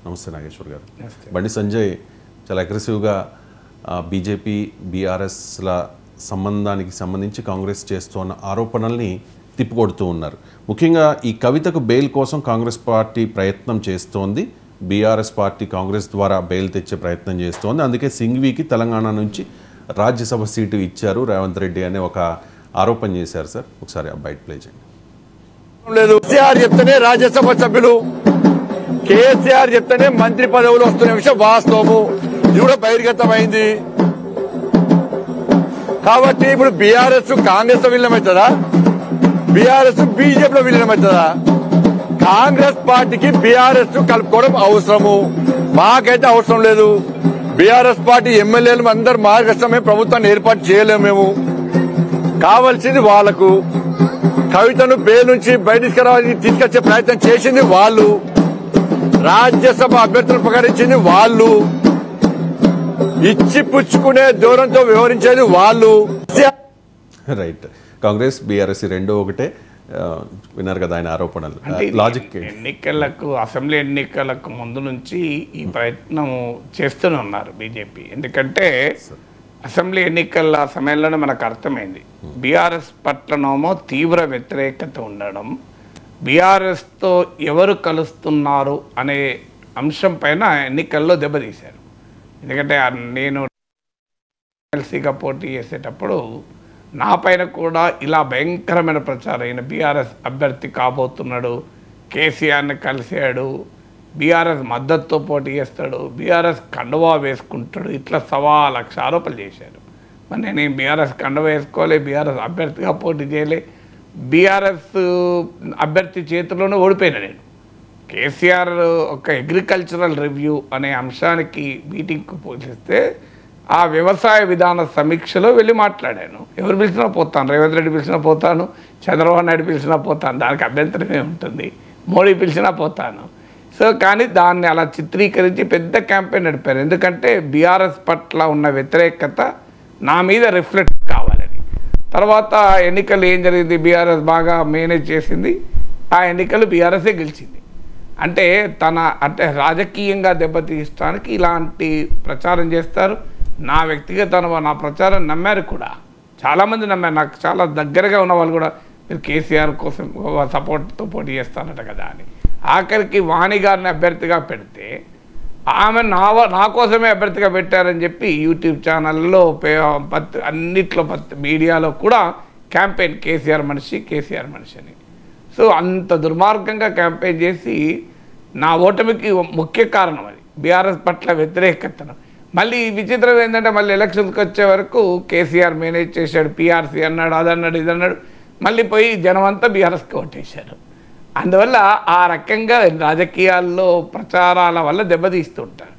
నమస్తే నాగేశ్వర్ గారు. బండి సంజయ్ చాలా అగ్రెసివ్గా బీజేపీ బీఆర్ఎస్ల సంబంధించి కాంగ్రెస్ చేస్తున్న ఆరోపణల్ని తిప్పికొడుతూ ఉన్నారు. ముఖ్యంగా ఈ కవితకు బెయిల్ కోసం కాంగ్రెస్ పార్టీ ప్రయత్నం చేస్తోంది, బీఆర్ఎస్ పార్టీ కాంగ్రెస్ ద్వారా బెయిల్ తెచ్చే ప్రయత్నం చేస్తోంది. అందుకే సింఘ్వీకి తెలంగాణ నుంచి రాజ్యసభ సీటు ఇచ్చారు రేవంత్ రెడ్డి అనే ఒక ఆరోపణ చేశారు సార్. ఒకసారి ఆ బయట ప్లే చేయండి. లేదు, కేసీఆర్ చెప్తేనే రాజ్యసభ సభ్యులు, కేసీఆర్ చెప్తేనే మంత్రి పదవులు వస్తున్న విషయం వాస్తవము. ఇది కూడా బహిర్గతమైంది. కాబట్టి ఇప్పుడు బీఆర్ఎస్ కాంగ్రెస్ లో విలీనమవుతుందా, బీఆర్ఎస్ బీజేపీలో విలీనమవుతుందా? కాంగ్రెస్ పార్టీకి బీఆర్ఎస్ కలుపుకోవడం అవసరము, మాకైతే అవసరం లేదు. బీఆర్ఎస్ పార్టీ ఎమ్మెల్యేలు అందరు మార్గదర్శనమే ప్రభుత్వాన్ని ఏర్పాటు చేయలేము. మేము కావాల్సింది వాళ్లకు. కవితను బెయిల్ నుంచి బయటికి తీసుకొచ్చే ప్రయత్నం చేసింది వాళ్ళు, రాజ్యసభ అభ్యర్థులను ప్రకటించింది వాళ్ళు, ఇచ్చి పుచ్చుకునే దూరంతో వ్యవహరించేది వాళ్ళు. రైట్, కాంగ్రెస్ బీఆర్ఎస్ రెండో ఒకటే. విన్నారు కదా ఆయన ఆరోపణలు. లాజిక్ ఎన్నికలకు, అసెంబ్లీ ఎన్నికలకు ముందు నుంచి ఈ ప్రయత్నం చేస్తూనే ఉన్నారు బీజేపీ. ఎందుకంటే అసెంబ్లీ ఎన్నికల సమయంలోనే మనకు అర్థమైంది బీఆర్ఎస్ పట్లనేమో తీవ్ర వ్యతిరేకత ఉండడం, బీఆర్ఎస్తో ఎవరు కలుస్తున్నారు అనే అంశం పైన ఎన్నికల్లో దెబ్బతీశారు. ఎందుకంటే నేను ఎమ్మెల్సీగా పోటీ చేసేటప్పుడు నా పైన కూడా ఇలా భయంకరమైన ప్రచారం అయిన బీఆర్ఎస్ అభ్యర్థి కాబోతున్నాడు, కేసీఆర్ని కలిసాడు, బీఆర్ఎస్ మద్దతుతో పోటీ చేస్తాడు, బీఆర్ఎస్ కండువా వేసుకుంటాడు, ఇట్లా 1,00,000 ఆరోపణలు చేశారు. మరి నేను బీఆర్ఎస్ కండువా వేసుకోలే, బీఆర్ఎస్ అభ్యర్థిగా పోటీ చేయలే, బీఆర్ఎస్ అభ్యర్థి చేతిలోనే ఓడిపోయినా నేను. కేసీఆర్ ఒక అగ్రికల్చరల్ రివ్యూ అనే అంశానికి మీటింగ్కు పోలిస్తే ఆ వ్యవసాయ విధాన సమీక్షలో వెళ్ళి మాట్లాడాను. ఎవరు పిలిచినా పోతాను, రేవంత్ రెడ్డి పిలిచినా పోతాను, చంద్రబాబు నాయుడు పిలిచినా పోతాను, దానికి అభ్యంతరమే ఉంటుంది, మోడీ పిలిచినా పోతాను. సో కానీ దాన్ని అలా చిత్రీకరించి పెద్ద క్యాంపెయిన్ నడిపారు. ఎందుకంటే బీఆర్ఎస్ పట్ల ఉన్న వ్యతిరేకత నా మీద రిఫ్లెక్ట్ కావాలని. తర్వాత ఎన్నికలు ఏం జరిగింది, బీఆర్ఎస్ బాగా మేనేజ్ చేసింది, ఆ ఎన్నికలు బీఆర్ఎస్ఏ గెలిచింది. అంటే రాజకీయంగా దెబ్బతీయడానికి ఇలాంటి ప్రచారం చేస్తారు. నా వ్యక్తిగత అనుభవం, నా ప్రచారం నమ్మారు కూడా, చాలామంది నమ్మారు. నాకు చాలా దగ్గరగా ఉన్న వాళ్ళు కూడా మీరు కేసీఆర్ కోసం సపోర్ట్తో పోటీ చేస్తారట కదా అని. ఆఖరికి వాణి గారిని అభ్యర్థిగా పెడితే ఆమె నా కోసమే అభ్యర్థిగా పెట్టారని చెప్పి యూట్యూబ్ ఛానల్లో అన్నిట్లో మీడియాలో కూడా క్యాంపెయిన్ కేసీఆర్ మనిషి అని. సో అంత దుర్మార్గంగా క్యాంపెయిన్ చేసి నా ఓటమికి ముఖ్య కారణం అది, బీఆర్ఎస్ పట్ల వ్యతిరేకతను. మళ్ళీ విచిత్రం ఏంటంటే మళ్ళీ ఎలక్షన్స్కి వచ్చే వరకు కేసీఆర్ మేనేజ్ చేశాడు, పీఆర్సీ అన్నాడు, అదన్నాడు, ఇదన్నాడు, మళ్ళీ పోయి జనం అంతా బీఆర్ఎస్కి ఓటేశారు. అందువల్ల ఆ రకంగా రాజకీయాల్లో ప్రచారాల వల్ల దెబ్బతీస్తుంటారు.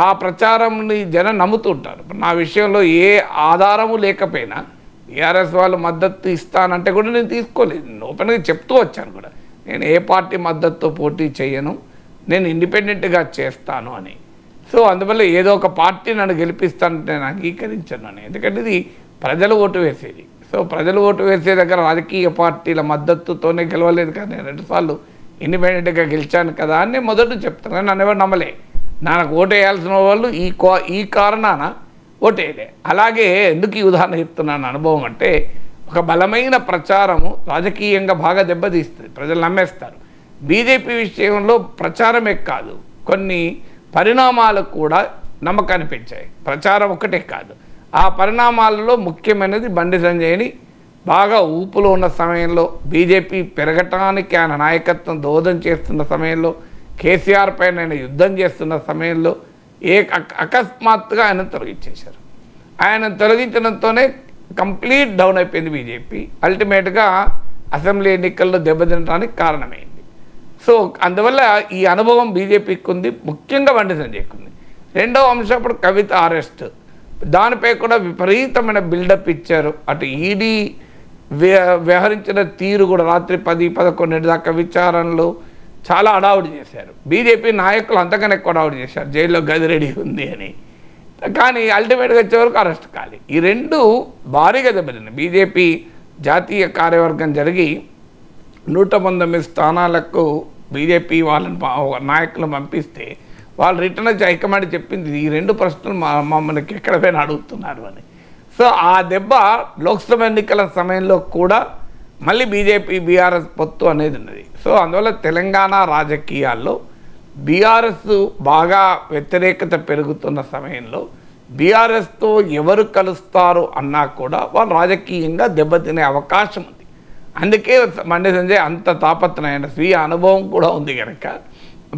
ఆ ప్రచారంని జనం నమ్ముతుంటారు. నా విషయంలో ఏ ఆధారము లేకపోయినా బీఆర్ఎస్ వాళ్ళు మద్దతు ఇస్తానంటే కూడా నేను తీసుకోలేదు. ఓపెన్గా చెప్తూ వచ్చాను కూడా, నేను ఏ పార్టీ మద్దతుతో పోటీ చేయను, నేను ఇండిపెండెంట్గా చేస్తాను అని. సో అందువల్ల ఏదో ఒక పార్టీ నన్ను గెలిపిస్తానంటే నేను అంగీకరించాను అని. ఎందుకంటే ఇది ప్రజలు ఓటు వేసేది. సో ప్రజలు ఓటు వేసే దగ్గర రాజకీయ పార్టీల మద్దతుతోనే గెలవలేదు కదా, నేను 2 సార్లు ఇండిపెండెంట్గా గెలిచాను కదా అని నేను మొదట చెప్తాను. కానీ నన్ను ఎవరు నమ్మలే. నాకు ఓటు వేయాల్సిన వాళ్ళు ఈ కారణాన ఓటేయలే. అలాగే ఎందుకు ఈ ఉదాహరణ చెప్తున్నాను అనుభవం అంటే, ఒక బలమైన ప్రచారము రాజకీయంగా బాగా దెబ్బతీస్తుంది, ప్రజలు నమ్మేస్తారు. బీజేపీ విషయంలో ప్రచారమే కాదు, కొన్ని పరిణామాలు కూడా నమ్మకాన్ని పెంచాయి. ప్రచారం ఒక్కటే కాదు, ఆ పరిణామాలలో ముఖ్యమైనది బండి సంజయ్ని బాగా ఊపులో ఉన్న సమయంలో, బీజేపీ పెరగటానికి ఆయన నాయకత్వం దోహదం చేస్తున్న సమయంలో, కేసీఆర్ పైన ఆయన యుద్ధం చేస్తున్న సమయంలో అకస్మాత్తుగా ఆయన తొలగించేశారు. ఆయన తొలగించడంతోనే కంప్లీట్ డౌన్ అయిపోయింది బీజేపీ. అల్టిమేట్గా అసెంబ్లీ ఎన్నికల్లో దెబ్బతినడానికి కారణమైంది. సో అందువల్ల ఈ అనుభవం బీజేపీకి ఉంది, ముఖ్యంగా బండి సంజయ్కి ఉంది. రెండవ అంశం అప్పుడు కవిత అరెస్ట్, దానిపై కూడా విపరీతమైన బిల్డప్ ఇచ్చారు. అటు ఈడీ వ్యవహరించిన తీరు కూడా రాత్రి 10-11 దాకా విచారణలు చాలా హడావుడి చేశారు. బీజేపీ నాయకులు అంతకన్నా ఎక్కువ హడావుడి చేశారు, జైల్లో గది రెడీ ఉంది అని. కానీ అల్టిమేట్గా వచ్చే వరకు అరెస్ట్ కాలి. ఈ రెండు భారీగా దెబ్బతిన్నాయి. బీజేపీ జాతీయ కార్యవర్గం జరిగి 119 స్థానాలకు బీజేపీ వాళ్ళని నాయకులను పంపిస్తే వాళ్ళు రిటర్న్ వచ్చి హైకమాండ్ చెప్పింది ఈ 2 ప్రశ్నలు మమ్మల్ని ఎక్కడ పోయినా అడుగుతున్నారు అని. సో ఆ దెబ్బ లోక్సభ ఎన్నికల సమయంలో కూడా మళ్ళీ బీజేపీ బీఆర్ఎస్ పొత్తు అనేది ఉన్నది. సో అందువల్ల తెలంగాణ రాజకీయాల్లో బీఆర్ఎస్ బాగా వ్యతిరేకత పెరుగుతున్న సమయంలో బీఆర్ఎస్తో ఎవరు కలుస్తారు అన్నా కూడా వాళ్ళు రాజకీయంగా దెబ్బతినే అవకాశం ఉంది. అందుకే బండి సంజయ్ అంత తాపత్రయమైన స్వీయ అనుభవం కూడా ఉంది కనుక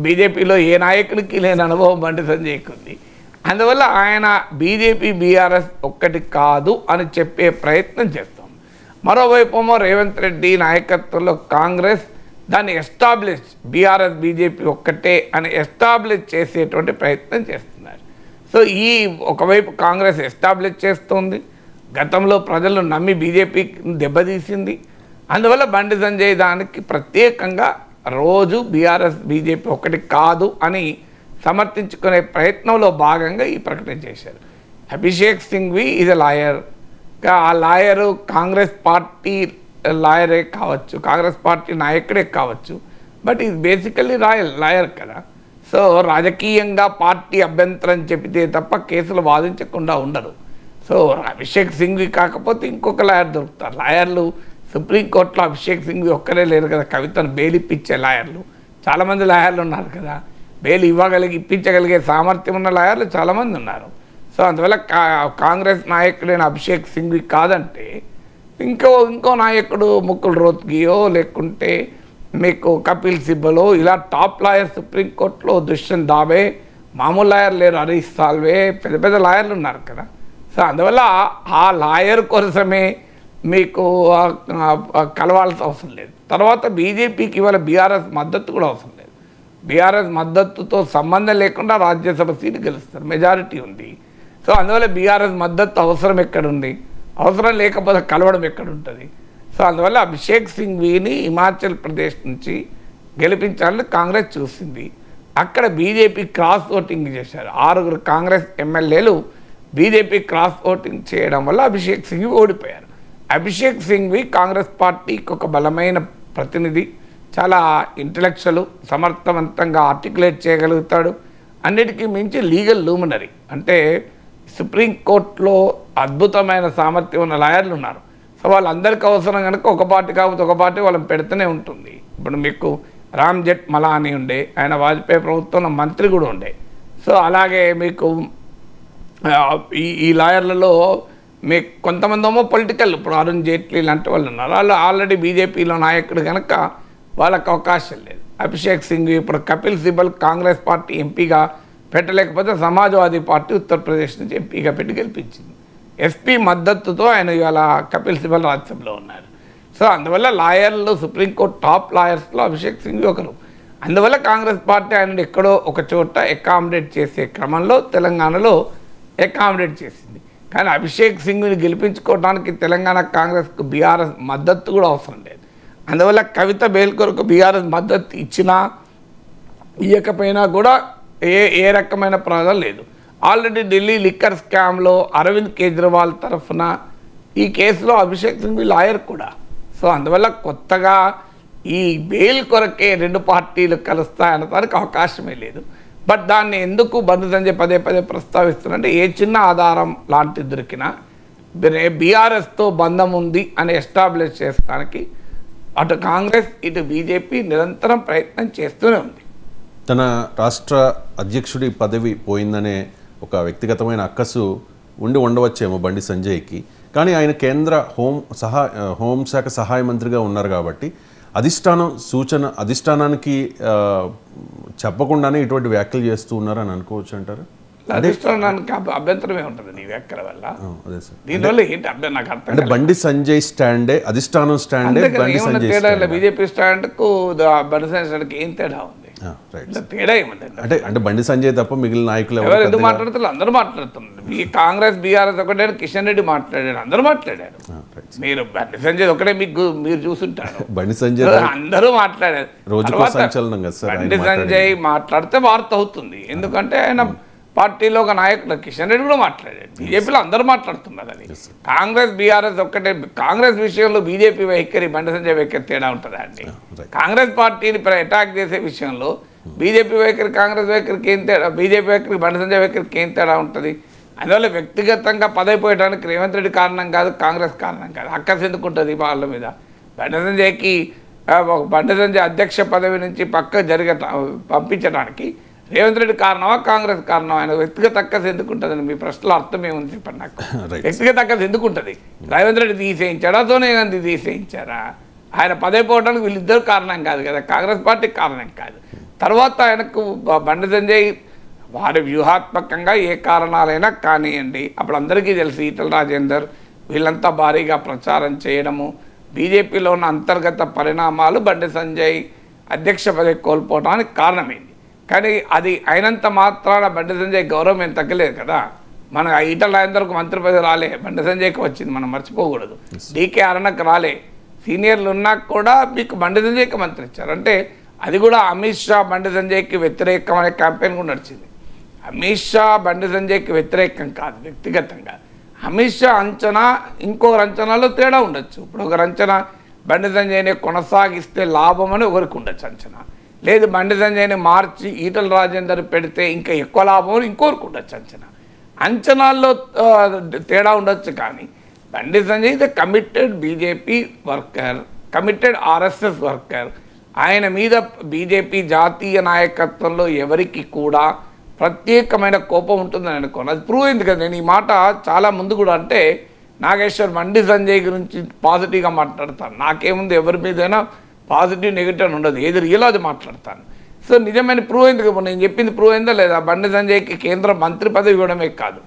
బీజేపీలో ఏ నాయకుడికి లేని అనుభవం బండి సంజయ్కి ఉంది. అందువల్ల ఆయన బీజేపీ బీఆర్ఎస్ ఒక్కటి కాదు అని చెప్పే ప్రయత్నం చేస్తాం. మరోవైపు రేవంత్ రెడ్డి నాయకత్వంలో కాంగ్రెస్ దాన్ని ఎస్టాబ్లిష్ బీఆర్ఎస్ బీజేపీ ఒక్కటే అని ఎస్టాబ్లిష్ చేసేటువంటి ప్రయత్నం చేస్తున్నారు. సో ఈ ఒకవైపు కాంగ్రెస్ ఎస్టాబ్లిష్ చేస్తుంది, గతంలో ప్రజలు నమ్మి బీజేపీని దెబ్బతీసింది. అందువల్ల బండి సంజయ్ దానికి ప్రత్యేకంగా రోజు బీఆర్ఎస్ బీజేపీ ఒకటి కాదు అని సమర్థించుకునే ప్రయత్నంలో భాగంగా ఈ ప్రకటన చేశారు. Abhishek Singhvi is a lawyer. ఆ లాయరు కాంగ్రెస్ పార్టీ లాయరే కావచ్చు, కాంగ్రెస్ పార్టీ నాయకుడే కావచ్చు, బట్ ఇది బేసికల్లీ లాయర్ కదా. సో రాజకీయంగా పార్టీ అభ్యంతరం చెబితే తప్ప కేసులు వాదించకుండా ఉండరు. సో అభిషేక్ సింఘ్వి కాకపోతే ఇంకొక లాయర్ దొరుకుతారు. లాయర్లు సుప్రీంకోర్టులో అభిషేక్ సింఘ్వి ఒక్కరే లేరు కదా, కవితను బెయిల్ ఇప్పించే లాయర్లు చాలామంది లాయర్లు ఉన్నారు కదా. బెయిల్ ఇప్పించగలిగే సామర్థ్యం ఉన్న లాయర్లు చాలామంది ఉన్నారు. సో అందువల్ల కాంగ్రెస్ నాయకుడైన అభిషేక్ సింఘ్వి కాదంటే ఇంకో నాయకుడు ముకుల్ రోత్గియో లేకుంటే మీకు కపిల్ సిబ్బలో ఇలా టాప్ లాయర్ సుప్రీంకోర్టులో దుష్యంత్ దాబే, మామూలు లాయర్ లేరు, హరీష్ సాల్వే, పెద్ద పెద్ద లాయర్లు ఉన్నారు కదా. సో అందువల్ల ఆ లాయర్ కోసమే మీకు కలవాల్సిన అవసరం లేదు. తర్వాత బీజేపీకి ఇవాళ బీఆర్ఎస్ మద్దతు కూడా అవసరం లేదు. బీఆర్ఎస్ మద్దతుతో సంబంధం లేకుండా రాజ్యసభ సీటు గెలుస్తారు, మెజారిటీ ఉంది. సో అందువల్ల బీఆర్ఎస్ మద్దతు అవసరం ఎక్కడుంది, అవసరం లేకపోతే కలవడం ఎక్కడుంటుంది. సో అందువల్ల అభిషేక్ సింఘ్విని హిమాచల్ ప్రదేశ్ నుంచి గెలిపించాలని కాంగ్రెస్ చూసింది. అక్కడ బీజేపీ క్రాస్ ఓటింగ్ చేశారు. 6 కాంగ్రెస్ ఎమ్మెల్యేలు బీజేపీ క్రాస్ ఓటింగ్ చేయడం వల్ల అభిషేక్ సింఘ్వి ఓడిపోయారు. అభిషేక్ సింఘ్వి కాంగ్రెస్ పార్టీకి ఒక బలమైన ప్రతినిధి, చాలా ఇంటలెక్చువల్, సమర్థవంతంగా ఆర్టికులేట్ చేయగలుగుతాడు. అన్నిటికీ మించి లీగల్ లూమినరీ, అంటే సుప్రీంకోర్టులో అద్భుతమైన సామర్థ్యం ఉన్న లాయర్లు ఉన్నారు. సో వాళ్ళందరికీ అవసరం కనుక ఒక పార్టీ కాకపోతే ఒక పార్టీ వాళ్ళని పెడుతూనే ఉంటుంది. ఇప్పుడు మీకు రామ్ జెట్ మలానీ ఉండే, ఆయన వాజ్పేయి ప్రభుత్వంలో మంత్రి కూడా ఉండే. సో అలాగే మీకు ఈ లాయర్లలో మీకు కొంతమంది ఏమో పొలిటికల్, ఇప్పుడు అరుణ్ జైట్లీ లాంటి వాళ్ళు ఉన్నారు, వాళ్ళు ఆల్రెడీ బీజేపీలో నాయకుడు కనుక వాళ్ళకి అవకాశం లేదు. అభిషేక్ సింఘ్వి ఇప్పుడు కపిల్ సిబల్ కాంగ్రెస్ పార్టీ ఎంపీగా పెట్టలేకపోతే సమాజ్వాదీ పార్టీ ఉత్తరప్రదేశ్ నుంచి ఎంపీగా పెట్టి గెలిపించింది. ఎస్పీ మద్దతుతో ఆయన ఇవాళ కపిల్ సిబల్ రాజ్యసభలో ఉన్నారు. సో అందువల్ల లాయర్లు సుప్రీంకోర్టు టాప్ లాయర్స్లో అభిషేక్ సింఘ్వి ఒకరు. అందువల్ల కాంగ్రెస్ పార్టీ ఆయన ఎక్కడో ఒక చోట అకామిడేట్ చేసే క్రమంలో తెలంగాణలో అకామిడేట్ చేసింది. కానీ అభిషేక్ సింఘ్విని గెలిపించుకోవడానికి తెలంగాణ కాంగ్రెస్కు బీఆర్ఎస్ మద్దతు కూడా అవసరం లేదు. అందువల్ల కవిత బెయిల్ కొరకు బీఆర్ఎస్ మద్దతు ఇచ్చినా ఇవ్వకపోయినా కూడా ఏ రకమైన ప్రయోజనం లేదు. ఆల్రెడీ ఢిల్లీ లిక్కర్ స్కామ్లో అరవింద్ కేజ్రీవాల్ తరఫున ఈ కేసులో అభిషేక్ సింఘ్వి లాయర్ కూడా. సో అందువల్ల కొత్తగా ఈ బెయిల్ కొరకే 2 పార్టీలు కలుస్తాయనడానికి అవకాశమే లేదు. బట్ దాన్ని ఎందుకు బండి సంజయ్ పదే ప్రస్తావిస్తున్నారంటే ఏ చిన్న ఆధారం లాంటిది దొరికినా బీఆర్ఎస్తో బంధం ఉంది అని ఎస్టాబ్లిష్ చేయడానికి అటు కాంగ్రెస్ ఇటు బీజేపీ నిరంతరం ప్రయత్నం చేస్తూనే ఉంది. తన రాష్ట్ర అధ్యక్షుడి పదవి పోయిందనే ఒక వ్యక్తిగతమైన అక్కసు ఉండవచ్చేమో బండి సంజయ్కి. కానీ ఆయన కేంద్ర హోంశాఖ సహాయ మంత్రిగా ఉన్నారు కాబట్టి అధిష్టానానికి చెప్పకుండానే ఇటువంటి వ్యాఖ్యలు చేస్తూ ఉన్నారని అనుకోవచ్చు అంటారు. అధిష్టానానికి అభ్యంతరమే ఉంటుంది నీ వ్యాఖ్యల వల్ల. దీనివల్ల ఏంటి అభ్యంతరం నాకు అర్థం. అంటే బండి సంజయ్ స్టాండే, అధిష్టానం స్టాండే, బీజేపీ స్టాండ్కు బండి సంజయ్ స్టాండ్కి ఏం తేడా ఉంది? తేడా ఏముంది అంటే బండి సంజయ్ తప్ప మిగిలిన నాయకులు ఎవరు ఎందుకు మాట్లాడుతున్నారు? అందరూ మాట్లాడుతున్నారు. ఈ కాంగ్రెస్ బీఆర్ఎస్ ఒకటే, కిషన్ రెడ్డి మాట్లాడాడు, అందరూ మాట్లాడారు. మీరు బండి సంజయ్ ఒకటే మీరు చూసుంటారు, బండి సంజయ్ అందరూ మాట్లాడారు. రోజుకో సంచలనం కదా సార్. బండి సంజయ్ మాట్లాడితే వార్త అవుతుంది. ఎందుకంటే ఆయన పార్టీలో ఒక నాయకుడు కిషన్ రెడ్డి కూడా మాట్లాడాడు. బీజేపీలో అందరూ మాట్లాడుతున్నారు. అది కాంగ్రెస్ బీఆర్ఎస్ ఒక్కటే. కాంగ్రెస్ విషయంలో బీజేపీ వైఖరి బండి సంజయ్ వైఖరి తేడా ఉంటుందా అండి? కాంగ్రెస్ పార్టీని అటాక్ చేసే విషయంలో బీజేపీ వైఖరి కాంగ్రెస్ వైఖరికి ఏం తేడా, బీజేపీ వైఖరికి బండి సంజయ్ వైఖరికి ఏం తేడా ఉంటుంది? అందువల్ల వ్యక్తిగతంగా పదైపోయడానికి రేవంత్ రెడ్డి కారణం కాదు, కాంగ్రెస్ కారణం కాదు. అక్కస్ ఎందుకు ఉంటుంది వాళ్ళ మీద? బండి సంజయ్కి బండి సంజయ్ అధ్యక్ష పదవి నుంచి పంపించడానికి రేవంత్ రెడ్డి కారణమా కాంగ్రెస్ కారణమా? ఆయన వ్యక్తిగత అక్కస్ ఎందుకు ఉంటుందని మీ ప్రశ్నలో అర్థం ఏముంది చెప్పండి నాకు. వ్యక్తిగత అక్కస్ ఎందుకు ఉంటుంది? రేవంత్ రెడ్డి తీసేయించాడా, సోనియా గాంధీ తీసేయించారా? ఆయన పదైపోవడానికి వీళ్ళిద్దరు కారణం కాదు కదా, కాంగ్రెస్ పార్టీ కారణం కాదు. తర్వాత ఆయనకు బండి సంజయ్ వారి వ్యూహాత్మకంగా ఏ కారణాలైనా కానివ్వండి, అప్పుడు అందరికీ తెలుసు ఈటల రాజేందర్ వీళ్ళంతా భారీగా ప్రచారం చేయడము, బీజేపీలో ఉన్న అంతర్గత పరిణామాలు బండి సంజయ్ అధ్యక్ష పదవి కోల్పోవడానికి కారణమైంది. కానీ అది అయినంత మాత్రాన బండి సంజయ్ గౌరవం ఏం తగ్గలేదు కదా. మన ఈటల రాజేందర్కు మంత్రి పదవి రాలే, బండి సంజయ్కి వచ్చింది, మనం మర్చిపోకూడదు. డీకే అరుణకు రాలే, సీనియర్లు ఉన్నా కూడా మీకు బండి సంజయ్కి మంత్రి ఇచ్చారు. అంటే అది కూడా అమిత్ షా బండి సంజయ్కి వ్యతిరేకం అనే క్యాంపెయిన్ కూడా నడిచింది. అమిత్ షా బండి సంజయ్కి వ్యతిరేకం కాదు వ్యక్తిగతంగా. అమిత్ షా అంచనా ఇంకొకరు అంచనాలో తేడా ఉండొచ్చు. ఇప్పుడు ఒకరు అంచనా బండి సంజయ్ని కొనసాగిస్తే లాభం అని ఒకరికి ఉండొచ్చు అంచనా, లేదు బండి సంజయ్ని మార్చి ఈటల రాజేందర్ పెడితే ఇంకా ఎక్కువ లాభం అని ఇంకొకరికి ఉండొచ్చు అంచనా. అంచనాల్లో తేడా ఉండొచ్చు. కానీ బండి సంజయ్ ఇది committed BJP worker, committed RSS worker. ఆయన మీద బీజేపీ జాతీయ నాయకత్వంలో ఎవరికి కూడా ప్రత్యేకమైన కోపం ఉంటుందని అనుకోను. అది ప్రూవ్ అయింది కదా. నేను ఈ మాట చాలా ముందు కూడా అంటే నాగేశ్వర్ బండి సంజయ్ గురించి పాజిటివ్గా మాట్లాడతాను. నాకేముంది ఎవరి మీదైనా పాజిటివ్ నెగిటివ్ అని ఉండదు, ఏది రియలో అది మాట్లాడతాను. సో నిజమైన ప్రూవ్ అయింది కదా, నేను చెప్పింది ప్రూవ్ అయిందా లేదా? బండి సంజయ్కి కేంద్ర మంత్రి పదవి ఇవ్వడమే కాదు,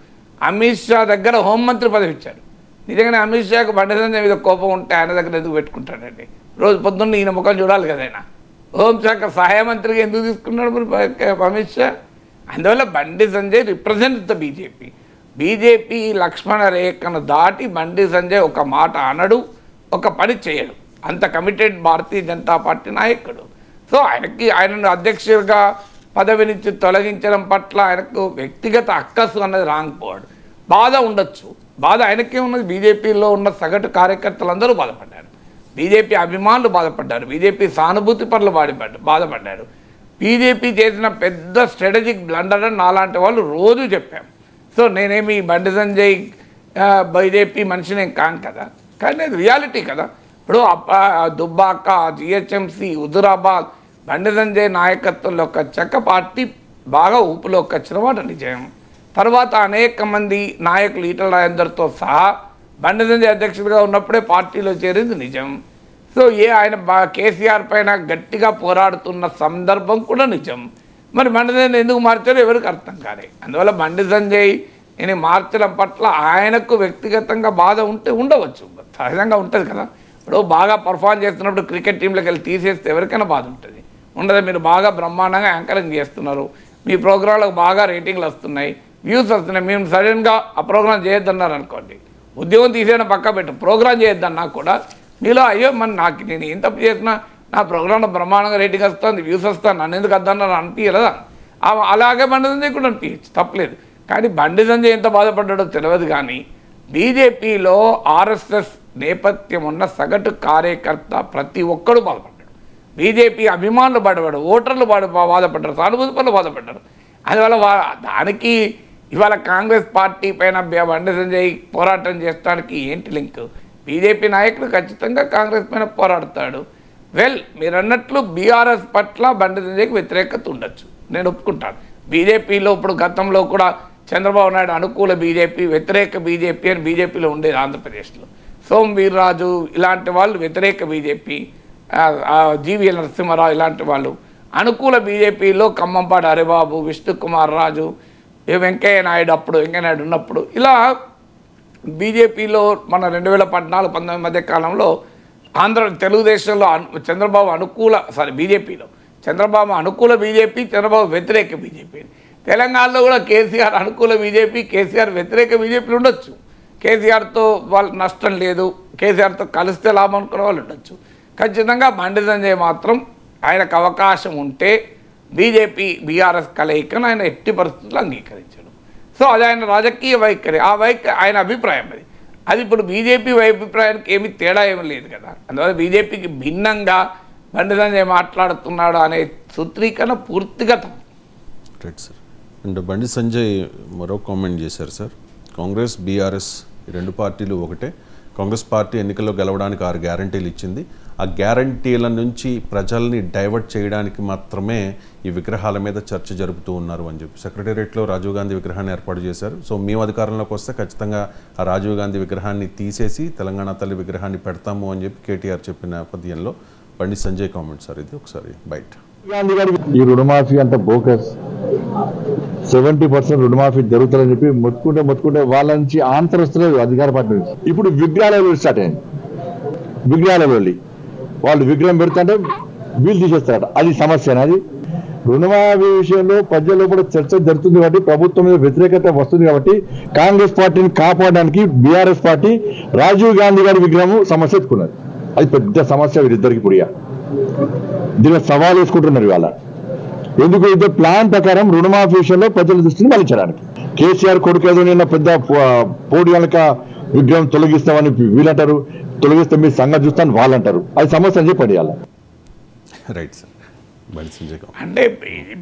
అమిత్ షా దగ్గర హోంమంత్రి పదవి ఇచ్చారు. నిజంగానే అమిత్ షాకు బండి సంజయ్ మీద కోపం ఉంటే ఆయన దగ్గర ఎందుకు పెట్టుకుంటాడండి? రోజు పొద్దున్న ఈయన ముఖం చూడాలి కదా. ఆయన హోంశాఖ సహాయ మంత్రిగా ఎందుకు తీసుకున్నాడు మరి అమిత్ షా? అందువల్ల Bandi Sanjay represents the BJP. BJP లక్ష్మణ రేఖను దాటి బండి సంజయ్ ఒక మాట అనడు, ఒక పని చేయడు. అంత కమిటెడ్ భారతీయ జనతా పార్టీ నాయకుడు. సో ఆయనను అధ్యక్షుడిగా పదవి నుంచి తొలగించడం పట్ల ఆయనకు వ్యక్తిగత అక్కసు అన్నది రాకపోవడం. బాధ ఉండొచ్చు, బాధ ఆయనకే ఉన్నది. బీజేపీలో ఉన్న సగటు కార్యకర్తలందరూ బాధపడ్డారు, బీజేపీ అభిమానులు బాధపడ్డారు, బీజేపీ సానుభూతి పనులు బాధపడ్డారు. బీజేపీ చేసిన పెద్ద స్ట్రాటజిక్ బ్లండర్ అని నాలాంటి వాళ్ళు రోజు చెప్పాము. సో నేనేమి బండి సంజయ్ బీజేపీ మనిషినేం కాను కదా, కానీ అది రియాలిటీ కదా. ఇప్పుడు దుబ్బాక, జిహెచ్ఎంసీ, హుజురాబాద్ బండి సంజయ్ నాయకత్వంలో ఒక చెక్క పార్టీ బాగా ఊపులోకి వచ్చిన మాట నిజం. తర్వాత అనేక మంది నాయకులు ఈటల రాజేందర్తో సహా బండి సంజయ్ అధ్యక్షుడిగా ఉన్నప్పుడే పార్టీలో చేరింది నిజం. సో ఆయన కేసీఆర్ పైన గట్టిగా పోరాడుతున్న సందర్భం కూడా నిజం. మరి బండి సంజయ్ ఎందుకు మార్చారో ఎవరికి అర్థం కాలే. అందువల్ల బండి సంజయ్ నేను మార్చడం పట్ల ఆయనకు వ్యక్తిగతంగా బాధ ఉంటే ఉండవచ్చు, సహజంగా ఉంటుంది కదా. ఇప్పుడు బాగా పర్ఫార్మ్ చేస్తున్నప్పుడు క్రికెట్ టీంలోకి వెళ్ళి తీసేస్తే ఎవరికైనా బాధ ఉంటుంది, ఉండదు? మీరు బాగా బ్రహ్మాండంగా యాంకరింగ్ చేస్తున్నారు, మీ ప్రోగ్రాంలకు బాగా రేటింగ్లు వస్తున్నాయి, వ్యూస్ వస్తున్నాయి, మేము సడన్గా ఆ ప్రోగ్రాం చేయొద్దన్నారు అనుకోండి, ఉద్యోగం తీసేయడం పక్క పెట్టు, ప్రోగ్రాం చేయొద్దన్నా కూడా మీలో అయ్యో నేను ఏం తప్పు చేసినా నా ప్రోగ్రాంలో బ్రహ్మాండంగా రేటింగ్ వస్తుంది, వ్యూస్ వస్తాను, నన్ను ఎందుకు వద్దన్నారు అనిపించలేదా? అలాగే బండి సంజయ్ కూడా అనిపించచ్చు, తప్పలేదు. కానీ బండి సంజయ్ ఎంత బాధపడ్డాడో తెలియదు. కానీ బీజేపీలో ఆర్ఎస్ఎస్ నేపథ్యం ఉన్న సగటు కార్యకర్త ప్రతి ఒక్కడు బాధపడ్డాడు, బీజేపీ అభిమానులు బాధపడ్డారు, ఓటర్లు బాధపడ్డారు, సానుభూతి పనులు బాధపడ్డారు. అందువల్ల దానికి ఇవాళ కాంగ్రెస్ పార్టీ పైన బండి సంజయ్ పోరాటం చేయడానికి ఏంటి లింక్? బీజేపీ నాయకుడు ఖచ్చితంగా కాంగ్రెస్ పైన పోరాడతాడు. మీరు అన్నట్లు బీఆర్ఎస్ పట్ల బండి సంజయ్కి వ్యతిరేకత ఉండొచ్చు, నేను ఒప్పుకుంటాను. బీజేపీలో ఇప్పుడు గతంలో కూడా చంద్రబాబు నాయుడు అనుకూల బీజేపీ, వ్యతిరేక బీజేపీ అని బీజేపీలో ఉండేది ఆంధ్రప్రదేశ్లో. సోమ్ వీర్రాజు ఇలాంటి వాళ్ళు వ్యతిరేక బీజేపీ, జీవీఎల్ నరసింహారావు ఇలాంటి వాళ్ళు అనుకూల బీజేపీలో, ఖమ్మంపాటి హరిబాబు, విష్ణుకుమార్ రాజు, వెంకయ్య నాయుడు ఉన్నప్పుడు ఇలా బీజేపీలో మన 2014-19 మధ్య కాలంలో తెలుగుదేశంలో బీజేపీలో చంద్రబాబు అనుకూల బీజేపీ, చంద్రబాబు వ్యతిరేక బీజేపీ. తెలంగాణలో కూడా కేసీఆర్ అనుకూల బీజేపీ, కేసీఆర్ వ్యతిరేక బీజేపీలు ఉండొచ్చు. కేసీఆర్తో వాళ్ళు నష్టం లేదు, కేసీఆర్తో కలిస్తే లాభం అనుకునే వాళ్ళు ఉండొచ్చు. ఖచ్చితంగా బండి సంజయ్ మాత్రం ఆయనకు అవకాశం ఉంటే బీజేపీ బీఆర్ఎస్ కలయికను ఆయన ఎట్టి పరిస్థితుల్లో అంగీకరించాడు. సో అది ఆయన రాజకీయ వైఖరి, ఆ ఆయన అభిప్రాయం అది ఇప్పుడు బీజేపీ అభిప్రాయానికి ఏమి తేడా ఏమీ లేదు కదా. అందువల్ల బీజేపీకి భిన్నంగా బండి సంజయ్ మాట్లాడుతున్నాడు అనే సూత్రీకరణ పూర్తిగా తప్పు. Right sir. And Bandi Sanjay మరో కామెంట్ చేశారు సార్, కాంగ్రెస్ బీఆర్ఎస్ ఈ రెండు పార్టీలు ఒకటే, కాంగ్రెస్ పార్టీ ఎన్నికల్లో గెలవడానికి 6 గ్యారంటీలు ఇచ్చింది, ఆ గ్యారంటీల నుంచి ప్రజల్ని డైవర్ట్ చేయడానికి మాత్రమే ఈ విగ్రహాల మీద చర్చ జరుపుతూ ఉన్నారు అని చెప్పి సెక్రటేరియట్లో రాజీవ్ గాంధీ విగ్రహాన్ని ఏర్పాటు చేశారు. సో మేము అధికారంలోకి వస్తే ఖచ్చితంగా ఆ రాజీవ్ గాంధీ విగ్రహాన్ని తీసేసి తెలంగాణ తల్లి విగ్రహాన్ని పెడతాము అని చెప్పి కేటీఆర్ చెప్పిన నేపథ్యంలో బండి సంజయ్ కామెంట్ సార్ ఇది. ఒకసారి బయట గాంధీ గారు ఈ రుణమాఫీ అంత బోకస్ 70% రుణమాఫీ జరుగుతుందని చెప్పి మొత్తుకుంటే వాళ్ళ నుంచి ఆన్సర్ వస్తలేదు అధికార పార్టీ నుంచి. ఇప్పుడు విగ్రహాలలో స్టార్ట్ అయింది, విగ్రహాలలో వాళ్ళు విగ్రహం పెడుతుంటే వీళ్ళు తీసేస్తారట, అది సమస్య. అది రుణమాఫీ విషయంలో ప్రజల్లో కూడా చర్చ జరుగుతుంది కాబట్టి ప్రభుత్వం మీద వ్యతిరేకత వస్తుంది కాబట్టి కాంగ్రెస్ పార్టీని కాపాడడానికి బీఆర్ఎస్ పార్టీ రాజీవ్ గాంధీ గారి విగ్రహం సమస్య ఎత్తుకున్నది. అది పెద్ద సమస్య వీరిద్దరికి పుడియా. దీని సవాల్ వేసుకుంటున్నారు ఇవాళ. ఎందుకు అయితే ప్లాన్ ప్రకారం రుణమాఫీ విషయంలో ప్రజల దృష్టిని మళ్లించడానికి కేసీఆర్ కొడుకు ఏదో నిన్న పెద్ద పోటీ కనుక విగ్రహం తొలగిస్తామని వీళ్ళంటారు, తొలగిస్తే మీ సంగతి చూస్తాను వాళ్ళంటారు, అది సమస్య అని చెప్పండి ఇవాళ. Right sir. అంటే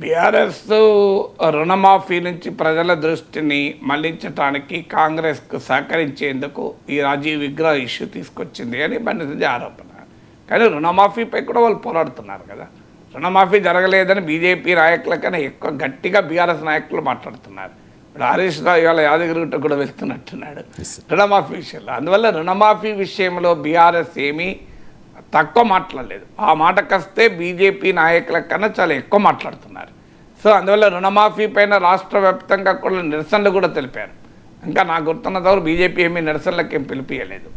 బీఆర్ఎస్ రుణమాఫీ నుంచి ప్రజల దృష్టిని మళ్లించడానికి కాంగ్రెస్కు సహకరించేందుకు ఈ రాజీవ్ విగ్రహ ఇష్యూ తీసుకొచ్చింది అని బండి సంజయ్ ఆరోపణ. కానీ రుణమాఫీపై కూడా వాళ్ళు పోరాడుతున్నారు కదా. రుణమాఫీ జరగలేదని బీజేపీ నాయకుల కన్నా ఎక్కువ గట్టిగా బీఆర్ఎస్ నాయకులు మాట్లాడుతున్నారు. ఇప్పుడు హరీష్ రావు ఇవాళ యాదగిరిగుట్ట కూడా వెళ్తున్నట్టున్నాడు రుణమాఫీ విషయంలో. అందువల్ల రుణమాఫీ విషయంలో బీఆర్ఎస్ ఏమీ తక్కువ మాట్లాడలేదు. ఆ మాటకొస్తే బీజేపీ నాయకుల కన్నా చాలా ఎక్కువ మాట్లాడుతున్నారు. సో అందువల్ల రుణమాఫీ పైన రాష్ట్ర వ్యాప్తంగా కూడా నిరసనలు కూడా తెలిపారు. ఇంకా నాకు గుర్తున్నంత వరకు బీజేపీ ఏమీ నిరసనలకు ఏం పిలిపియలేదు.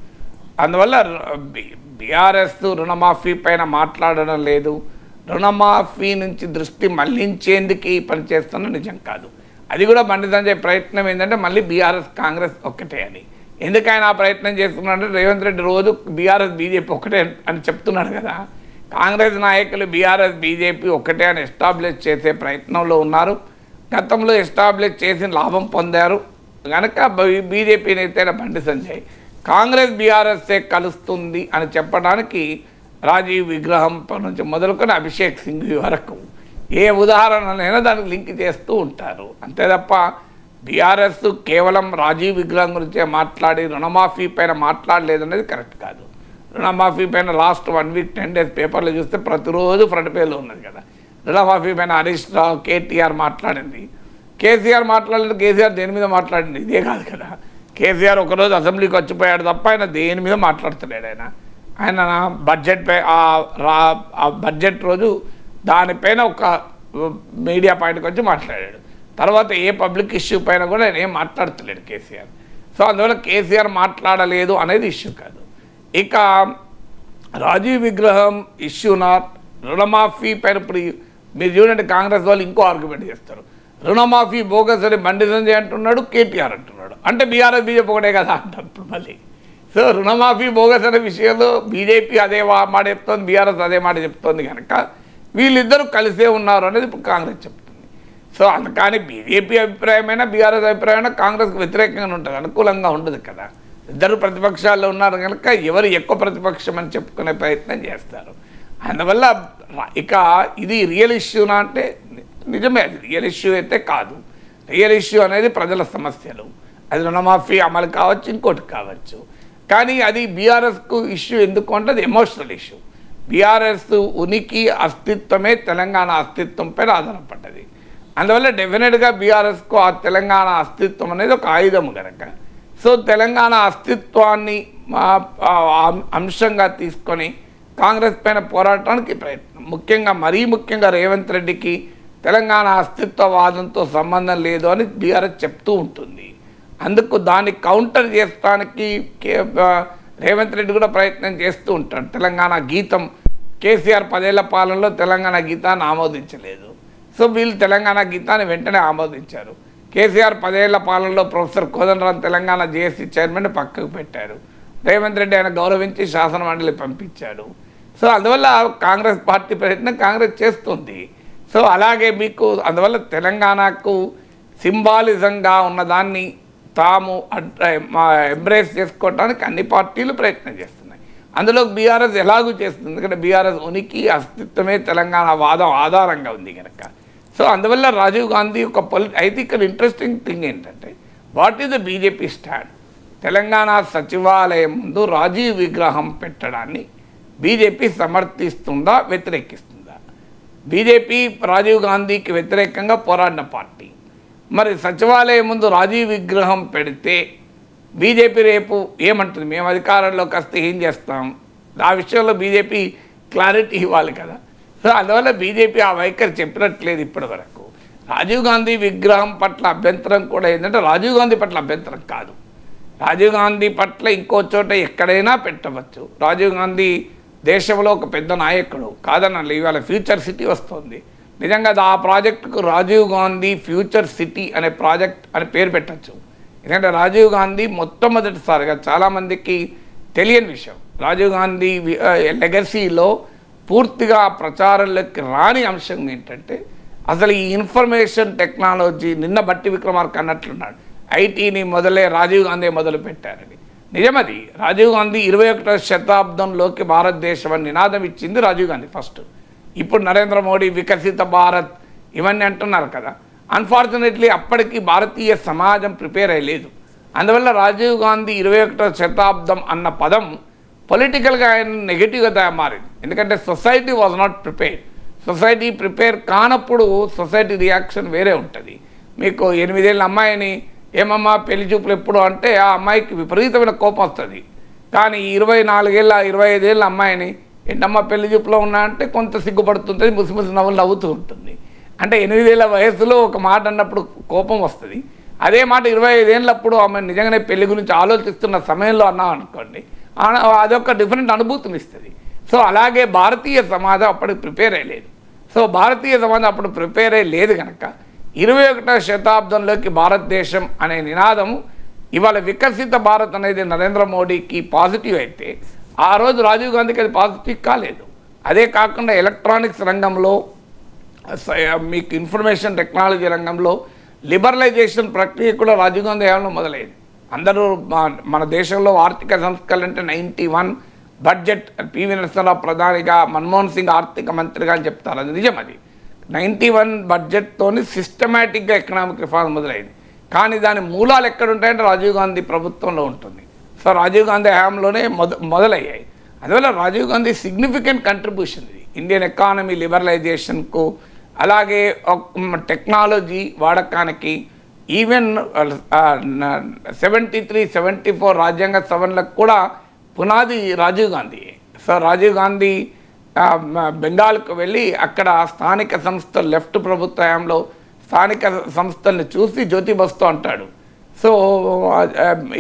అందువల్ల బీఆర్ఎస్ రుణమాఫీ పైన మాట్లాడడం లేదు, రుణమాఫీ నుంచి దృష్టి మళ్లించేందుకు పనిచేస్తున్న నిజం కాదు. అది కూడా బండి సంజయ్ ప్రయత్నం ఏంటంటే మళ్ళీ బీఆర్ఎస్ కాంగ్రెస్ ఒక్కటే అని. ఎందుకు ఆయన ఆ ప్రయత్నం చేస్తున్నాడంటే రేవంత్ రెడ్డి రోజు బీఆర్ఎస్ బీజేపీ ఒకటే అని చెప్తున్నాడు కదా. కాంగ్రెస్ నాయకులు బీఆర్ఎస్ బీజేపీ ఒకటే అని ఎస్టాబ్లిష్ చేసే ప్రయత్నంలో ఉన్నారు. గతంలో ఎస్టాబ్లిష్ చేసి లాభం పొందారు కనుక బీజేపీ నేత బండి సంజయ్ కాంగ్రెస్ బీఆర్ఎస్ఏ కలుస్తుంది అని చెప్పడానికి రాజీవ్ విగ్రహం నుంచి మొదలుకొని అభిషేక్ సింఘ్వి వరకు ఏ ఉదాహరణనైనా దానికి లింక్ చేస్తూ ఉంటారు. అంతే తప్ప బీఆర్ఎస్ కేవలం రాజీవ్ విగ్రహం గురించే మాట్లాడి రుణమాఫీ పైన మాట్లాడలేదనేది కరెక్ట్ కాదు. రుణమాఫీ పైన లాస్ట్ 1 వీక్ 10 డేస్ పేపర్లు చూస్తే ప్రతిరోజు ఫ్రంట్ పేజ్లో ఉన్నది కదా. రుణమాఫీ పైన హరీష్ రావు కేటీఆర్ మాట్లాడింది, కేసీఆర్ మాట్లాడలేదు. కేసీఆర్ దేని మీద మాట్లాడింది ఇదే కాదు కదా. కేసీఆర్ ఒకరోజు అసెంబ్లీకి వచ్చిపోయాడు తప్ప ఆయన దేని మీద మాట్లాడతలేడు. ఆయన బడ్జెట్ పై ఆ బడ్జెట్ రోజు దానిపైన ఒక మీడియా పాయింట్కి వచ్చి మాట్లాడాడు. తర్వాత ఏ పబ్లిక్ ఇష్యూ పైన కూడా ఆయన ఏం మాట్లాడతలేడు కేసీఆర్. సో అందువల్ల కేసీఆర్ మాట్లాడలేదు అనేది ఇష్యూ కాదు. ఇక రాజీవ్ విగ్రహం ఇష్యూనా రుణమాఫీ పైన ఇప్పుడు మీరు చూడండి కాంగ్రెస్ వాళ్ళు ఇంకో ఆర్గ్యుమెంట్ చేస్తారు. రుణమాఫీ బోగస్ అని బండి సంజయ్ అంటున్నాడు, కేటీఆర్ అంటున్నాడు. అంటే బీఆర్ఎస్ బీజేపీ ఒకటే కదా అంటారు ఇప్పుడు మళ్ళీ. సో రుణమాఫీ బోగస్ అనే విషయంలో బీజేపీ అదే మాట చెప్తోంది, బీఆర్ఎస్ అదే మాట చెప్తోంది కనుక వీళ్ళిద్దరూ కలిసే ఉన్నారు అనేది ఇప్పుడు కాంగ్రెస్ చెప్తుంది. సో అందుకని బీజేపీ అభిప్రాయమైనా బీఆర్ఎస్ అభిప్రాయమైనా కాంగ్రెస్కి వ్యతిరేకంగా ఉంటుంది, అనుకూలంగా ఉండదు కదా. ఇద్దరు ప్రతిపక్షాల్లో ఉన్నారు కనుక ఎవరు ఎక్కువ ప్రతిపక్షం అని చెప్పుకునే ప్రయత్నం చేస్తారు. అందువల్ల ఇక ఇది రియల్ ఇష్యూనా అంటే నిజమే, అది రియల్ ఇష్యూ అయితే కాదు. రియల్ ఇష్యూ అనేది ప్రజల సమస్యలు, అది రుణమాఫీ అమలు కావచ్చు, ఇంకోటి కావచ్చు. కానీ అది బీఆర్ఎస్కు ఇష్యూ ఎందుకు అంటే అది ఎమోషనల్ ఇష్యూ. బీఆర్ఎస్ ఉనికి అస్తిత్వమే తెలంగాణ అస్తిత్వం పైన ఆధారపడ్డది. అందువల్ల డెఫినెట్గా బీఆర్ఎస్కు ఆ తెలంగాణ అస్తిత్వం అనేది ఒక ఆయుధం కనుక సో తెలంగాణ అస్తిత్వాన్ని అంశంగా తీసుకొని కాంగ్రెస్ పైన పోరాటానికి ప్రయత్నం, మరీ ముఖ్యంగా రేవంత్ రెడ్డికి తెలంగాణ అస్తిత్వవాదంతో సంబంధం లేదు అని బీఆర్ఎస్ చెప్తూ ఉంటుంది. అందుకు దాన్ని కౌంటర్ చేయడానికి రేవంత్ రెడ్డి కూడా ప్రయత్నం చేస్తూ ఉంటాడు. తెలంగాణ గీతం కేసీఆర్ 10 ఏళ్ల పాలనలో తెలంగాణ గీతాన్ని ఆమోదించలేదు. సో వీళ్ళు తెలంగాణ గీతాన్ని వెంటనే ఆమోదించారు. కేసీఆర్ 10 ఏళ్ల పాలనలో professor Kodandaram Telangana JAC chairman పక్కకు పెట్టారు. రేవంత్ రెడ్డి ఆయన గౌరవించి శాసన మండలి పంపించాడు. సో అందువల్ల కాంగ్రెస్ పార్టీ ప్రయత్నం కాంగ్రెస్ చేస్తుంది. సో అలాగే మీకు అందువల్ల తెలంగాణకు సింబాలిజంగా ఉన్నదాన్ని తాము ఎంబ్రేస్ చేసుకోవడానికి అన్ని పార్టీలు ప్రయత్నం చేస్తున్నాయి. అందులో బీఆర్ఎస్ ఎలాగూ చేస్తుంది, ఎందుకంటే బీఆర్ఎస్ ఉనికి అస్తిత్వమే తెలంగాణ వాదం ఆధారంగా ఉంది కనుక. సో అందువల్ల రాజీవ్ గాంధీ ఒక అయితే ఇక్కడ ఇంట్రెస్టింగ్ థింగ్ ఏంటంటే what is the BJP stand. Telangana సచివాలయం ముందు రాజీవ్ విగ్రహం పెట్టడాన్ని బీజేపీ సమర్థిస్తుందా వ్యతిరేకిస్తుందా? బీజేపీ రాజీవ్ గాంధీకి వ్యతిరేకంగా పోరాడిన పార్టీ. మరి సచివాలయం ముందు రాజీవ్ విగ్రహం పెడితే బీజేపీ రేపు ఏమంటుంది, మేము అధికారంలోకి వస్తే ఏం చేస్తాం, ఆ విషయంలో బీజేపీ క్లారిటీ ఇవ్వాలి కదా. సో అందువల్ల బీజేపీ ఆ వైఖరి చెప్పినట్లేదు ఇప్పటి వరకు. రాజీవ్ గాంధీ విగ్రహం పట్ల అభ్యంతరం కూడా ఏంటంటే రాజీవ్ గాంధీ పట్ల అభ్యంతరం కాదు, రాజీవ్ గాంధీ పట్ల ఇంకో చోట ఎక్కడైనా పెట్టవచ్చు. రాజీవ్ గాంధీ దేశంలో ఒక పెద్ద నాయకుడు కాదన్న, ఇవాళ ఫ్యూచర్ సిటీ వస్తుంది. నిజంగా ఆ ప్రాజెక్టుకు రాజీవ్ గాంధీ ఫ్యూచర్ సిటీ అనే ప్రాజెక్ట్ అని పేరు పెట్టచ్చు. ఎందుకంటే రాజీవ్ గాంధీ మొట్టమొదటిసారిగా చాలామందికి తెలియని విషయం, రాజీవ్ గాంధీ లెగసీలో పూర్తిగా ప్రచారంలోకి రాని అంశం ఏంటంటే అసలు ఈ ఇన్ఫర్మేషన్ టెక్నాలజీ. నిన్న బట్టి విక్రమార్క అన్నట్లున్నాడు, ఐటీని రాజీవ్ గాంధీ మొదలు పెట్టారని. నిజమది. రాజీవ్ గాంధీ 21వ శతాబ్దంలోకి భారతదేశం అని నినాదం ఇచ్చింది రాజీవ్ గాంధీ ఫస్ట్. ఇప్పుడు నరేంద్ర మోడీ వికసిత భారత్ ఇవన్నీ అంటున్నారు కదా. అన్ఫార్చునేట్లీ అప్పటికి భారతీయ సమాజం ప్రిపేర్ అయ్యలేదు. అందువల్ల రాజీవ్ గాంధీ 21వ శతాబ్దం అన్న పదం పొలిటికల్గా ఆయన నెగిటివ్గా మారింది. ఎందుకంటే society was not prepared. Society prepare కానప్పుడు సొసైటీ రియాక్షన్ వేరే ఉంటుంది. మీకు 8 ఏళ్ళ అమ్మాయిని ఏమమ్మా పెళ్లి చూపులు ఎప్పుడు అంటే ఆ అమ్మాయికి విపరీతమైన కోపం వస్తుంది. కానీ 24 ఏళ్ళ 25 ఏళ్ళ అమ్మాయిని ఏంటమ్మా పెళ్లి చూపులో ఉన్నా అంటే కొంత సిగ్గుపడుతుంటుంది, ముసిముసి నవ్వులు నవ్వుతూ ఉంటుంది. అంటే 8 ఏళ్ళ వయసులో ఒక మాట అన్నప్పుడు కోపం వస్తుంది. అదే మాట 25 ఏళ్ళప్పుడు ఆమె నిజంగానే పెళ్లి గురించి ఆలోచిస్తున్న సమయంలో అన్నాం అనుకోండి, అదొక డిఫరెంట్ అనుభూతిని ఇస్తుంది. సో అలాగే భారతీయ సమాజం అప్పటికి ప్రిపేర్ అయ్యలేదు. సో భారతీయ సమాజం అప్పుడు ప్రిపేర్ అయ్యలేదు కనుక 21వ శతాబ్దంలోకి భారతదేశం అనే నినాదము ఇవాళ వికసిత భారత్ అనేది నరేంద్ర మోడీకి పాజిటివ్ అయితే ఆ రోజు రాజీవ్ గాంధీకి అది పాజిటివ్ కాలేదు. అదే కాకుండా ఎలక్ట్రానిక్స్ రంగంలో మీకు ఇన్ఫర్మేషన్ టెక్నాలజీ రంగంలో లిబరలైజేషన్ ప్రక్రియ కూడా రాజీవ్ గాంధీ హయాంలో మొదలైంది. అందరూ మన దేశంలో ఆర్థిక సంస్కరణ అంటే 91 బడ్జెట్ పివి నరసింహరావు ప్రధానిగా మన్మోహన్ సింగ్ ఆర్థిక మంత్రిగా అని చెప్తారు, అది నిజం. అది 91 బడ్జెట్తోని సిస్టమేటిక్గా ఎకనామిక్ రిఫార్మ్ మొదలైంది. కానీ దాని మూలాలు ఎక్కడ ఉంటాయంటే రాజీవ్ గాంధీ ప్రభుత్వంలో ఉంటుంది. సో రాజీవ్ గాంధీ హయాంలోనే మొదలయ్యాయి. అందువల్ల రాజీవ్ గాంధీ సిగ్నిఫికెంట్ కంట్రిబ్యూషన్ ఇది ఇండియన్ ఎకానమీ లిబరలైజేషన్కు, అలాగే టెక్నాలజీ వాడకానికి. ఈవెన్ 73-74 రాజ్యాంగ సవరణలకు కూడా పునాది రాజీవ్ గాంధీ. సో రాజీవ్ గాంధీ బెంగాల్కు వెళ్ళి అక్కడ స్థానిక సంస్థలు లెఫ్ట్ ప్రభుత్వంలో స్థానిక సంస్థల్ని చూసి జ్యోతిబస్తో అంటాడు, సో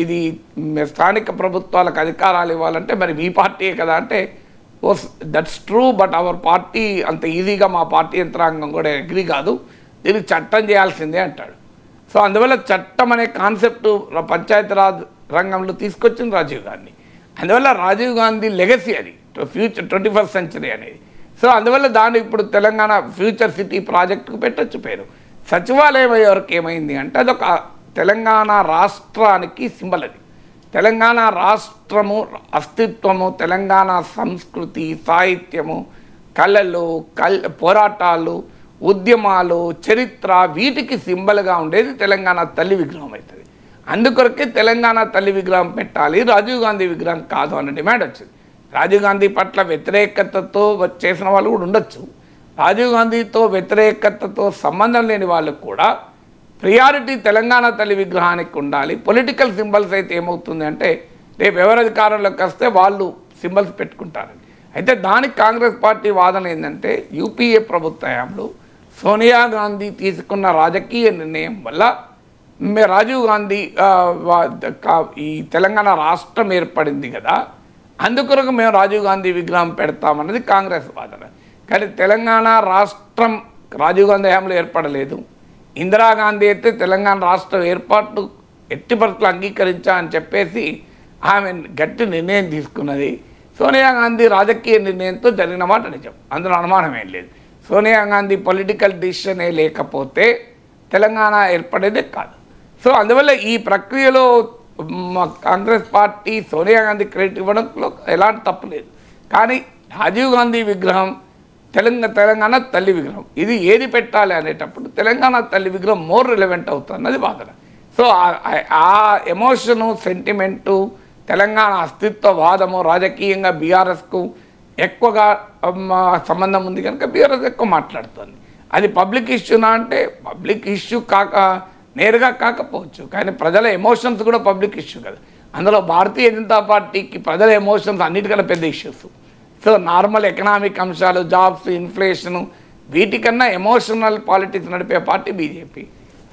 ఇది స్థానిక ప్రభుత్వాలకు అధికారాలు ఇవ్వాలంటే మరి మీ పార్టీయే కదా అంటే, that's true, but our party అంత ఈజీగా మా పార్టీ యంత్రాంగం కూడా అగ్రీ కాదు, దీనికి చట్టం చేయాల్సిందే అంటాడు. సో అందువల్ల చట్టం అనే కాన్సెప్ట్ పంచాయతీరాజ్ రంగంలో తీసుకొచ్చింది రాజీవ్ గాంధీ. అందువల్ల రాజీవ్ గాంధీ లెగసీ అది ఫ్యూచర్ 21st సెంచరీ అనేది. సో అందువల్ల దాన్ని ఇప్పుడు తెలంగాణ ఫ్యూచర్ సిటీ ప్రాజెక్టుకు పెట్టచ్చు పేరు. సచివాలయం వరకు ఏమైంది అంటే అదొక తెలంగాణ రాష్ట్రానికి సింబల్. అది తెలంగాణ రాష్ట్రము అస్తిత్వము, తెలంగాణ సంస్కృతి, సాహిత్యము, కళలు, పోరాటాలు, ఉద్యమాలు, చరిత్ర, వీటికి సింబల్గా ఉండేది తెలంగాణ తల్లి విగ్రహం అవుతుంది. అందుకొరకే తెలంగాణ తల్లి విగ్రహం పెట్టాలి, రాజీవ్ గాంధీ విగ్రహం కాదు అన్న డిమాండ్ వచ్చింది. రాజీవ్ గాంధీ పట్ల వ్యతిరేకతతో చేసిన వాళ్ళు కూడా ఉండొచ్చు. రాజీవ్ గాంధీతో వ్యతిరేకతతో సంబంధం లేని వాళ్ళు కూడా ప్రియారిటీ తెలంగాణ తల్లి విగ్రహానికి ఉండాలి. పొలిటికల్ సింబల్స్ అయితే ఏమవుతుంది అంటే రేపు ఎవరు అధికారంలోకి వస్తే వాళ్ళు సింబల్స్ పెట్టుకుంటారు. అయితే దానికి కాంగ్రెస్ పార్టీ వాదన ఏంటంటే యూపీఏ ప్రభుత్వంలో సోనియా గాంధీ తీసుకున్న రాజకీయ నిర్ణయం వల్ల రాజీవ్ గాంధీ ఈ తెలంగాణ రాష్ట్రం ఏర్పడింది కదా, అందుకొరకు మేము రాజీవ్ గాంధీ విగ్రహం పెడతామన్నది కాంగ్రెస్ వాదన. కానీ తెలంగాణ రాష్ట్రం రాజీవ్ గాంధీ హయాంలో ఏర్పడలేదు. ఇందిరాగాంధీ అయితే తెలంగాణ రాష్ట్రం ఏర్పాటు ఎట్టి పరిస్థితులు అంగీకరించా అని చెప్పేసి ఆమె గట్టి నిర్ణయం తీసుకున్నది. సోనియా గాంధీ రాజకీయ నిర్ణయంతో జరిగిన మాట నిజం, అందులో అనుమానం ఏం లేదు. సోనియా గాంధీ పొలిటికల్ డిసిషనే లేకపోతే తెలంగాణ ఏర్పడేదే కాదు. సో అందువల్ల ఈ ప్రక్రియలో కాంగ్రెస్ పార్టీ సోనియా గాంధీ క్రెడిట్ ఇవ్వడంలో ఎలాంటి తప్పు లేదు. కానీ రాజీవ్ గాంధీ విగ్రహం తెలంగాణ తల్లి విగ్రహం ఇది ఏది పెట్టాలి అనేటప్పుడు తెలంగాణ తల్లి విగ్రహం మోర్ రిలవెంట్ అవుతున్నది వాదన. సో ఆ ఎమోషను సెంటిమెంటు తెలంగాణ అస్తిత్వవాదము రాజకీయంగా బీఆర్ఎస్కు ఎక్కువగా సంబంధం ఉంది కనుక బీఆర్ఎస్ ఎక్కువ మాట్లాడుతుంది. అది పబ్లిక్ ఇష్యూనా అంటే పబ్లిక్ ఇష్యూ నేరుగా కాకపోవచ్చు, కానీ ప్రజల ఎమోషన్స్ కూడా పబ్లిక్ ఇష్యూ కదా. అందులో భారతీయ జనతా పార్టీకి ప్రజల ఎమోషన్స్ అన్నిటికన్నా పెద్ద ఇష్యూస్. సో నార్మల్ ఎకనామిక్ అంశాలు, జాబ్స్, ఇన్ఫ్లేషను వీటికన్నా ఎమోషనల్ పాలిటిక్స్ నడిపే పార్టీ బీజేపీ.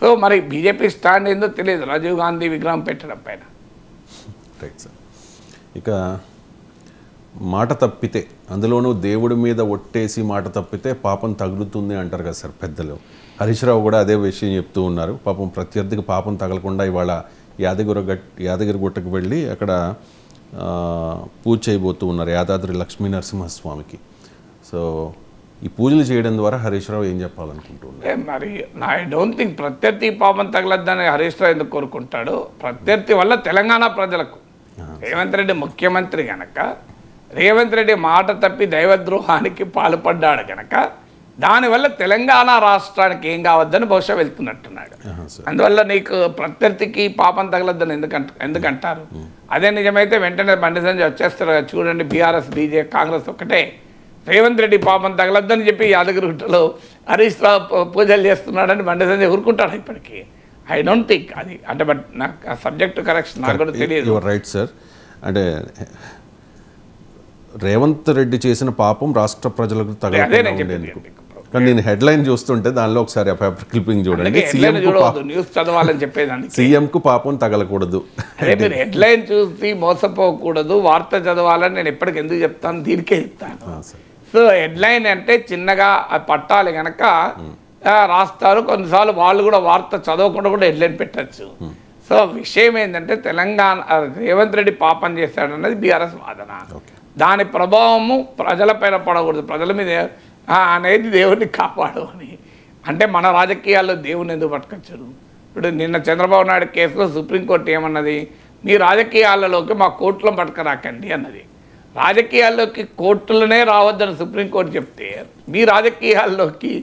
సో మరి బీజేపీ స్టాండ్ ఏందో తెలియదు రాజీవ్ గాంధీ విగ్రహం పెట్టడం పైన. Right sir. ఇక మాట తప్పితే, అందులోనూ దేవుడి మీద ఒట్టేసి మాట తప్పితే పాపం తగులుతుంది అంటారు కదా సార్ పెద్దలు. హరీష్ రావు కూడా అదే విషయం చెప్తూ ఉన్నారు. పాపం ప్రత్యర్థికి పాపం తగలకుండా ఇవాళ యాదగిరిగుట్టకు వెళ్ళి అక్కడ పూజ చేయబోతూ ఉన్నారు యాదాద్రి లక్ష్మీ నరసింహస్వామికి. సో ఈ పూజలు చేయడం ద్వారా హరీష్ రావు ఏం చెప్పాలనుకుంటున్నారు? మరి ఐ డోంట్ థింక్ ప్రత్యర్థి పాపం తగలద్దని హరీష్ రావు ఎందుకు కోరుకుంటాడు. ప్రత్యర్థి వల్ల తెలంగాణ ప్రజలకు రేవంత్ రెడ్డి ముఖ్యమంత్రి కనుక, రేవంత్ రెడ్డి మాట తప్పి దైవద్రోహానికి పాల్పడ్డాడు కనుక దానివల్ల తెలంగాణ రాష్ట్రానికి ఏం కావద్దని బహుశా వెళ్తున్నట్టున్నాడు. అందువల్ల నీకు ప్రత్యర్థికి పాపం తగలద్దని ఎందుకంటారు? అదే నిజమైతే వెంటనే బండి సంజయ్ వచ్చేస్తారు. చూడండి బీఆర్ఎస్ బీజేపీ కాంగ్రెస్ ఒక్కటే రేవంత్ రెడ్డి పాపం తగలద్దని చెప్పి యాదగిరిగుట్టలో హరీష్ రావు పూజలు చేస్తున్నాడని బండి సంజయ్ ఊరుకుంటాడు ఇప్పటికీ. ఐ డోంట్ థింక్ అది అంటే, బట్ నాకు సబ్జెక్ట్ కరెక్షన్ నాకు కూడా తెలియదు. Right sir. అంటే రేవంత్ రెడ్డి చేసిన పాపం రాష్ట్ర ప్రజలకు తగలకుండా, కానీ నేను హెడ్లైన్ చూస్తుంటే దానిలో ఒకసారి ఆ పేపర్ క్లిప్పింగ్ చూడండి. న్యూస్ చదవాలని చెప్పేదాన్ని సీఎంకు పాపం తగలకూడదు. అదే మీరు హెడ్లైన్ చూసి మోసపోకూడదు, వార్త చదవాలని నేను ఎప్పటికి ఎందుకు చెప్తాను, దీనికే చెప్తాను. సో హెడ్లైన్ అంటే చిన్నగా పట్టాలి కనుక రాస్తారు. కొన్నిసార్లు వాళ్ళు కూడా వార్త చదవకుండా కూడా హెడ్లైన్ పెట్టచ్చు. సో విషయం ఏంటంటే తెలంగాణ రేవంత్ రెడ్డి పాపం చేశాడన్నది బీఆర్ఎస్ వాదన. దాని ప్రభావము ప్రజలపైన పడకూడదు, ప్రజల మీద అనేది దేవుడిని కాపాడు అని. అంటే మన రాజకీయాల్లో దేవుని ఎందుకు పట్టుకొచ్చారు? ఇప్పుడు నిన్న చంద్రబాబు నాయుడు కేసులో సుప్రీంకోర్టు ఏమన్నది, మీ రాజకీయాలలోకి మా కోర్టులో పట్టుకురాకండి అన్నది. రాజకీయాల్లోకి కోర్టులనే రావద్దని సుప్రీంకోర్టు చెప్తే మీ రాజకీయాల్లోకి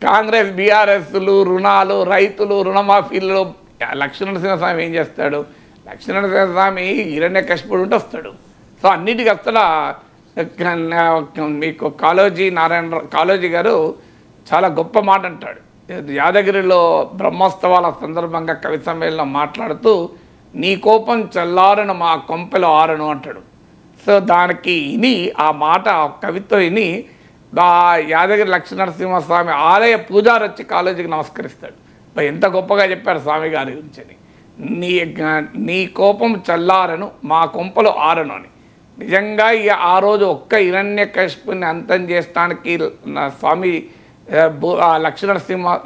కాంగ్రెస్ బీఆర్ఎస్లు రుణాలు, రైతులు, రుణమాఫీలు లక్ష్మీనరసింహస్వామి ఏం చేస్తాడు? లక్ష్మీనరసింహస్వామి హిరణ్యకశిపుడు ఉంటే వస్తాడు. సో అన్నిటికీ వస్తాడా? మీకు కాళోజీ గారు చాలా గొప్ప మాట అంటాడు. యాదగిరిలో బ్రహ్మోత్సవాల సందర్భంగా కవి సమ్మేళనం మాట్లాడుతూ నీ కోపం చల్లారను మా కొంపెలో ఆరను అంటాడు. సో దానికి ఇని ఆ మాట కవితో ఇని యాదగిరి లక్ష్మీనరసింహస్వామి ఆలయ పూజారి వచ్చి కాళోజీకి నమస్కరిస్తాడు. ఎంత గొప్పగా చెప్పారు స్వామి గారి గురించి. నీ కోపం చల్లారను మా కొంపలో ఆరను అని. నిజంగా ఆ రోజు ఒక్క హిరణ్యకశిపుని అంతం చేయడానికి స్వామి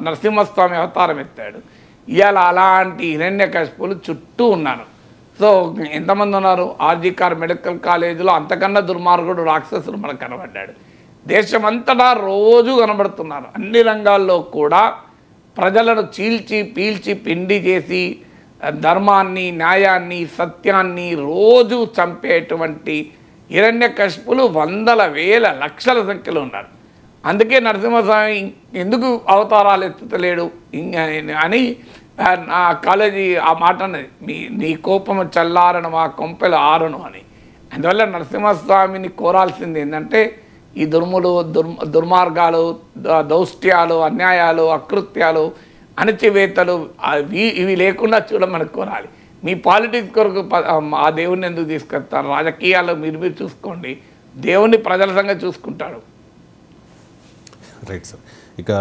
నరసింహస్వామి అవతారం ఎత్తాడు. ఇవాళ అలాంటి హిరణ్యకశిపులు చుట్టూ ఉన్నారు. సో ఎంతమంది ఉన్నారు? ఆర్జీకార్ మెడికల్ కాలేజీలో అంతకన్నా దుర్మార్గుడు రాక్షసుడు మనకు కనబడ్డాడు. దేశమంతటా రోజు కనబడుతున్నారు. అన్ని రంగాల్లో కూడా ప్రజలను చీల్చి పీల్చి పిండి చేసి ధర్మాన్ని, న్యాయాన్ని, సత్యాన్ని రోజు చంపేటువంటి హిరణ్యకశిపులు వందల వేల లక్షల సంఖ్యలో ఉన్నారు. అందుకే నరసింహస్వామి ఎందుకు అవతారాలు ఎత్తుతలేడు అని కాలేజీ ఆ మాట అన్నది, నీ కోపము చల్లారను మా కొంపెలు ఆరను అని. అందువల్ల నరసింహస్వామిని కోరాల్సింది ఏంటంటే ఈ దుర్మార్గాలు, దౌష్ట్యాలు, అన్యాయాలు, అకృత్యాలు, అణచివేతలు ఇవి లేకుండా చూడమని కోరాలి. మీ పాలిటిక్స్ కొరకు ఆ దేవుడిని ఎందుకు తీసుకొస్తారు? రాజకీయాల్లో మీరు చూసుకోండి, దేవుని ప్రజల సంగతి చూసుకుంటాడు. Right sir. ఇక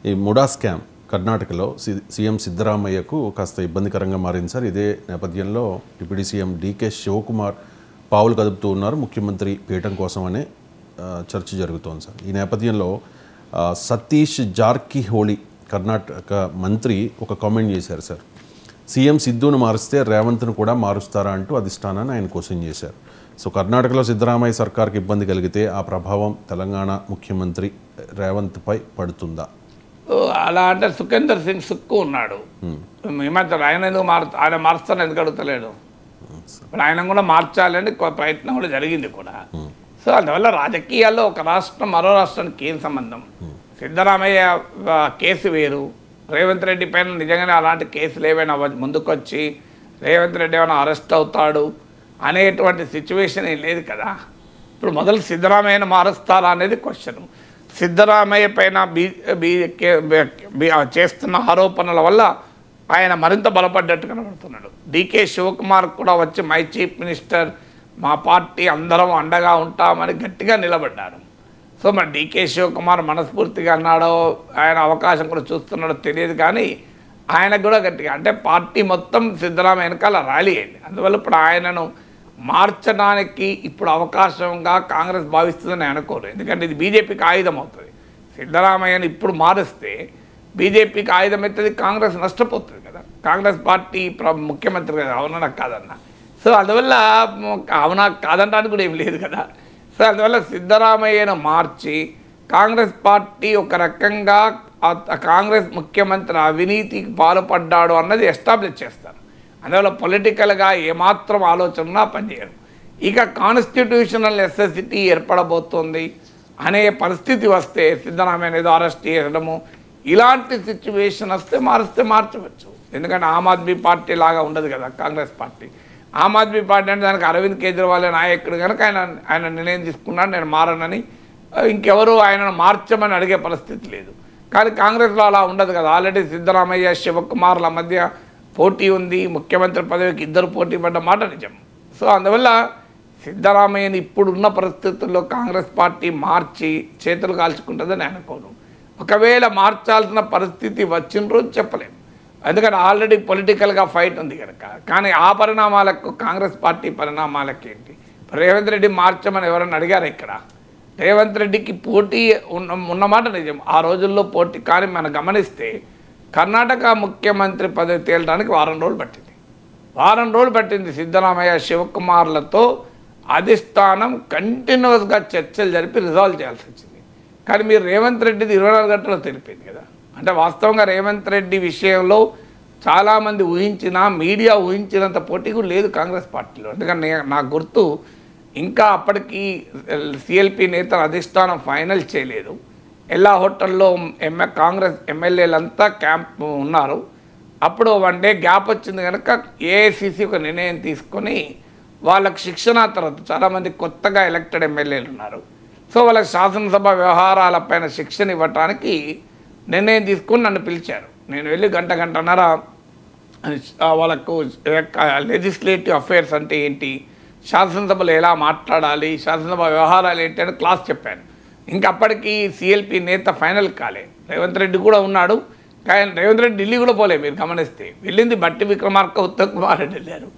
ఈ ముడా స్కామ్ కర్ణాటకలో సీఎం సిద్ధరామయ్యకు కాస్త ఇబ్బందికరంగా మారింది సార్. ఇదే నేపథ్యంలో డిప్యూటీ సీఎం డీకే శివకుమార్ పావులు కదుపుతూ ఉన్నారు. ముఖ్యమంత్రి పీఠం కోసం అనే చర్చ జరుగుతోంది సార్. ఈ నేపథ్యంలో సతీష్ జార్కిహోళీ కర్ణాటక మంత్రి ఒక కామెంట్ చేశారు సార్. సీఎం సిద్ధును మారుస్తే రేవంత్ను కూడా మారుస్తారా అంటూ అధిష్టానాన్ని ఆయన క్వశ్చన్ చేశారు. సో కర్ణాటకలో సిద్ధరామయ్య సర్కార్కి ఇబ్బంది కలిగితే ఆ ప్రభావం తెలంగాణ ముఖ్యమంత్రి రేవంత్పై పడుతుందా? అలా అంటే సుఖేందర్ సింగ్ సుక్కు ఉన్నాడు, ఏమంటారు ఆయన ఎందుకు ఆయన మారుస్తాను ఎందుకు అడుగుతలేడు? ఇప్పుడు ఆయన కూడా మార్చాలని ప్రయత్నం కూడా జరిగింది కూడా. సో అందువల్ల రాజకీయాల్లో ఒక రాష్ట్రం మరో రాష్ట్రానికి ఏం సంబంధం? సిద్ధరామయ్య కేసు వేరు, రేవంత్ రెడ్డి పైన నిజంగానే అలాంటి కేసులు ఏమైనా ముందుకొచ్చి రేవంత్ రెడ్డి ఏమైనా అరెస్ట్ అవుతాడు అనేటువంటి సిచ్యువేషన్ ఏం లేదు కదా. ఇప్పుడు మొదలు సిద్ధరామయ్యను మారుస్తారా అనేది క్వశ్చన్. సిద్ధరామయ్య పైన చేస్తున్న ఆరోపణల వల్ల ఆయన మరింత బలపడ్డట్టు కనబడుతున్నాడు. డికే శివకుమార్ కూడా వచ్చి మై చీఫ్ మినిస్టర్, మా పార్టీ అందరం అండగా ఉంటామని గట్టిగా నిలబడ్డారు. సో మరి డికే శివకుమార్ మనస్ఫూర్తిగా అన్నాడో ఆయన అవకాశం కూడా చూస్తున్నాడో తెలియదు, కానీ ఆయనకు కూడా గట్టిగా అంటే పార్టీ మొత్తం సిద్ధరామయ్య వెనకాల ర్యాలీ అయింది. అందువల్ల ఇప్పుడు ఆయనను మార్చడానికి ఇప్పుడు అవకాశంగా కాంగ్రెస్ భావిస్తుందని అనుకోరు, ఎందుకంటే ఇది బీజేపీకి ఆయుధం అవుతుంది. సిద్ధరామయ్యను ఇప్పుడు మారిస్తే బీజేపీకి ఆయుధం అవుతుంది, కాంగ్రెస్ నష్టపోతుంది కదా. కాంగ్రెస్ పార్టీ ముఖ్యమంత్రి కదా, అవునా కాదన్నా. సో అందువల్ల అవునా కాదనడానికి కూడా ఏం లేదు కదా. సో అందువల్ల సిద్ధరామయ్యను మార్చి కాంగ్రెస్ పార్టీ ఒక రకంగా కాంగ్రెస్ ముఖ్యమంత్రి అవినీతికి పాల్పడ్డాడు అన్నది ఎస్టాబ్లిష్ చేస్తారు. అందువల్ల పొలిటికల్గా ఏమాత్రం ఆలోచన పనిచేయరు. ఇక కాన్స్టిట్యూషనల్ నెసెసిటీ ఏర్పడబోతోంది అనే పరిస్థితి వస్తే సిద్ధరామయ్య ఏదో అరెస్ట్ చేయడము ఇలాంటి సిచ్యువేషన్ వస్తే మార్చవచ్చు. ఎందుకంటే ఆమ్ ఆద్మీ పార్టీ లాగా ఉండదు కదా కాంగ్రెస్ పార్టీ. ఆమ్ ఆద్మీ పార్టీ అంటే దానికి అరవింద్ కేజ్రీవాల్ నాయకుడు కనుక ఆయన నిర్ణయం తీసుకున్నాడు నేను మారనని, ఇంకెవరు ఆయనను మార్చమని అడిగే పరిస్థితి లేదు. కానీ కాంగ్రెస్లో అలా ఉండదు కదా. ఆల్రెడీ సిద్ధరామయ్య శివకుమార్ల మధ్య పోటీ ఉంది, ముఖ్యమంత్రి పదవికి ఇద్దరు పోటీ పడ్డ మాట నిజం. సో అందువల్ల సిద్ధరామయ్యని ఇప్పుడున్న పరిస్థితుల్లో కాంగ్రెస్ పార్టీ మార్చి చేతులు కాల్చుకుంటుందని అనుకోను. ఒకవేళ మార్చాల్సిన పరిస్థితి వచ్చిన రోజు చెప్పలేము, ఎందుకంటే ఆల్రెడీ పొలిటికల్గా ఫైట్ ఉంది కనుక. కానీ ఆ పరిణామాలకు కాంగ్రెస్ పార్టీ పరిణామాలకి ఏంటి? రేవంత్ రెడ్డి మార్చమని ఎవరైనా అడిగారు ఇక్కడ? రేవంత్ రెడ్డికి పోటీ ఉన్నమాట నిజం, ఆ రోజుల్లో పోటీ. కానీ మనం గమనిస్తే కర్ణాటక ముఖ్యమంత్రి పదవి తేలడానికి వారం రోజులు పట్టింది. సిద్ధరామయ్య శివకుమార్లతో అధిష్టానం కంటిన్యూస్గా చర్చలు జరిపి రిజాల్వ్ చేయాల్సి వచ్చింది. కానీ మీరు రేవంత్ రెడ్డిది 24 గంటల్లో తెలిపింది కదా. అంటే వాస్తవంగా రేవంత్ రెడ్డి విషయంలో చాలామంది ఊహించిన, మీడియా ఊహించినంత పోటీ కూడా లేదు కాంగ్రెస్ పార్టీలో. ఎందుకంటే నాకు గుర్తు ఇంకా అప్పటికి సిఎల్పి నేతల అధిష్టానం ఫైనల్ చేయలేదు. ఎల్లా హోటల్లో కాంగ్రెస్ ఎమ్మెల్యేలంతా క్యాంప్ ఉన్నారు. అప్పుడు 1 డే గ్యాప్ వచ్చింది కనుక ఏఐసిసి ఒక నిర్ణయం తీసుకొని వాళ్ళకి శిక్షణ తర్వాత చాలామంది కొత్తగా ఎలక్టెడ్ ఎమ్మెల్యేలు ఉన్నారు. సో వాళ్ళకి శాసనసభ వ్యవహారాలపైన శిక్షణ ఇవ్వటానికి నిర్ణయం తీసుకొని నన్ను పిలిచారు. నేను వెళ్ళి గంటన్నర వాళ్ళకు లెజిస్లేటివ్ అఫైర్స్ అంటే ఏంటి, శాసనసభలో ఎలా మాట్లాడాలి, శాసనసభ వ్యవహారాలు ఏంటి అని క్లాస్ చెప్పాను. ఇంకా అప్పటికి సిఎల్పి నేత ఫైనల్ కాలే, రేవంత్ రెడ్డి కూడా ఉన్నాడు. కానీ రేవంత్ రెడ్డి ఢిల్లీ కూడా పోలే, మీరు గమనిస్తే వెళ్ళింది బట్టి విక్రమార్క, ఉత్తమ్ కుమార్ రెడ్డి వెళ్ళారు.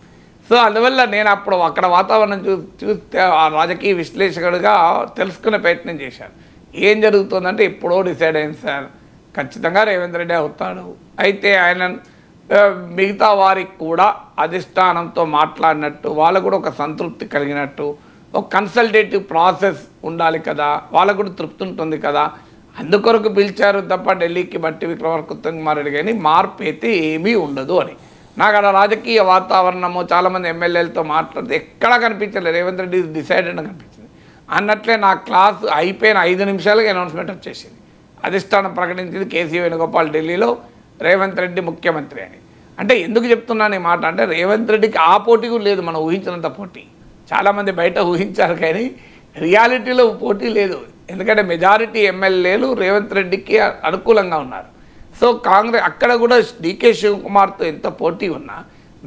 సో అందువల్ల నేను అప్పుడు అక్కడ వాతావరణం చూస్తే ఆ రాజకీయ విశ్లేషకుడిగా తెలుసుకునే ప్రయత్నం చేశాను. ఏం జరుగుతుందంటే ఎప్పుడో డిసైడ్ అయింది సార్, ఖచ్చితంగా రేవంత్ రెడ్డి అవుతాడు. అయితే ఆయన మిగతా వారికి కూడా అధిష్టానంతో మాట్లాడినట్టు, వాళ్ళకు కూడా ఒక సంతృప్తి కలిగినట్టు, ఒక కన్సల్టేటివ్ ప్రాసెస్ ఉండాలి కదా, వాళ్ళకు కూడా తృప్తి ఉంటుంది కదా, అందుకొరకు పిలిచారు తప్ప ఢిల్లీకి బట్టి విక్రమార్క, ఉత్తమ్ కుమార్ రెడ్డి కానీ మార్పు అయితే ఏమీ ఉండదు అని. నాకు అక్కడ రాజకీయ వాతావరణము చాలామంది ఎమ్మెల్యేలతో మాట్లాడితే ఎక్కడా కనిపించలేదు, రేవంత్ రెడ్డి డిసైడ్ అని కనిపించింది. అన్నట్లే నా క్లాస్ అయిపోయిన 5 నిమిషాలకి అనౌన్స్మెంట్ వచ్చేసింది. అధిష్టానం ప్రకటించింది కేసీ వేణుగోపాల్ ఢిల్లీలో, రేవంత్ రెడ్డి ముఖ్యమంత్రి అని. అంటే ఎందుకు చెప్తున్నాను ఈ మాట అంటే రేవంత్ రెడ్డికి ఆ పోటీ కూడా లేదు, మనం ఊహించినంత పోటీ. చాలామంది బయట ఊహించారు కానీ రియాలిటీలో పోటీ లేదు. ఎందుకంటే మెజారిటీ ఎమ్మెల్యేలు రేవంత్ రెడ్డికి అనుకూలంగా ఉన్నారు. సో కాంగ్రెస్ అక్కడ కూడా డికే శివకుమార్తో ఎంత పోటీ ఉన్నా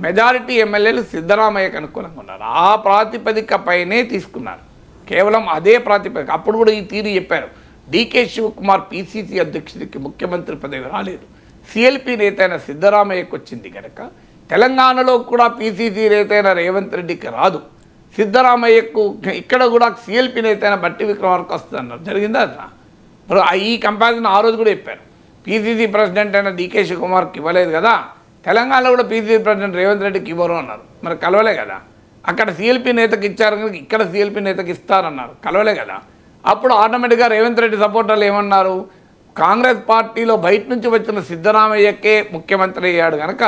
మెజారిటీ ఎమ్మెల్యేలు సిద్ధరామయ్యకు అనుకూలంగా ఉన్నారు. ఆ ప్రాతిపదికపైనే తీసుకున్నారు, కేవలం అదే ప్రాతిపదిక. అప్పుడు కూడా ఈ తీరు చెప్పారు, డికే శివకుమార్ పిసిసి అధ్యక్షుడికి ముఖ్యమంత్రి పదవి రాలేదు, సిఎల్పి నేత అయిన సిద్ధరామయ్యకు వచ్చింది కనుక తెలంగాణలో కూడా పిసిసి నేత అయిన రేవంత్ రెడ్డికి రాదు, సిద్ధరామయ్యకు ఇక్కడ కూడా సిఎల్పి నేత అయిన బట్టి విక్రమార్క వస్తుంది అన్నారు. జరిగిందా అట్లా? మరి ఈ కంపారిజన్ ఆ రోజు కూడా చెప్పారు. పిసిసి ప్రెసిడెంట్ అయిన డికే శివకుమార్కి ఇవ్వలేదు కదా, తెలంగాణలో కూడా పిసిసి ప్రెసిడెంట్ రేవంత్ రెడ్డికి ఇవ్వరు అన్నారు. మరి కలవలే కదా. అక్కడ సిఎల్పి నేతకి ఇచ్చారు కనుక ఇక్కడ సిఎల్పి నేతకి ఇస్తారన్నారు, కలవలే కదా. అప్పుడు ఆటోమేటిక్గా రేవంత్ రెడ్డి సపోర్టర్లు ఏమన్నారు, కాంగ్రెస్ పార్టీలో బయట నుంచి వచ్చిన సిద్ధరామయ్యకే ముఖ్యమంత్రి అయ్యాడు కనుక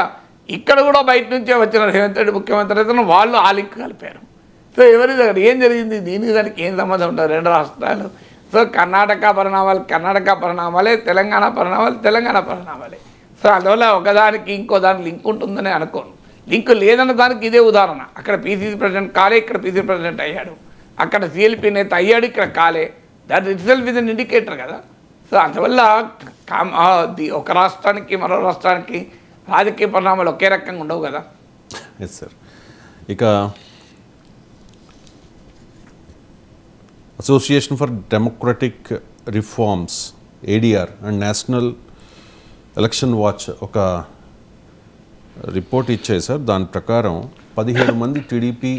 ఇక్కడ కూడా బయట నుంచే వచ్చిన రేవంత్ రెడ్డి ముఖ్యమంత్రి అయితే వాళ్ళు ఆ లింక్ కలిపారు. సో ఎవరి దగ్గర ఏం జరిగింది, దీనికి దానికి ఏం సంబంధం ఉంటుంది, రెండు రాష్ట్రాలు. సో కర్ణాటక పరిణామాలే, తెలంగాణ పరిణామాలే. సో అందువల్ల ఒకదానికి ఇంకో దానికి లింక్ ఉంటుందని అనుకోను. లింక్ లేదన్న దానికి ఇదే ఉదాహరణ. అక్కడ పీసీసీ ప్రెసిడెంట్ కాలే, ఇక్కడ పీసీసీ ప్రెసిడెంట్ అయ్యాడు. అక్కడ సిఎల్పీ నేత అయ్యాడు, ఇక్కడ కాలే. That it self is an indicator కదా. సో అందువల్ల ఒక రాష్ట్రానికి మరో రాష్ట్రానికి రాజకీయ పరిణామాలు ఒకే రకంగా ఉండవు కదా. Yes sir. ఇక association for democratic reforms ADR and national election watch ఒక రిపోర్ట్ ఇచ్చాయి సార్. దాని ప్రకారం 17 మంది టీడీపీ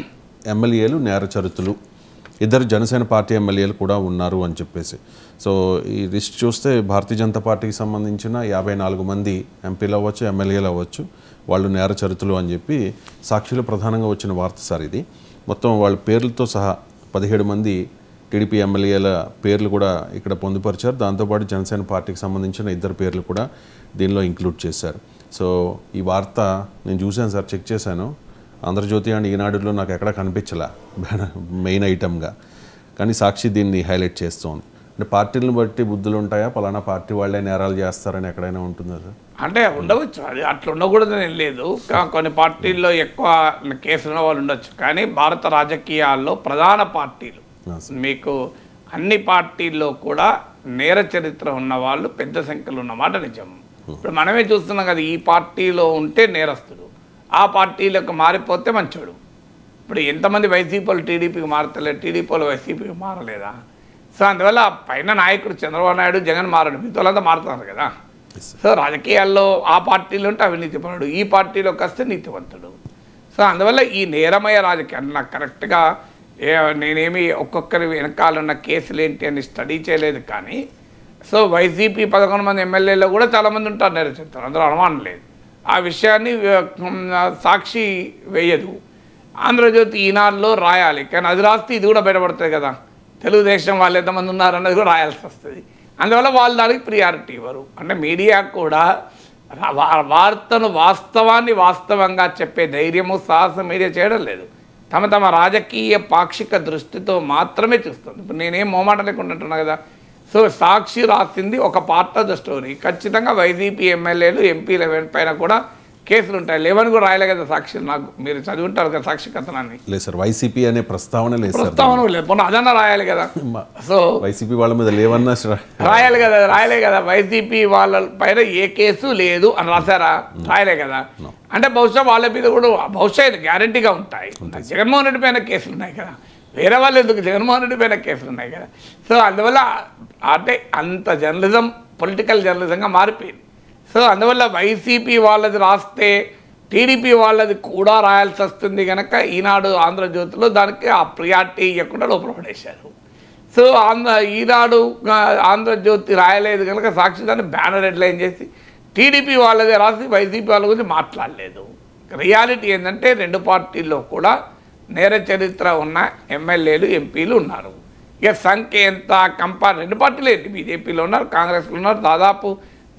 ఎమ్మెల్యేలు నేరచరితులు, 2 జనసేన పార్టీ ఎమ్మెల్యేలు కూడా ఉన్నారు అని చెప్పేసి. సో ఈ లిస్ట్ చూస్తే భారతీయ జనతా పార్టీకి సంబంధించిన 54 మంది ఎంపీలు అవ్వచ్చు, ఎమ్మెల్యేలు అవ్వచ్చు, వాళ్ళు నేరచరితులు అని చెప్పి సాక్షిలో ప్రధానంగా వచ్చిన వార్త సార్ ఇది. మొత్తం వాళ్ళ పేర్లతో సహా 17 మంది టీడీపీ ఎమ్మెల్యేల పేర్లు కూడా ఇక్కడ పొందుపరిచారు. దాంతోపాటు జనసేన పార్టీకి సంబంధించిన 2 పేర్లు కూడా దీనిలో ఇంక్లూడ్ చేశారు. సో ఈ వార్త నేను చూశాను సార్, చెక్ చేశాను. ఆంధ్రజ్యోతి అండ్ ఈనాడులో నాకు ఎక్కడా కనిపించలే మెయిన్ ఐటమ్గా, కానీ సాక్షి దీన్ని హైలైట్ చేస్తోంది. అంటే పార్టీలను బట్టి బుద్ధులు ఉంటాయా, పలానా పార్టీ వాళ్ళే నేరాలు చేస్తారని ఎక్కడైనా ఉంటుందా సార్? అంటే ఉండవచ్చు, అది అట్లా ఉండకూడదని ఏం లేదు. కొన్ని పార్టీల్లో ఎక్కువ కేసులు ఉన్న వాళ్ళు ఉండొచ్చు. కానీ భారత రాజకీయాల్లో ప్రధాన పార్టీలు మీకు అన్ని పార్టీల్లో కూడా నేర చరిత్ర ఉన్న వాళ్ళు పెద్ద సంఖ్యలో ఉన్నమాట నిజం. ఇప్పుడు మనమే చూస్తున్నాం కదా, ఈ పార్టీలో ఉంటే నేరస్తుడు, ఆ పార్టీలకు మారిపోతే మంచోడు. ఇప్పుడు ఎంతమంది వైసీపీలు టీడీపీకి మారతలేదు, టీడీపీలు వైసీపీకి మారలేదా? సో అందువల్ల పైన నాయకుడు చంద్రబాబు నాయుడు, జగన్ మారడు, మిగతాలంతా మారుతున్నారు కదా. సో రాజకీయాల్లో ఆ పార్టీలో ఉంటే అవినీతిపరుడు, ఈ పార్టీలోకి వస్తే నీతివంతుడు. సో అందువల్ల ఈ నేరమయ రాజకీయాలు నాకు కరెక్ట్గా నేనేమి ఒక్కొక్కరి వెనకాలన్న కేసులు ఏంటి అని స్టడీ చేయలేదు. కానీ సో వైసీపీ 11 మంది ఎమ్మెల్యేలో కూడా చాలామంది ఉంటారు నేరచరిత్ర, అందులో అనుమానం లేదు. ఆ విషయాన్ని సాక్షి వేయదు, ఆంధ్రజ్యోతి ఈనాడులో రాయాలి. కానీ అది రాస్తే ఇది కూడా బయటపడుతుంది కదా, తెలుగుదేశం వాళ్ళు ఎంతమంది ఉన్నారన్నది కూడా రాయాల్సి వస్తుంది. అందువల్ల వాళ్ళు దానికి ప్రియారిటీ ఇవ్వరు. అంటే మీడియా కూడా వార్తను వాస్తవాన్ని వాస్తవంగా చెప్పే ధైర్యము సాహసం మీడియా చేయడం లేదు. తమ రాజకీయ పాక్షిక దృష్టితో మాత్రమే చూస్తుంది. ఇప్పుడు నేనేం మొహమాట లేకుండా అంటున్నా కదా. సో సాక్షి రాసింది ఒక పార్ట్ ఆఫ్ ద స్టోరీ. ఖచ్చితంగా వైసీపీ ఎమ్మెల్యేలు, ఎంపీల పైన కూడా కేసులు ఉంటాయి. 11 కూడా రాయలే కదా సాక్షి. నాకు మీరు చదివింటారు కదా సాక్షి కథనాన్ని. లేదు సార్, వైసీపీ అనే ప్రస్తావన లేదు, ప్రస్తావన లేదు. మొన్న అదన్నా రాయాలి కదా. సో వైసీపీ వాళ్ళ మీద లేవన్నా రాయాలి కదా, రాయలే కదా. వైసీపీ వాళ్ళ పైన ఏ కేసు లేదు అని రాశారా? రాయలే కదా. అంటే బహుశా వాళ్ళ మీద కూడా బహుశా గ్యారంటీగా ఉంటాయి. జగన్మోహన్ రెడ్డి పైన కేసులు ఉన్నాయి కదా, వేరే వాళ్ళు ఎందుకు, జగన్మోహన్ రెడ్డి పైన కేసులు ఉన్నాయి కదా. సో అందువల్ల అంటే అంత జర్నలిజం పొలిటికల్ జర్నలిజంగా మారిపోయింది. సో అందువల్ల వైసీపీ వాళ్ళది రాస్తే టీడీపీ వాళ్ళది కూడా రాయాల్సి వస్తుంది కనుక ఈనాడు, ఆంధ్రజ్యోతిలో దానికి ఆ ప్రియారిటీ ఇవ్వకుండా లోపల పడేశారు. సో ఈనాడు, ఆంధ్రజ్యోతి రాయలేదు కనుక సాక్షి దాన్ని బ్యానర్ హెడ్లైన్ చేసి టీడీపీ వాళ్ళదే రాసి వైసీపీ వాళ్ళ గురించి మాట్లాడలేదు. రియాలిటీ ఏంటంటే 2 పార్టీల్లో కూడా నేర చరిత్ర ఉన్న ఎమ్మెల్యేలు, ఎంపీలు ఉన్నారు. ఇక సంఖ్య ఎంత 2 పార్టీలు ఏంటి, బీజేపీలో ఉన్నారు, కాంగ్రెస్లో ఉన్నారు. దాదాపు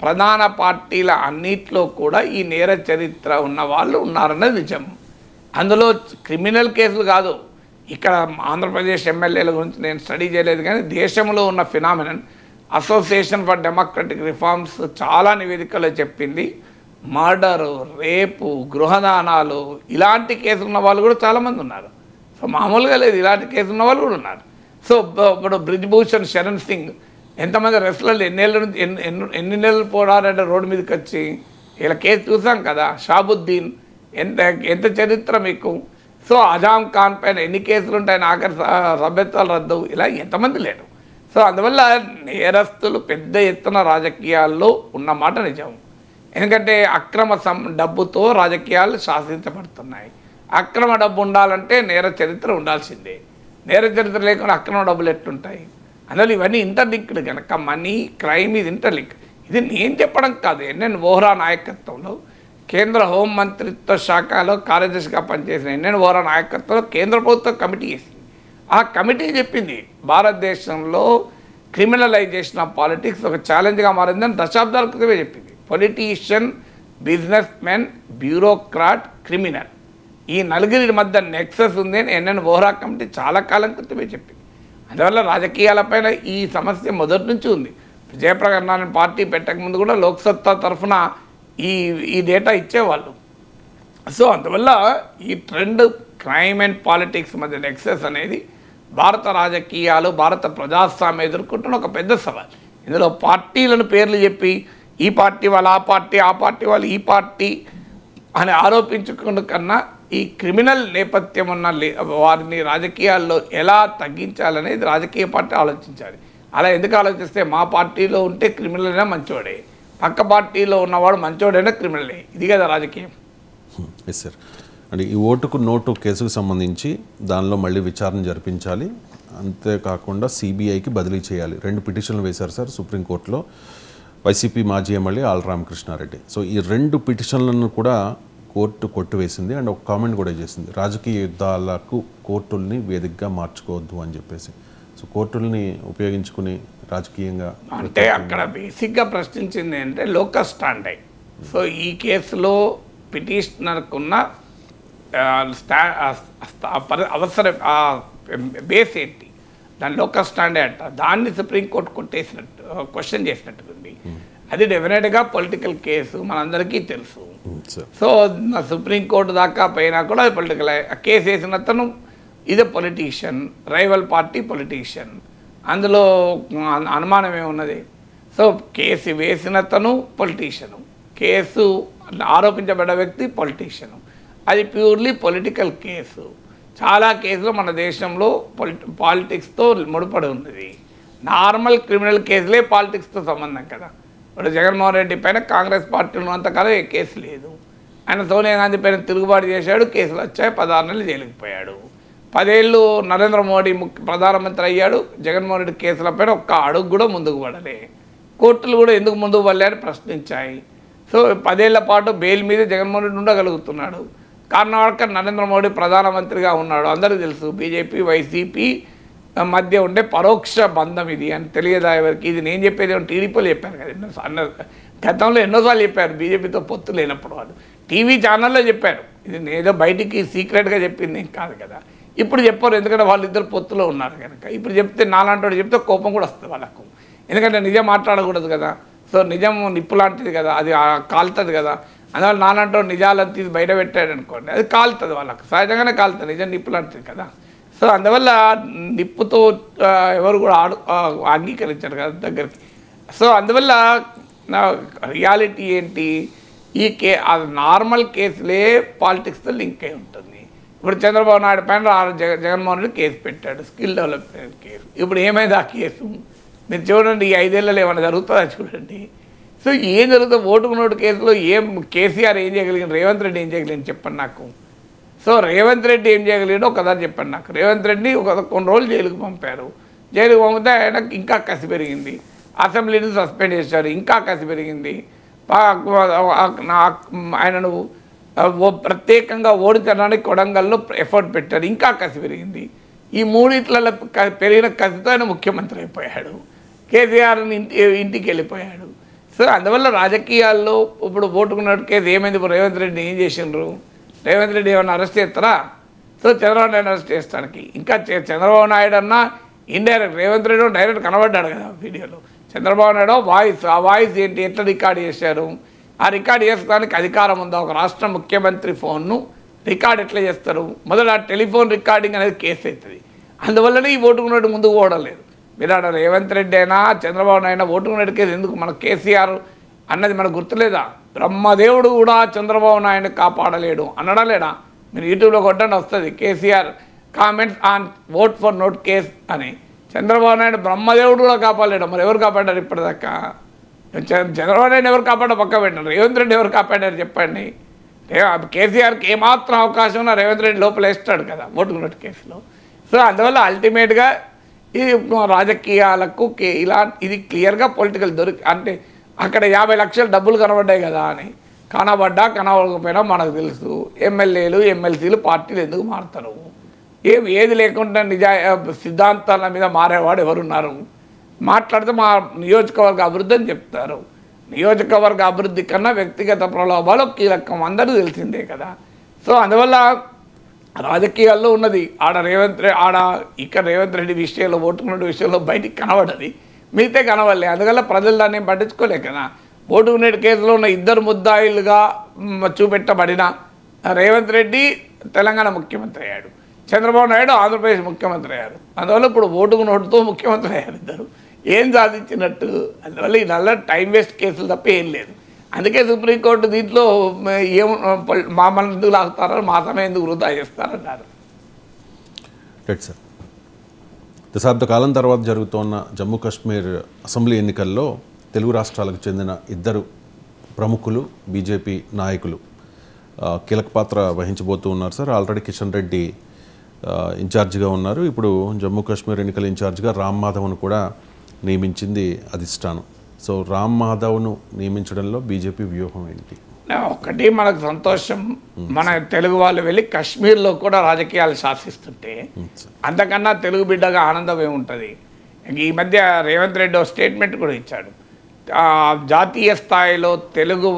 ప్రధాన పార్టీల అన్నిట్లో కూడా ఈ నేర చరిత్ర ఉన్న వాళ్ళు ఉన్నారన్నది నిజం. అందులో క్రిమినల్ కేసులు కాదు. ఇక్కడ ఆంధ్రప్రదేశ్ ఎమ్మెల్యేల గురించి నేను స్టడీ చేయలేదు, కానీ దేశంలో ఉన్న phenomenon association for democratic reforms చాలా నివేదికలో చెప్పింది. మర్డరు, రేపు, గృహదానాలు ఇలాంటి కేసులు ఉన్న వాళ్ళు కూడా చాలామంది ఉన్నారు. సో మామూలుగా లేదు, ఇలాంటి కేసులు ఉన్న వాళ్ళు కూడా ఉన్నారు. సో ఇప్పుడు బ్రిజ్భూషణ్ శరణ్ సింగ్ ఎంతమంది రెస్లర్లు ఎన్ని నెలలు పోరాడంటే రోడ్డు మీదకి వచ్చి, ఇలా కేసు చూసాం కదా. షాబుద్దీన్ ఎంత చరిత్ర మీకు. సో అజాం ఖాన్ పైన ఎన్ని కేసులు ఉంటాయి, ఆఖరి సభ్యత్వాలు రద్దు, ఇలా ఎంతమంది లేరు. సో అందువల్ల నేరస్తులు పెద్ద ఎత్తున రాజకీయాల్లో ఉన్నమాట నిజం. ఎందుకంటే అక్రమ డబ్బుతో రాజకీయాలు శాసించబడుతున్నాయి. అక్రమ డబ్బు ఉండాలంటే నేర చరిత్ర ఉండాల్సిందే. నేర చరిత్ర లేకుండా అక్రమ డబ్బులు ఎట్లుంటాయి? అందువల్ల ఇవన్నీ ఇంటర్లింక్డ్ కనుక మనీ, క్రైమ్ ఇది ఇంటర్లింక్. ఇది నేను చెప్పడం కాదు, ఎన్ఎన్ వోహ్రా నాయకత్వంలో కేంద్ర హోంమంత్రిత్వ శాఖలో కార్యదర్శిగా పనిచేసిన ఎన్ఎన్ వోహ్రా నాయకత్వంలో కేంద్ర ప్రభుత్వం కమిటీ చేసింది. ఆ కమిటీ చెప్పింది భారతదేశంలో క్రిమినలైజేషన్ ఆఫ్ పాలిటిక్స్ ఒక ఛాలెంజ్గా మారిందని దశాబ్దాల క్రితమే చెప్పింది. Politician, business men, bureaucrat, criminal, ఈ నలుగురి మధ్య నెక్సెస్ ఉంది అని ఎన్ఎన్ వోహ్రా కమిటీ చాలా కాలం క్రితమే చెప్పింది. అందువల్ల రాజకీయాలపైన ఈ సమస్య మొదటి నుంచి ఉంది. జయప్రకాష్ నారాయణ పార్టీ పెట్టకముందు కూడా లోక్సత్తా తరఫున ఈ డేటా ఇచ్చేవాళ్ళు. సో అందువల్ల ఈ ట్రెండ్ క్రైమ్ అండ్ పాలిటిక్స్ మధ్య నెక్సెస్ అనేది భారత రాజకీయాలు, భారత ప్రజాస్వామ్యం ఎదుర్కొంటున్న ఒక పెద్ద సవాల్. ఇందులో పార్టీలను పేర్లు చెప్పి ఈ పార్టీ వాళ్ళు ఆ పార్టీ, ఆ పార్టీ వాళ్ళు ఈ పార్టీ అని ఆరోపించుకున్న కన్నా ఈ క్రిమినల్ నేపథ్యం ఉన్న వారిని రాజకీయాల్లో ఎలా తగ్గించాలనేది రాజకీయ పార్టీ ఆలోచించాలి. అలా ఎందుకు ఆలోచిస్తే మా పార్టీలో ఉంటే క్రిమినల్ అయినా మంచోడే, పక్క పార్టీలో ఉన్నవాడు మంచోడైనా క్రిమినలే, ఇది కదా రాజకీయం. Yes sir. అంటే ఈ ఓటుకు నోటు కేసుకు సంబంధించి దానిలో మళ్ళీ విచారణ జరిపించాలి, అంతేకాకుండా సిబిఐకి బదిలీ చేయాలి. 2 పిటిషన్లు వేశారు సార్ సుప్రీంకోర్టులో, వైసీపీ మాజీ ఎమ్మెల్యే ఆల్ రామకృష్ణారెడ్డి. సో ఈ 2 పిటిషన్లను కూడా కోర్టు కొట్టివేసింది అండ్ ఒక కామెంట్ కూడా చేసింది, రాజకీయ యుద్ధాలకు కోర్టుల్ని వేదికగా మార్చుకోవద్దు అని చెప్పేసి. సో కోర్టుల్ని ఉపయోగించుకుని రాజకీయంగా అంటే అక్కడ బేసిక్గా ప్రశ్నించింది అంటే లోకస్ స్టాండై. సో ఈ కేసులో పిటిషనర్కున్న అవసరం బేస్ ఏంటి, దాని లోకస్ స్టాండే అంట, దాన్ని సుప్రీంకోర్టు కొట్టేసినట్టు క్వశ్చన్ చేసినట్టుంది. అది డెఫినెట్గా పొలిటికల్ కేసు మనందరికీ తెలుసు. సో సుప్రీంకోర్టు దాకా పోయినా కూడా అది పొలిటికల్. కేసు వేసిన అతను ఇదే పొలిటీషియన్, రైవల్ పార్టీ పొలిటీషియన్, అందులో అనుమానం ఏమున్నది. సో కేసు వేసిన అతను పొలిటీషియను, కేసు ఆరోపించబడ్డ వ్యక్తి పొలిటీషియను, అది ప్యూర్లీ పొలిటికల్ కేసు. చాలా కేసులు మన దేశంలో పాలిటిక్స్తో ముడిపడి ఉన్నది. నార్మల్ క్రిమినల్ కేసులే పాలిటిక్స్తో సంబంధం కదా. ఇప్పుడు జగన్మోహన్ రెడ్డి పైన కాంగ్రెస్ పార్టీ ఉన్నంతకాలం ఏ కేసు లేదు. ఆయన సోనియా గాంధీ పైన తిరుగుబాటు చేశాడు, కేసులు వచ్చాయి, 16 నెలలు జైలుకి పోయాడు. 10 ఏళ్ళు నరేంద్ర మోడీ ప్రధానమంత్రి అయ్యాడు, జగన్మోహన్ రెడ్డి కేసులపైన ఒక్క అడుగు కూడా ముందుకు పడలే. కోర్టులు కూడా ఎందుకు ముందుకు పడలేని ప్రశ్నించాయి. సో 10 ఏళ్ల పాటు బెయిల్ మీద జగన్మోహన్ రెడ్డి ఉండగలుగుతున్నాడు. కారణం నరేంద్ర మోడీ ప్రధానమంత్రిగా ఉన్నాడు. అందరికీ తెలుసు బీజేపీ వైసీపీ మధ్య ఉండే పరోక్ష బంధం ఇది అని తెలియదా ఎవరికి? ఇది నేను చెప్పేది టీడీపీలో చెప్పాను కదా, గతంలో ఎన్నోసార్లు చెప్పారు బీజేపీతో పొత్తు లేనప్పుడు వాళ్ళు టీవీ ఛానల్లో చెప్పారు. ఇది ఏదో బయటికి సీక్రెట్గా చెప్పింది ఏం కాదు కదా. ఇప్పుడు చెప్పారు ఎందుకంటే వాళ్ళిద్దరు పొత్తులో ఉన్నారు కనుక. ఇప్పుడు చెప్తే నాలాంటి చెప్తే కోపం కూడా వస్తుంది వాళ్ళకు, ఎందుకంటే నిజం మాట్లాడకూడదు కదా. సో నిజం నిప్పు లాంటిది కదా, అది కాలుతుంది కదా. అందువల్ల నాలంటో నిజాలను తీసి బయట పెట్టాడు అనుకోండి, అది కాలుతుంది వాళ్ళకు, సహజంగానే కాలుతుంది, నిజం నిప్పు లాంటిది కదా. సో అందువల్ల నిప్పుతో ఎవరు కూడా అంగీకరించారు కదా దగ్గరికి. సో అందువల్ల నా రియాలిటీ ఏంటి, ఈ నార్మల్ కేసులే పాలిటిక్స్తో లింక్ అయి ఉంటుంది. ఇప్పుడు చంద్రబాబు నాయుడు పైన జగన్మోహన్ రెడ్డి కేసు పెట్టాడు, స్కిల్ డెవలప్మెంట్ కేసు. ఇప్పుడు ఏమైంది ఆ కేసు? మీరు చూడండి, ఈ 5 ఏళ్ళలో ఏమైనా జరుగుతుందా చూడండి. సో ఏం జరుగుతుంది? ఓటుకు నోటు కేసులో ఏం కేసీఆర్ ఏం చేయగలిగిన, రేవంత్ రెడ్డి ఏం చేయగలిగిన చెప్పండి నాకు. సో రేవంత్ రెడ్డి ఏం చేయగలిగాడో ఒకదాని చెప్పండి నాకు. రేవంత్ రెడ్డి కొన్ని రోజులు జైలుకు పంపారు, జైలుకు పంపితే ఆయనకు ఇంకా కసి పెరిగింది. అసెంబ్లీని సస్పెండ్ చేశారు, ఇంకా కసి పెరిగింది. ఆయనను ప్రత్యేకంగా ఓడించడానికి కొడంగల్లో ఎఫర్ట్ పెట్టారు, ఇంకా కసి పెరిగింది. ఈ 3 పెరిగిన కసితో ఆయన ముఖ్యమంత్రి అయిపోయాడు, కేసీఆర్ని ఇంటికి వెళ్ళిపోయాడు. సో అందువల్ల రాజకీయాల్లో ఇప్పుడు ఓటుకున్నట్టు కేసు ఏమైంది? ఇప్పుడు రేవంత్ రెడ్డి ఏం చేసిండ్రు? రేవంత్ రెడ్డి ఏమన్నా అరెస్ట్ చేస్తారా? సో చంద్రబాబు నాయుడు అరెస్ట్ చేస్తానికి ఇంకా చంద్రబాబు నాయుడు అన్నా ఇండైరెక్ట్, రేవంత్ రెడ్డి డైరెక్ట్ కనబడ్డాడు కదా వీడియోలో. చంద్రబాబు నాయుడు వాయిస్, ఆ వాయిస్ ఏంటి, ఎట్లా రికార్డ్ చేశారు? ఆ రికార్డ్ చేసుకోవడానికి అధికారం ఉందా? ఒక రాష్ట్ర ముఖ్యమంత్రి ఫోన్ను రికార్డ్ ఎట్లా చేస్తారు? మొదట ఆ టెలిఫోన్ రికార్డింగ్ అనేది కేసు అవుతుంది. అందువల్లనే ఈ ఓటుకున్నట్టు ముందుకు పోవడం లేదు. మీరు ఆడ రేవంత్ రెడ్డి అయినా చంద్రబాబు నాయుడు ఓటుకున్నట్టు కేసు ఎందుకు? మన కేసీఆర్ అన్నది మనకు గుర్తులేదా? బ్రహ్మదేవుడు కూడా చంద్రబాబు నాయుడు కాపాడలేడు అనడలేడా? మీరు యూట్యూబ్లో కొట్టండి వస్తుంది, KCR comments on vote for note case అని. చంద్రబాబు నాయుడు బ్రహ్మదేవుడు కూడా కాపాడలేడు. మరి ఎవరు కాపాడారు ఇప్పటిదాకా? చంద్రబాబు నాయుడు ఎవరు కాపాడో పక్క పెట్టారు, రేవంత్ రెడ్డి ఎవరు కాపాడారు చెప్పండి. కేసీఆర్కి ఏమాత్రం అవకాశం ఉన్నా రేవంత్ రెడ్డి లోపల వేస్తాడు కదా ఓటుకున్నట్టు కేసులో. సో అందువల్ల అల్టిమేట్గా ఇది రాజకీయాలకు ఇది క్లియర్గా పొలిటికల్ అంటే అక్కడ 50 లక్షల డబ్బులు కనబడ్డాయి కదా అని. కనబడకపోయినా మనకు తెలుసు ఎమ్మెల్యేలు ఎమ్మెల్సీలు పార్టీలు ఎందుకు మారుతారు. ఏది లేకుండా సిద్ధాంతాల మీద మారేవాడు ఎవరున్నారు? మాట్లాడితే మా నియోజకవర్గ అభివృద్ధి అని చెప్తారు. నియోజకవర్గ అభివృద్ధి కన్నా వ్యక్తిగత ప్రలోభాలు కీలకం, అందరూ తెలిసిందే కదా. సో అందువల్ల రాజకీయాల్లో ఉన్నది ఇక్కడ రేవంత్ రెడ్డి విషయంలో, ఓటుకున్న విషయంలో బయటికి కనబడది, మిగతా కనబడలే. అందువల్ల ప్రజలు దాన్ని పట్టించుకోలే కదా. ఓటుకునేటి కేసులో ఉన్న ఇద్దరు ముద్దాయిలుగా చూపెట్టబడిన రేవంత్ రెడ్డి తెలంగాణ ముఖ్యమంత్రి అయ్యాడు, చంద్రబాబు నాయుడు ఆంధ్రప్రదేశ్ ముఖ్యమంత్రి అయ్యారు. అందువల్ల ఇప్పుడు ఓటుకు నోటుతో ముఖ్యమంత్రి అయ్యారు ఇద్దరు. ఏం సాధించినట్టు? అందువల్ల ఈ నల్ల టైం వేస్ట్ కేసులు తప్ప ఏం లేదు. అందుకే సుప్రీంకోర్టు దీంట్లో మమ్మల్ని ఎందుకు లాగుతారో, మా సమయం ఎందుకు వృధా చేస్తారన్నారు. Right sir. దశాబ్ద కాలం తర్వాత జరుగుతున్న జమ్మూ కాశ్మీర్ అసెంబ్లీ ఎన్నికల్లో తెలుగు రాష్ట్రాలకు చెందిన ఇద్దరు ప్రముఖులు బీజేపీ నాయకులు కీలక పాత్ర వహించబోతూ ఉన్నారు సార్. ఆల్రెడీ కిషన్ రెడ్డి ఇన్ఛార్జిగా ఉన్నారు. ఇప్పుడు జమ్మూ కాశ్మీర్ ఎన్నికల ఇన్ఛార్జిగా రామ్ మాధవ్ను కూడా నియమించింది అధిష్టానం. సో రామ్ మాధవ్ను నియమించడంలో బీజేపీ వ్యూహం ఏంటి? ఒకటి మనకు సంతోషం, మన తెలుగు వాళ్ళు వెళ్ళి కాశ్మీర్లో కూడా రాజకీయాలు శాసిస్తుంటే అంతకన్నా తెలుగు బిడ్డగా ఆనందం ఏముంటుంది? ఈ మధ్య రేవంత్ రెడ్డి ఒక స్టేట్మెంట్ కూడా ఇచ్చాడు, జాతీయ స్థాయిలో తెలుగు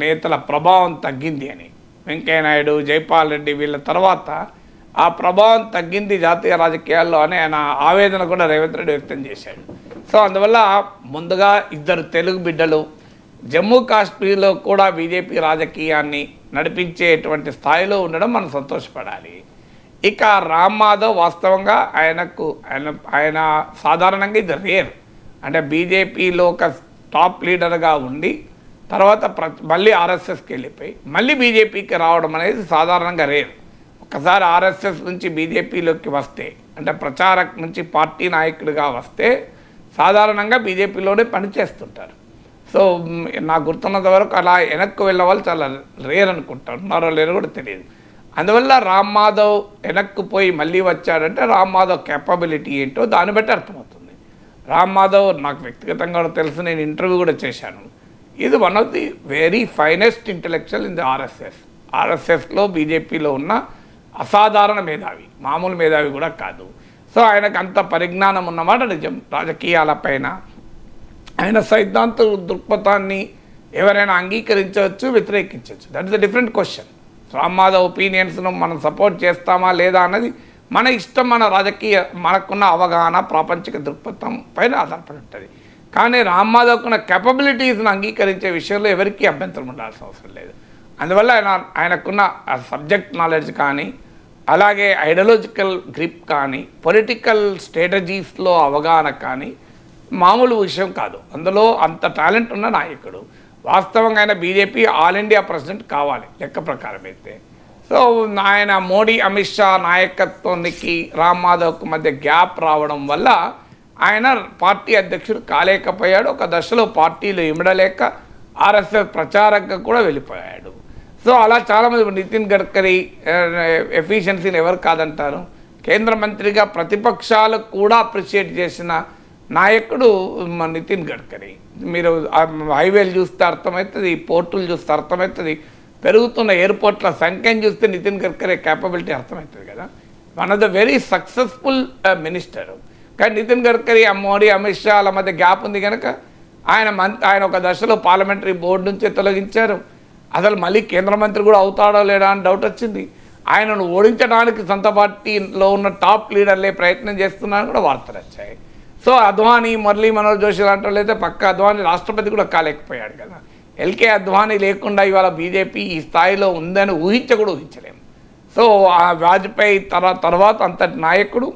నేతల ప్రభావం తగ్గింది అని. వెంకయ్యనాయుడు, జైపాల్ రెడ్డి వీళ్ళ తర్వాత ఆ ప్రభావం తగ్గింది జాతీయ రాజకీయాల్లో అని ఆయన ఆవేదన కూడా రేవంత్ రెడ్డి వ్యక్తం చేశాడు. సో అందువల్ల ముందుగా ఇద్దరు తెలుగు బిడ్డలు జమ్మూ కాశ్మీర్లో కూడా బీజేపీ రాజకీయాన్ని నడిపించేటువంటి స్థాయిలో ఉండడం మనం సంతోషపడాలి. ఇక రామ్ మాధవ్ వాస్తవంగా ఆయన సాధారణంగా ఇది రేర్, అంటే బీజేపీలో ఒక టాప్ లీడర్గా ఉండి తర్వాత మళ్ళీ ఆర్ఎస్ఎస్కి వెళ్ళిపోయి మళ్ళీ బీజేపీకి రావడం అనేది సాధారణంగా రేర్. ఒకసారి ఆర్ఎస్ఎస్ నుంచి బీజేపీలోకి వస్తే, అంటే ప్రచారక్ నుంచి పార్టీ నాయకుడిగా వస్తే సాధారణంగా బీజేపీలోనే పనిచేస్తుంటారు. సో నాకు గుర్తున్నంత వరకు అలా వెనక్కి వెళ్ళే వాళ్ళు చాలా రేర్ అనుకుంటారు, ఉన్నారో లేరో కూడా తెలియదు. అందువల్ల రామ్ మాధవ్ వెనక్కి పోయి మళ్ళీ వచ్చాడంటే రామ్ మాధవ్ కేపబిలిటీ ఏంటో దాన్ని బట్టి అర్థమవుతుంది. రామ్ మాధవ్ నాకు వ్యక్తిగతంగా తెలుసు, నేను ఇంటర్వ్యూ కూడా చేశాను. ఇది one of the very finest intellectual in the ఆర్ఎస్ఎస్లో బీజేపీలో ఉన్న అసాధారణ మేధావి, మామూలు మేధావి కూడా కాదు. సో ఆయనకు అంత పరిజ్ఞానం ఉన్నమాట నిజం. రాజకీయాలపైన ఆయన సైద్ధాంత దృక్పథాన్ని ఎవరైనా అంగీకరించవచ్చు, వ్యతిరేకించవచ్చు. That is a different question. Ram Madhav ఒపీనియన్స్ను మనం సపోర్ట్ చేస్తామా లేదా అన్నది మన ఇష్టం, మన రాజకీయ మనకున్న అవగాహన, ప్రాపంచిక దృక్పథం పైన ఆధారపడి ఉంటుంది. కానీ రామ్ మాధవ్కున్న కెపబిలిటీస్ను అంగీకరించే విషయంలో ఎవరికీ అభ్యంతరం ఉండాల్సిన అవసరం లేదు. అందువల్ల ఆయనకున్న సబ్జెక్ట్ నాలెడ్జ్ కానీ, అలాగే ఐడియాలజికల్ గ్రిప్ కానీ, పొలిటికల్ స్ట్రాటజీస్లో అవగాహన కానీ మామూలు విషయం కాదు. అందులో అంత టాలెంట్ ఉన్న నాయకుడు. వాస్తవంగా ఆయన బీజేపీ ఆల్ ఇండియా ప్రెసిడెంట్ కావాలి లెక్క ప్రకారం అయితే. సో ఆయన మోడీ, అమిత్ షా నాయకత్వానికి రామ్ మాధవ్కు మధ్య గ్యాప్ రావడం వల్ల ఆయన పార్టీ అధ్యక్షుడు కాలేకపోయాడు. ఒక దశలో పార్టీలో ఇమడలేక ఆర్ఎస్ఎస్ ప్రచారంగా కూడా వెళ్ళిపోయాడు. సో అలా చాలామంది, నితిన్ గడ్కరీ ఎఫిషియన్సీని ఎవరు కాదంటారు? కేంద్ర మంత్రిగా ప్రతిపక్షాలు కూడా అప్రిషియేట్ చేసిన నాయకుడు నితిన్ గడ్కరీ. మీరు హైవేలు చూస్తే అర్థమవుతుంది, పోర్టులు చూస్తే అర్థమవుతుంది, పెరుగుతున్న ఎయిర్పోర్ట్ల సంఖ్యను చూస్తే నితిన్ గడ్కరీ క్యాపబిలిటీ అర్థమవుతుంది కదా. One of the very successful minister. కానీ నితిన్ గడ్కరీ, మోడీ, అమిత్ షాల మధ్య గ్యాప్ ఉంది కనుక ఆయన ఒక దశలో పార్లమెంటరీ బోర్డు నుంచి తొలగించారు. అసలు మళ్ళీ కేంద్ర మంత్రి కూడా అవుతాడో లేడా అని డౌట్ వచ్చింది. ఆయనను ఓడించడానికి సొంత పార్టీలో ఉన్న టాప్ లీడర్లే ప్రయత్నం చేస్తున్నారని కూడా వార్తలు వచ్చాయి. సో అద్వానీ, మురళీ మనోహర్ జోషి లాంటి వాళ్ళు అయితే పక్క అద్వానీ రాష్ట్రపతి కూడా కాలేకపోయాడు కదా. ఎల్కే అద్వానీ లేకుండా ఇవాళ బీజేపీ ఈ స్థాయిలో ఉందని కూడా ఊహించలేము. సో ఆ వాజ్పేయి తర్వాత అంతటి నాయకుడు,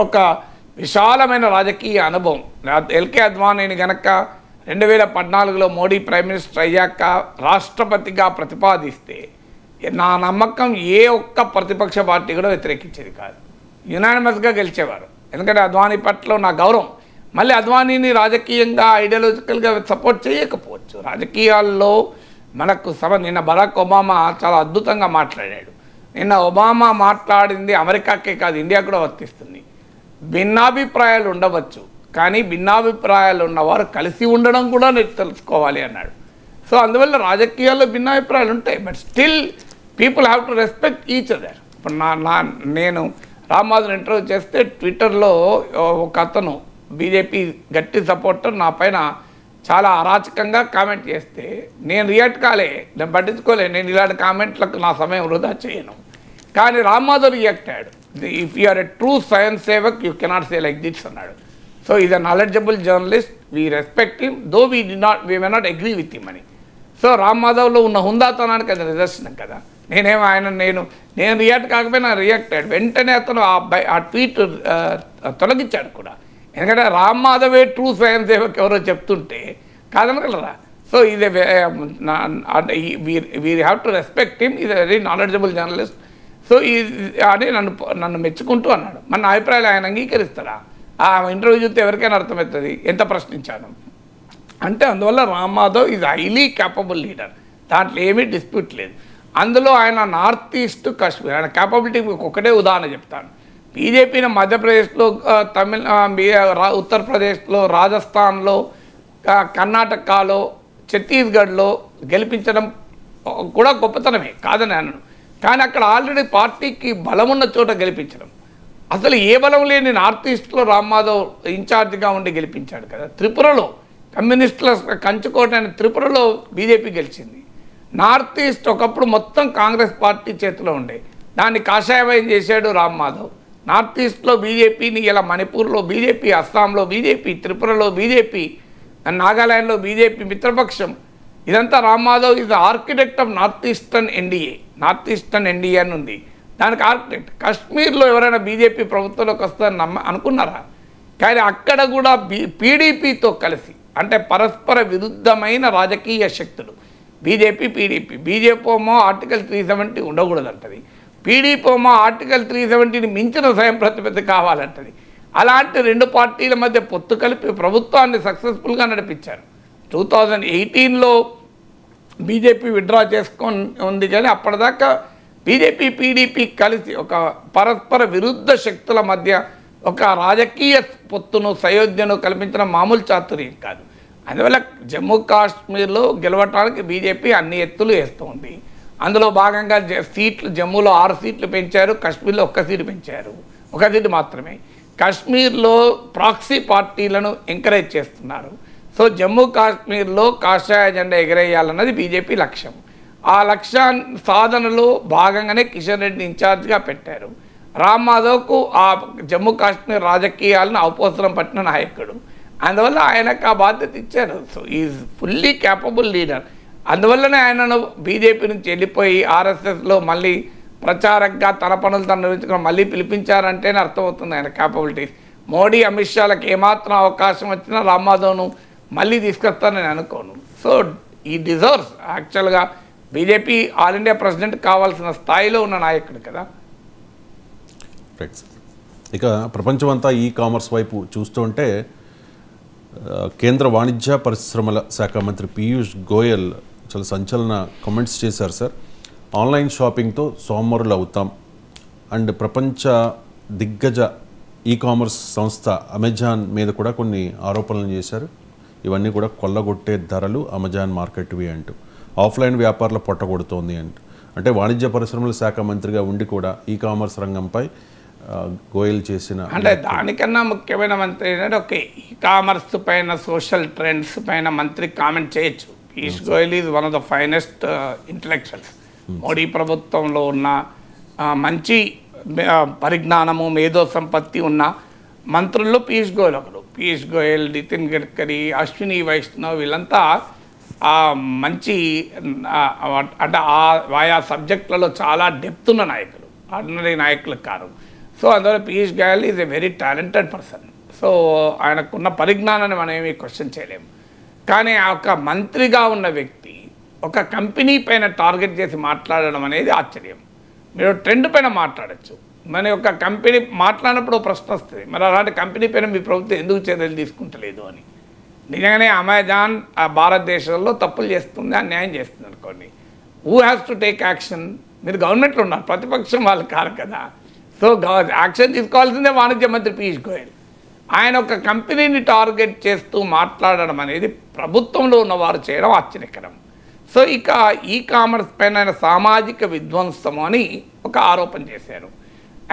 ఒక విశాలమైన రాజకీయ అనుభవం. ఎల్కే అద్వానీని కనుక 2014లో మోడీ ప్రైమ్ మినిస్టర్ అయ్యాక రాష్ట్రపతిగా ప్రతిపాదిస్తే నా నమ్మకం ఏ ఒక్క ప్రతిపక్ష పార్టీ కూడా వ్యతిరేకించేది కాదు, యునానిమస్గా గెలిచేవారు. ఎందుకంటే అద్వానీ పట్ల నా గౌరవం. మళ్ళీ అద్వానీని రాజకీయంగా, ఐడియాలజికల్గా సపోర్ట్ చేయకపోవచ్చు. రాజకీయాల్లో మనకు నిన్న బరాక్ ఒబామా చాలా అద్భుతంగా మాట్లాడాడు. నిన్న ఒబామా మాట్లాడింది అమెరికాకే కాదు, ఇండియా కూడా వర్తిస్తుంది. భిన్నాభిప్రాయాలు ఉండవచ్చు, కానీ భిన్నాభిప్రాయాలు ఉన్నవారు కలిసి ఉండడం కూడా తెలుసుకోవాలి అన్నాడు. సో అందువల్ల రాజకీయాల్లో భిన్నాభిప్రాయాలు ఉంటాయి, but still people have to respect each other. ఇప్పుడు నేను రామ్ మాధవ్ ఇంటర్వ్యూ చేస్తే ట్విట్టర్లో ఒక అతను బీజేపీ గట్టి సపోర్టర్ నా పైన చాలా అరాచకంగా కామెంట్ చేస్తే నేను రియాక్ట్ కాలే, నేను పట్టించుకోలే, నేను ఇలాంటి కామెంట్లకు నా సమయం వృధా చేయను. కానీ రామ్ మాధవ్ రియాక్ట్ అయ్యాడు. If you are a true swayamsevak you cannot say like this అన్నాడు. So is a knowledgeable journalist, we respect him though we may not agree with him అని. సో రామ్ మాధవ్లో ఉన్న హుందాతనానికి అది నిదర్శనం కదా. నేను రియాక్ట్ కాకపోయినా రియాక్ట్ అయ్యాడు. వెంటనే అతను ఆ ట్వీట్ తొలగించాడు కూడా. ఎందుకంటే రామ్ మాధవే ట్రూ స్వయం సేవక్ ఎవరో చెప్తుంటే కాదనగలరా. సో ఇది we have to respect him, is very knowledgeable journalist. So అని నన్ను మెచ్చుకుంటూ అన్నాడు. మన అభిప్రాయాలు ఆయన అంగీకరిస్తాడా? ఆ ఇంటర్వ్యూ చూస్తే ఎవరికైనా అర్థమవుతుంది ఎంత ప్రశ్నించాను అంటే. అందువల్ల Ram Madhav is highly capable leader, దాంట్లో ఏమీ డిస్ప్యూట్ లేదు. అందులో ఆయన నార్త్ ఈస్ట్ కాశ్మీర్ ఆయన క్యాపబిలిటీకి ఒకటే ఉదాహరణ చెప్తాను. బీజేపీని మధ్యప్రదేశ్లో, ఉత్తరప్రదేశ్లో, రాజస్థాన్లో, కర్ణాటకలో, ఛత్తీస్గఢ్లో గెలిపించడం కూడా గొప్పతనమే కాదని అన్నాను. కానీ అక్కడ ఆల్రెడీ పార్టీకి బలం ఉన్న చోట గెలిపించడం, అసలు ఏ బలం లేని నార్త్ ఈస్ట్లో రామ్ మాధవ్ ఇన్ఛార్జ్గా ఉండి గెలిపించాడు కదా. త్రిపురలో కమ్యూనిస్టుల కంచుకోట అని త్రిపురలో బీజేపీ గెలిచింది. నార్త్ ఈస్ట్ ఒకప్పుడు మొత్తం కాంగ్రెస్ పార్టీ చేతిలో ఉండే, దాన్ని కాషాయమయం చేశాడు రామ్ మాధవ్. నార్త్ ఈస్ట్లో బీజేపీని ఇలా మణిపూర్లో బీజేపీ, అస్సాంలో బీజేపీ, త్రిపురలో బీజేపీ, నాగాలాండ్లో బీజేపీ మిత్రపక్షం. ఇదంతా Ram Madhav is architect of north eastern NDA అని ఉంది, దానికి ఆర్కిటెక్ట్. కాశ్మీర్లో ఎవరైనా బీజేపీ ప్రభుత్వంలోకి వస్తుందని అనుకున్నారా? కానీ అక్కడ కూడా పీడీపీతో కలిసి, అంటే పరస్పర విరుద్ధమైన రాజకీయ శక్తులు బీజేపీ, బీజేపీ ఏమో ఆర్టికల్ 370 ఉండకూడదంటది, పీడీపీ ఏమో ఆర్టికల్ 370ని మించిన స్వయం ప్రతిపత్తి కావాలంటది. అలాంటి రెండు పార్టీల మధ్య పొత్తు కలిపి ప్రభుత్వాన్ని సక్సెస్ఫుల్గా నడిపించారు. 2018లో బీజేపీ విత్డ్రా చేసుకొని ఉంది, కానీ అప్పటిదాకా బీజేపీ పీడీపీ కలిసి ఒక పరస్పర విరుద్ధ శక్తుల మధ్య ఒక రాజకీయ పొత్తును, సయోధ్యను కల్పించడం మామూలు చాతుర్యం కాదు. అందువల్ల జమ్మూ కాశ్మీర్లో గెలవటానికి బీజేపీ అన్ని ఎత్తులు వేస్తుంది. అందులో భాగంగా సీట్లు జమ్మూలో 6 సీట్లు పెంచారు, కాశ్మీర్లో 1 సీటు పెంచారు, 1 సీటు మాత్రమే. కాశ్మీర్లో ప్రాక్సీ పార్టీలను ఎంకరేజ్ చేస్తున్నారు. సో జమ్మూ కాశ్మీర్లో కాషాయ జెండా ఎగరేయాలన్నది బీజేపీ లక్ష్యం. ఆ లక్ష్యాన్ని సాధనలో భాగంగానే కిషన్ రెడ్డిని ఇన్ఛార్జ్గా పెట్టారు. రామ్ మాధవ్కు ఆ జమ్మూ కాశ్మీర్ రాజకీయాలను అవపోసరం పట్టిన నాయకుడు, అందువల్ల ఆయనకు ఆ బాధ్యత ఇచ్చారు. So is fully capable leader. అందువల్లనే ఆయనను బీజేపీ నుంచి వెళ్ళిపోయి ఆర్ఎస్ఎస్లో మళ్ళీ ప్రచారకగా తన పనులు తను నిర్వహించుకుని మళ్ళీ పిలిపించారంటేనే అర్థమవుతుంది ఆయన క్యాపబిలిటీస్. మోడీ, అమిత్ షాలకు ఏమాత్రం అవకాశం వచ్చినా రామ్ మాధవ్ను మళ్ళీ తీసుకొస్తానని అనుకోను. సో ఈ డిజర్వ్స్ యాక్చువల్గా బీజేపీ ఆల్ ఇండియా ప్రెసిడెంట్ కావాల్సిన స్థాయిలో ఉన్న నాయకుడు కదా. ఇక ప్రపంచమంతా ఈ కామర్స్ వైపు చూస్తుంటే కేంద్ర వాణిజ్య పరిశ్రమల శాఖ మంత్రి పీయూష్ గోయల్ చాలా సంచలన కామెంట్స్ చేశారు సార్. ఆన్లైన్ షాపింగ్తో సోమరులు అవుతాం అండ్ ప్రపంచ దిగ్గజ ఈ కామర్స్ సంస్థ అమెజాన్ మీద కూడా కొన్ని ఆరోపణలు చేశారు. ఇవన్నీ కూడా కొల్లగొట్టే ధరలు అమెజాన్ మార్కెట్వి అంటూ, ఆఫ్లైన్ వ్యాపారాలు పొట్టగొడుతోంది అంటూ. అంటే వాణిజ్య పరిశ్రమల శాఖ మంత్రిగా ఉండి కూడా ఈ కామర్స్ రంగంపై గోయల్ చేసిన, అంటే దానికన్నా ముఖ్యమైన మంత్రి ఏంటంటే ఓకే ఈ కామర్స్ పైన, సోషల్ ట్రెండ్స్ పైన మంత్రి కామెంట్ చేయొచ్చు. Piyush Goyal is one of the finest intellectuals. Modi ప్రభుత్వంలో ఉన్న మంచి పరిజ్ఞానము, మేధో సంపత్తి ఉన్న మంత్రుల్లో పీయూష్ గోయల్ ఒకరు. పీయూష్ గోయల్, నితిన్ గడ్కరీ, అశ్విని వైష్ణవ్ వీళ్ళంతా మంచి అంటే ఆయా సబ్జెక్టులలో చాలా డెప్త్ ఉన్న నాయకులు, ఆర్డినరీ నాయకులు కాదు. సో అందువల్ల Piyush Goyal is a very talented person. So ఆయనకున్న పరిజ్ఞానాన్ని మనం ఏమీ క్వశ్చన్ చేయలేము. కానీ ఒక మంత్రిగా ఉన్న వ్యక్తి ఒక కంపెనీ పైన టార్గెట్ చేసి మాట్లాడడం అనేది ఆశ్చర్యం. మీరు ట్రెండ్ పైన మాట్లాడచ్చు, మన యొక్క కంపెనీ మాట్లాడినప్పుడు ప్రశ్న వస్తుంది, మరి అలాంటి కంపెనీ పైన మీ ప్రభుత్వం ఎందుకు చర్యలు తీసుకుంటలేదు అని. నిజంగానే అమెజాన్ భారతదేశంలో తప్పులు చేస్తుంది, అన్యాయం చేస్తుంది అనుకోండి, who has to take action? మీరు గవర్నమెంట్లో ఉన్నారు, ప్రతిపక్షం వాళ్ళు కాదు కదా. సో యాక్షన్ తీసుకోవాల్సిందే వాణిజ్య మంత్రి పీయూష్ గోయల్. ఆయన ఒక కంపెనీని టార్గెట్ చేస్తూ మాట్లాడడం అనేది ప్రభుత్వంలో ఉన్నవారు చేయడం ఆశ్చర్యకరం. సో ఇక ఈ కామర్స్ పైన ఆయన సామాజిక విధ్వంసం అని ఒక ఆరోపణ చేశారు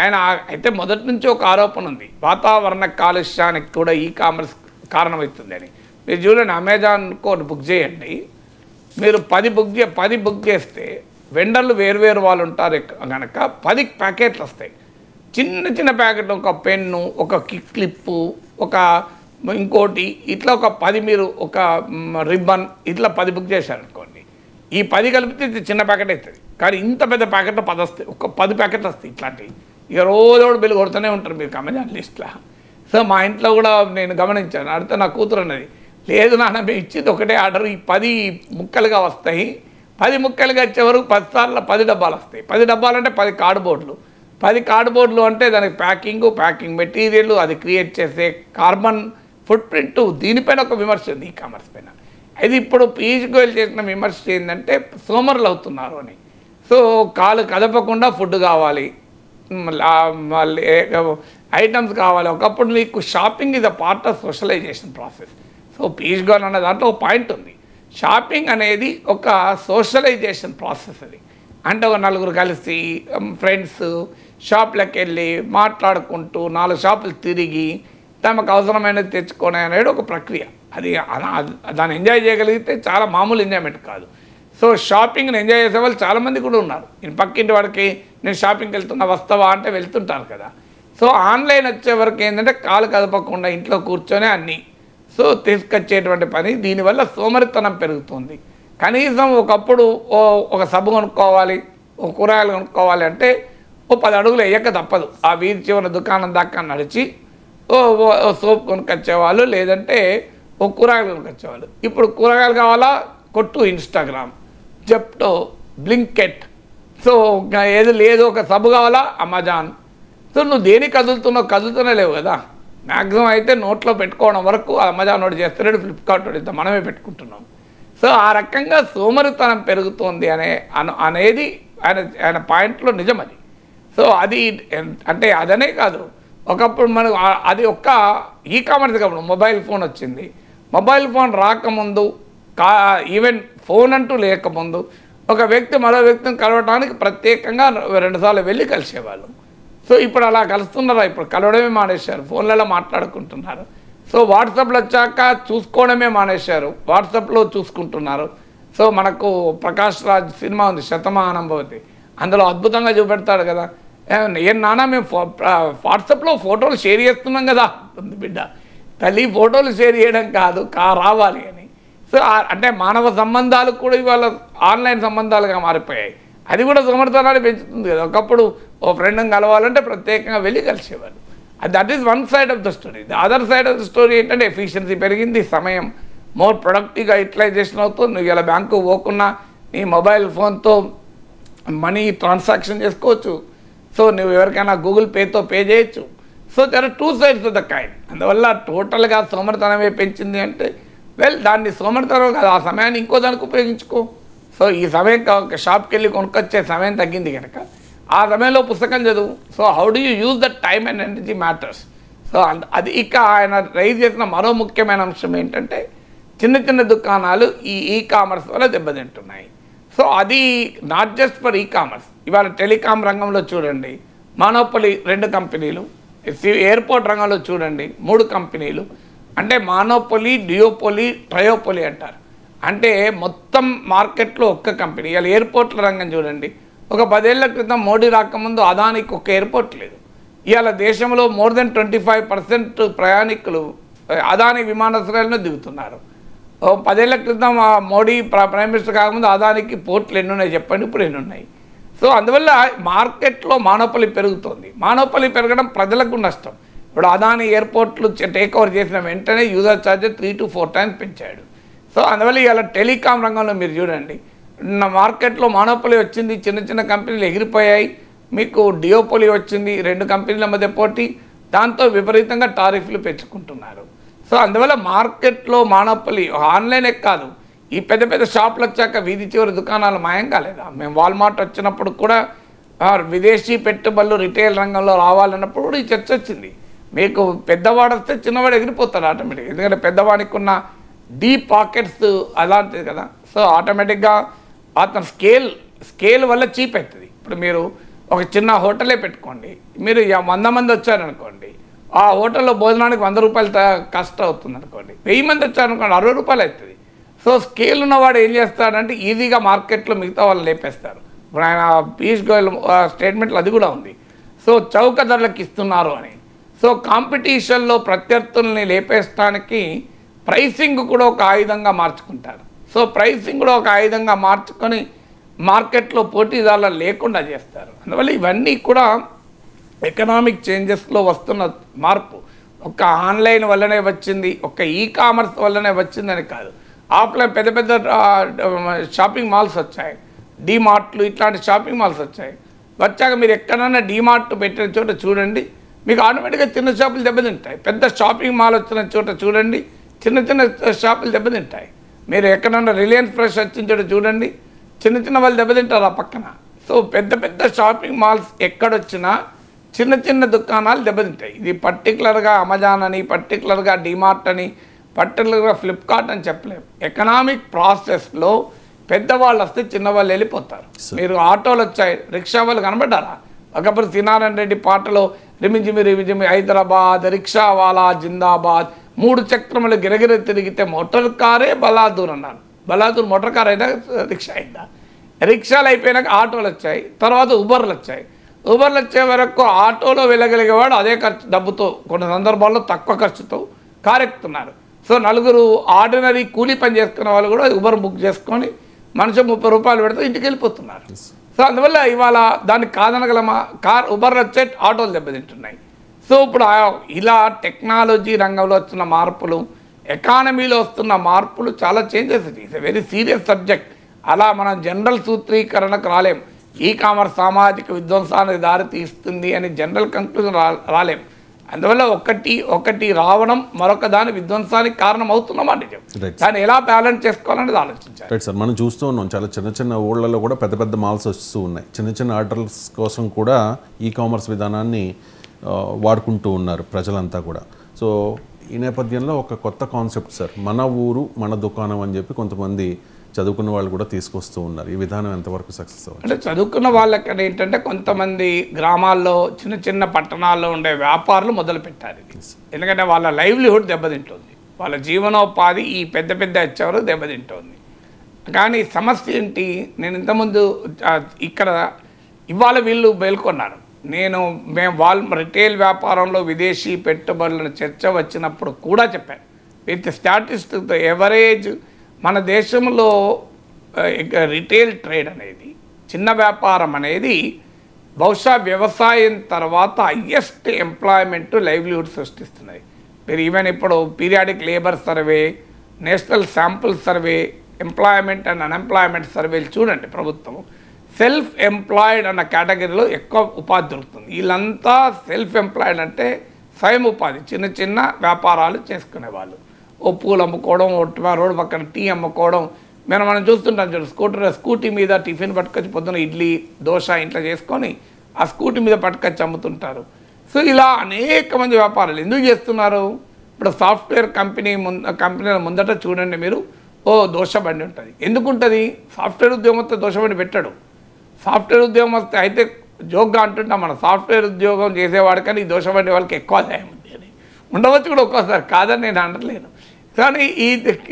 ఆయన. అయితే మొదటి నుంచి ఒక ఆరోపణ ఉంది, వాతావరణ కాలుష్యానికి కూడా ఈ కామర్స్ కారణమవుతుంది అని. మీరు చూడండి, అమెజాన్ కోడ్ బుక్ చేయండి, మీరు 10 బుక్ చేస్తే వెండర్లు వేరు వాళ్ళు ఉంటారు కనుక 10 ప్యాకెట్లు వస్తాయి. చిన్న ప్యాకెట్, ఒక పెన్ను, ఒక క్లిప్పు, ఒక ఇంకోటి, ఇట్లా ఒక 10 మీరు ఒక రిబ్బన్ ఇట్లా 10 బుక్ చేశారనుకోండి, ఈ 10 కలిపితే ఇది చిన్న ప్యాకెట్ అవుతుంది. కానీ ఇంత పెద్ద ప్యాకెట్లో 10 వస్తాయి, ఒక 10 ప్యాకెట్లు వస్తాయి ఇట్లాంటివి. ఇక రోజు బిల్లు కొడుతూనే ఉంటారు మీకు అమెజాన్ లిస్ట్లో. సో మా ఇంట్లో కూడా నేను గమనించాను. అడిగితే నా కూతురు అన్నది, లేదు నాన్న మేము ఇచ్చేది ఒకటే ఆర్డర్, ఈ 10 ముక్కలుగా వస్తాయి, 10 ముక్కలుగా వచ్చేవరకు 10 సార్లు 10 డబ్బాలు వస్తాయి. 10 డబ్బాలు అంటే 10 కార్డ్బోర్డులు, 10 కార్డ్బోర్డులు అంటే దానికి ప్యాకింగ్ మెటీరియల్, అది క్రియేట్ చేసే కార్బన్ ఫుట్ ప్రింట్, దీనిపైన ఒక విమర్శ ఉంది ఈ కామర్స్ పైన. అది ఇప్పుడు పీయూష్ గోయల్ చేసిన విమర్శ ఏంటంటే సోమరులు అవుతున్నారు అని. సో కాలు కదపకుండా ఫుడ్ కావాలి, ఐటమ్స్ కావాలి. ఒకప్పుడు నీకు షాపింగ్ ఇది part of socialisation process. So Piyush Goyal అన్న దాంట్లో ఒక పాయింట్ ఉంది, షాపింగ్ అనేది ఒక సోషలైజేషన్ ప్రాసెస్. అది అంటే ఒక నలుగురు కలిసి ఫ్రెండ్స్ షాప్లకు వెళ్ళి మాట్లాడుకుంటూ 4 షాపులు తిరిగి తమకు అవసరమైనది తెచ్చుకొని అనేది ఒక ప్రక్రియ. అది దాన్ని ఎంజాయ్ చేయగలిగితే చాలా మామూలు ఎంజాయ్మెంట్ కాదు. సో షాపింగ్ని ఎంజాయ్ చేసే వాళ్ళు చాలామంది కూడా ఉన్నారు. నేను పక్కింటి వాడికి నేను షాపింగ్కి వెళ్తున్నా వస్తావా అంటే వెళ్తుంటారు కదా. సో ఆన్లైన్ వచ్చే వరకు ఏంటంటే కాలు కదపకుండా ఇంట్లో కూర్చొని అన్నీ సో తీసుకొచ్చేటువంటి పని. దీనివల్ల సోమరితనం పెరుగుతుంది. కనీసం ఒకప్పుడు ఒక సబ్బు కొనుక్కోవాలి, ఒక కూరగాయలు కొనుక్కోవాలి అంటే 10 అడుగులు వేయక తప్పదు. ఆ వీధి చివరి దుకాణం దాకా నడిచి సోప్ కొనుక్కొచ్చేవాళ్ళు, లేదంటే ఓ కూరగాయలు కొనుక్కొచ్చేవాళ్ళు. ఇప్పుడు కూరగాయలు కావాలా, కొట్టు ఇన్స్టాగ్రామ్, జెప్టో, బ్లింకెట్. సో ఏది లేదు, ఒక సబ్బు కావాలా అమెజాన్. సో నువ్వు దేనికి కదులుతూనే లేవు కదా. మ్యాక్సిమం అయితే నోట్లో పెట్టుకోవడం వరకు అమెజాన్ వాడు చేస్తున్నాడు, ఫ్లిప్కార్ట్ వాడు ఇంత మనమే పెట్టుకుంటున్నాం. సో ఆ రకంగా సోమరితనం పెరుగుతోంది అనేది ఆయన పాయింట్లో నిజం అది. సో అది అంటే అదనే కాదు, ఒకప్పుడు మనకు అది ఒక్క ఈ కామర్స్ కాదు, మొబైల్ ఫోన్ వచ్చింది. మొబైల్ ఫోన్ రాకముందు ఈవెన్ ఫోన్ అంటూ లేకముందు ఒక వ్యక్తి మరో వ్యక్తిని కలవడానికి ప్రత్యేకంగా 2 సార్లు వెళ్ళి కలిసేవాళ్ళు. సో ఇప్పుడు అలా కలుస్తున్నారా? ఇప్పుడు కలవడమే మానేశారు, ఫోన్లలో మాట్లాడుకుంటున్నారు. సో వాట్సాప్లో వచ్చాక చూసుకోవడమే మానేశారు, వాట్సాప్లో చూసుకుంటున్నారు. సో మనకు ప్రకాష్ రాజ్ సినిమా ఉంది శతమానం భవతి, అందులో అద్భుతంగా చూపెడతాడు కదా, ఏం నాన్న మేము వాట్సాప్లో ఫోటోలు షేర్ చేస్తున్నాం కదా బిడ్డ, తల్లి ఫోటోలు షేర్ చేయడం కాదు రావాలి అని. సో అంటే మానవ సంబంధాలు కూడా ఇవాళ ఆన్లైన్ సంబంధాలుగా మారిపోయాయి. అది కూడా సమర్థనాన్ని పెంచుతుంది కదా. ఒకప్పుడు ఓ ఫ్రెండ్ని కలవాలంటే ప్రత్యేకంగా వెళ్ళి కలిసేవాళ్ళు. That is one side of the story. The other side of the story ఏంటంటే ఎఫిషియన్సీ పెరిగింది, సమయం మోర్ ప్రొడక్టివ్గా యూటిలైజేషన్ అవుతుంది. నువ్వు ఇలా బ్యాంకు పోకున్నా నీ మొబైల్ ఫోన్తో మనీ ట్రాన్సాక్షన్ చేసుకోవచ్చు. సో నువ్వు ఎవరికైనా గూగుల్ పేతో పే చేయొచ్చు. So there are 2 sides of the coin. అందువల్ల టోటల్గా సోమరితనమే పెంచింది అంటే దాన్ని సోమరితనం కాదు, ఆ సమయాన్ని ఇంకో దానికి ఉపయోగించుకో. సో ఈ సమయం షాప్కి వెళ్ళి కొనుక్కొచ్చే సమయం తగ్గింది కనుక ఆ సమయంలో పుస్తకం చదువు. So how do you use that time and energy matters. So అది ఇక ఆయన రైజ్ చేసిన మరో ముఖ్యమైన అంశం ఏంటంటే చిన్న దుకాణాలు ఈ కామర్స్ వల్ల దెబ్బతింటున్నాయి. సో అది not just for e commerce. ఇవాళ టెలికాం రంగంలో చూడండి మానోపలి 2 కంపెనీలు, ఎయిర్పోర్ట్ రంగంలో చూడండి 3 కంపెనీలు. అంటే మానోపలి, డియోపొలి, ట్రయోపొలి అంటారు. అంటే మొత్తం మార్కెట్లో ఒక్క కంపెనీ. ఇవాళ ఎయిర్పోర్ట్ల రంగం చూడండి, ఒక 10 ఏళ్ల క్రితం మోడీ రాకముందు అదానికి ఒక్క ఎయిర్పోర్ట్ లేదు. ఇవాళ దేశంలో మోర్ దెన్ 25% ప్రయాణికులు అదాని విమానాశ్రయాలను దిగుతున్నారు. 10 ఏళ్ల క్రితం మోడీ ప్రైమ్ మినిస్టర్ కాకముందు అదానికి పోర్ట్లు ఎన్ని ఉన్నాయి చెప్పండి, ఇప్పుడు ఎన్ని ఉన్నాయి. సో అందువల్ల మార్కెట్లో మానోపలి పెరుగుతుంది. మానోపలి పెరగడం ప్రజలకు నష్టం. ఇప్పుడు అదాని ఎయిర్పోర్ట్లు టేక్ ఓవర్ చేసిన వెంటనే యూజర్ ఛార్జెస్ 3 to 4 times పెంచాడు. సో అందువల్ల ఇవాళ టెలికాం రంగంలో మీరు చూడండి మార్కెట్లో మానోపలి వచ్చింది, చిన్న కంపెనీలు ఎగిరిపోయాయి. మీకు డియోపొలి వచ్చింది, 2 కంపెనీల మధ్య పోటీ, దాంతో విపరీతంగా టారిఫ్లు పెంచుకుంటున్నారు. సో అందువల్ల మార్కెట్లో మానోపలి ఆన్లైనే కాదు, ఈ పెద్ద షాపులు వచ్చాక వీధి చివరి దుకాణాలు మాయం కాలేదా? మేము వాల్మార్ట్ వచ్చినప్పుడు కూడా విదేశీ పెట్టుబడులు రిటైల్ రంగంలో రావాలన్నప్పుడు కూడా ఈ చర్చ వచ్చింది. మీకు పెద్దవాడు వస్తే చిన్నవాడు ఎగిరిపోతాడు ఆటోమేటిక్గా, ఎందుకంటే పెద్దవాడికి ఉన్న డీప్ పాకెట్స్ అలాంటిది కదా. సో ఆటోమేటిక్గా అతను స్కేల్ వల్ల చీప్ అవుతుంది. ఇప్పుడు మీరు ఒక చిన్న హోటలే పెట్టుకోండి, మీరు 100 మంది వచ్చారనుకోండి, ఆ హోటల్లో భోజనానికి 100 రూపాయలు కాస్ట్ అవుతుంది అనుకోండి, 1000 మంది వచ్చారనుకోండి 60 రూపాయలు అవుతుంది. సో స్కేల్ ఉన్నవాడు ఏం చేస్తాడంటే ఈజీగా మార్కెట్లో మిగతా వాళ్ళు లేపేస్తారు. ఇప్పుడు ఆయన పీయూష్ గోయల్ స్టేట్మెంట్లో అది కూడా ఉంది. సో చౌక ధరలకు ఇస్తున్నారు అని. సో కాంపిటీషన్లో ప్రత్యర్థుల్ని లేపేయడానికి ప్రైసింగ్ కూడా ఒక ఆయుధంగా మార్చుకుంటారు. సో ప్రైసింగ్ కూడా ఒక ఆయుధంగా మార్చుకొని మార్కెట్లో పోటీదారులు లేకుండా చేస్తారు. అందువల్ల ఇవన్నీ కూడా ఎకనామిక్ చేంజెస్లో వస్తున్న మార్పు. ఒక ఆన్లైన్ వల్లనే వచ్చింది, ఒక కామర్స్ వల్లనే వచ్చిందని కాదు. ఆఫ్లైన్ పెద్ద పెద్ద షాపింగ్ మాల్స్ వచ్చాయి, డీమార్ట్లు ఇట్లాంటి షాపింగ్ మాల్స్ వచ్చాయి. వచ్చాక మీరు ఎక్కడైనా డీమార్ట్ పెట్టిన చోట చూడండి, మీకు ఆటోమేటిక్గా చిన్న షాపులు దెబ్బతింటాయి. పెద్ద షాపింగ్ మాల్ వచ్చిన చోట చూడండి, చిన్న చిన్న షాపులు దెబ్బతింటాయి. మీరు ఎక్కడన్నా రిలయన్స్ ఫ్రెష్ వచ్చిన చోట చూడండి, చిన్న చిన్న వాళ్ళు దెబ్బతింటారు ఆ పక్కన. సో పెద్ద పెద్ద షాపింగ్ మాల్స్ ఎక్కడొచ్చినా చిన్న చిన్న దుకాణాలు దెబ్బతింటాయి. ఇది పర్టికులర్గా అమెజాన్ అని, పర్టికులర్గా డీమార్ట్ అని, పర్టికులర్గా ఫ్లిప్కార్ట్ అని చెప్పలేము. ఎకనామిక్ ప్రాసెస్లో పెద్దవాళ్ళు వస్తే చిన్నవాళ్ళు వెళ్ళిపోతారు. మీరు ఆటోలు వచ్చాయి, రిక్షా వాళ్ళు కనబడ్డారా? ఒకప్పుడు సీనారాయణ రెడ్డి పాటలో రిమిజిమి హైదరాబాద్ రిక్షావాలా జిందాబాద్, 3 చక్రములు గిరగిర తిరిగితే మోటార్ కారే బలాదూర్ అన్నారు. బలాదూర్ మోటార్ కార్ అయినా రిక్షా అయిందా? రిక్షాలు అయిపోయినాక ఆటోలు వచ్చాయి, తర్వాత ఉబర్లు వచ్చాయి. ఉబర్లు వచ్చే వరకు ఆటోలో వెళ్ళగలిగేవాడు అదే ఖర్చు డబ్బుతో, కొన్ని సందర్భాల్లో తక్కువ ఖర్చుతో కారు ఎక్కుతున్నారు. సో నలుగురు ఆర్డినరీ కూలీ పని చేసుకునే వాళ్ళు కూడా ఉబర్ బుక్ చేసుకొని మనిషి 30 రూపాయలు పెడితే ఇంటికి వెళ్ళిపోతున్నారు. సో అందువల్ల ఇవాళ దాన్ని కాదనగలమా? ఉబర్లు వచ్చే ఆటోలు దెబ్బతింటున్నాయి. సో ఇప్పుడు ఇలా టెక్నాలజీ రంగంలో వస్తున్న మార్పులు, ఎకానమీలో వస్తున్న మార్పులు చాలా changes. It's a very serious subject. అలా మనం జనరల్ సూత్రీకరణకు రాలేం. కామర్స్ సామాజిక విధ్వంసానికి దారి తీస్తుంది అని జనరల్ కంక్లూజన్ రాలేం. అందువల్ల ఒకటి రావడం మరొక దాని విధ్వంసానికి కారణం అవుతున్నమాట నిజం. దాన్ని ఎలా బ్యాలెన్స్ చేసుకోవాలనేది ఆలోచించాలి. రైట్ సార్, మనం చూస్తూ ఉన్నాం చాలా చిన్న చిన్న ఊళ్ళలో కూడా పెద్ద పెద్ద మాల్స్ వస్తూ ఉన్నాయి. చిన్న చిన్న ఆర్డర్స్ కోసం కూడా కామర్స్ విధానాన్ని వాడుకుంటూ ఉన్నారు ప్రజలంతా కూడా. సో ఈ నేపథ్యంలో ఒక కొత్త కాన్సెప్ట్ సార్, మన ఊరు మన దుకాణం అని చెప్పి కొంతమంది చదువుకున్న వాళ్ళు కూడా తీసుకొస్తూ ఉన్నారు. ఈ విధానం ఎంతవరకు సక్సెస్ అవ్వాలి? అంటే చదువుకున్న వాళ్ళకి ఏంటంటే కొంతమంది గ్రామాల్లో చిన్న చిన్న పట్టణాల్లో ఉండే వ్యాపారులు మొదలు పెట్టారు. ఎందుకంటే వాళ్ళ లైవ్లీహుడ్ దెబ్బతింటుంది, వాళ్ళ జీవనోపాధి ఈ పెద్ద పెద్ద వచ్చేవారు దెబ్బతింటుంది. కానీ సమస్య ఏంటి? నేను ఇంతకుముందు ఇక్కడ ఇవాళ వీళ్ళు మేల్కొన్నారు. మేము రిటైల్ వ్యాపారంలో విదేశీ పెట్టుబడులను చర్చ వచ్చినప్పుడు కూడా చెప్పాను, విత్ స్టాటిస్టిక్తో ఎవరేజ్ మన దేశంలో రిటైల్ ట్రేడ్ అనేది, చిన్న వ్యాపారం అనేది బహుశా వ్యవసాయం తర్వాత హయ్యెస్ట్ ఎంప్లాయ్మెంట్ లైవ్లీహుడ్ సృష్టిస్తున్నాయి. మీరు ఈవెన్ ఇప్పుడు periodic labour survey, national sample survey, employment and unemployment సర్వేలు చూడండి. ప్రభుత్వం సెల్ఫ్ ఎంప్లాయిడ్ అన్న కేటగిరీలో ఎక్కువ ఉపాధి దొరుకుతుంది. వీళ్ళంతా సెల్ఫ్ ఎంప్లాయిడ్ అంటే స్వయం ఉపాధి, చిన్న చిన్న వ్యాపారాలు చేసుకునేవాళ్ళు. ఓ పూలు అమ్ముకోవడం, రోడ్డు పక్కన టీ అమ్ముకోవడం. మనం చూస్తుంటాం చూడు, స్కూటీ మీద టిఫిన్ పట్టుకొచ్చి పొద్దున ఇడ్లీ దోశ ఇంట్లో చేసుకొని ఆ స్కూటీ మీద పట్టుకొచ్చి అమ్ముతుంటారు. సో ఇలా అనేక మంది వ్యాపారాలు ఎందుకు చేస్తున్నారు? ఇప్పుడు సాఫ్ట్వేర్ కంపెనీల ముందట చూడండి మీరు, దోశ బండి ఉంటుంది. ఎందుకు ఉంటుంది? సాఫ్ట్వేర్ ఉద్యోగంతో దోశ బండి పెట్టాడు. సాఫ్ట్వేర్ ఉద్యోగం వస్తే అయితే జోక్గా అంటుంటాం మన, సాఫ్ట్వేర్ ఉద్యోగం చేసేవాడు కానీ ఈ దోశ బండి వాళ్ళకి ఎక్కువ ఆదాయం ఉంది అని. ఉండవచ్చు కూడా ఒక్కోసారి, కాదని నేను అనట్లేను. కానీ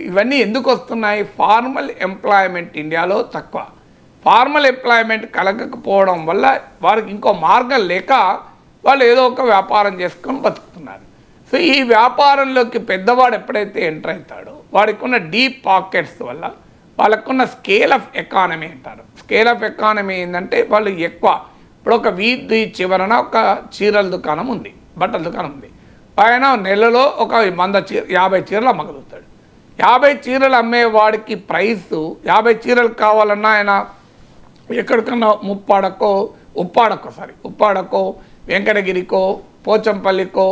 ఇవన్నీ ఎందుకు వస్తున్నాయి? ఫార్మల్ ఎంప్లాయ్మెంట్ ఇండియాలో తక్కువ. ఫార్మల్ ఎంప్లాయ్మెంట్ కలగకపోవడం వల్ల వారికి ఇంకో మార్గం లేక వాళ్ళు ఏదో ఒక వ్యాపారం చేసుకొని బతుకుతున్నారు. సో ఈ వ్యాపారంలోకి పెద్దవాడు ఎప్పుడైతే ఎంటర్ అవుతాడో వాడికి ఉన్న డీప్ పాకెట్స్ వల్ల వాళ్ళకున్న స్కేల్ ఆఫ్ ఎకానమీ అంటారు. స్కేల్ ఆఫ్ ఎకానమీ ఏంటంటే వాళ్ళు ఎక్కువ, ఇప్పుడు ఒక వీధి చివరన ఒక చీరల దుకాణం ఉంది, బట్టల దుకాణం ఉంది. ఆయన నెలలో ఒక 50 చీరలు అమ్మగలుగుతాడు. 50 చీరలు అమ్మేవాడికి ప్రైస్ 50 చీరలు కావాలన్నా ఆయన ఎక్కడికన్నా ఉప్పాడకో వెంకటగిరికో పోచంపల్లికో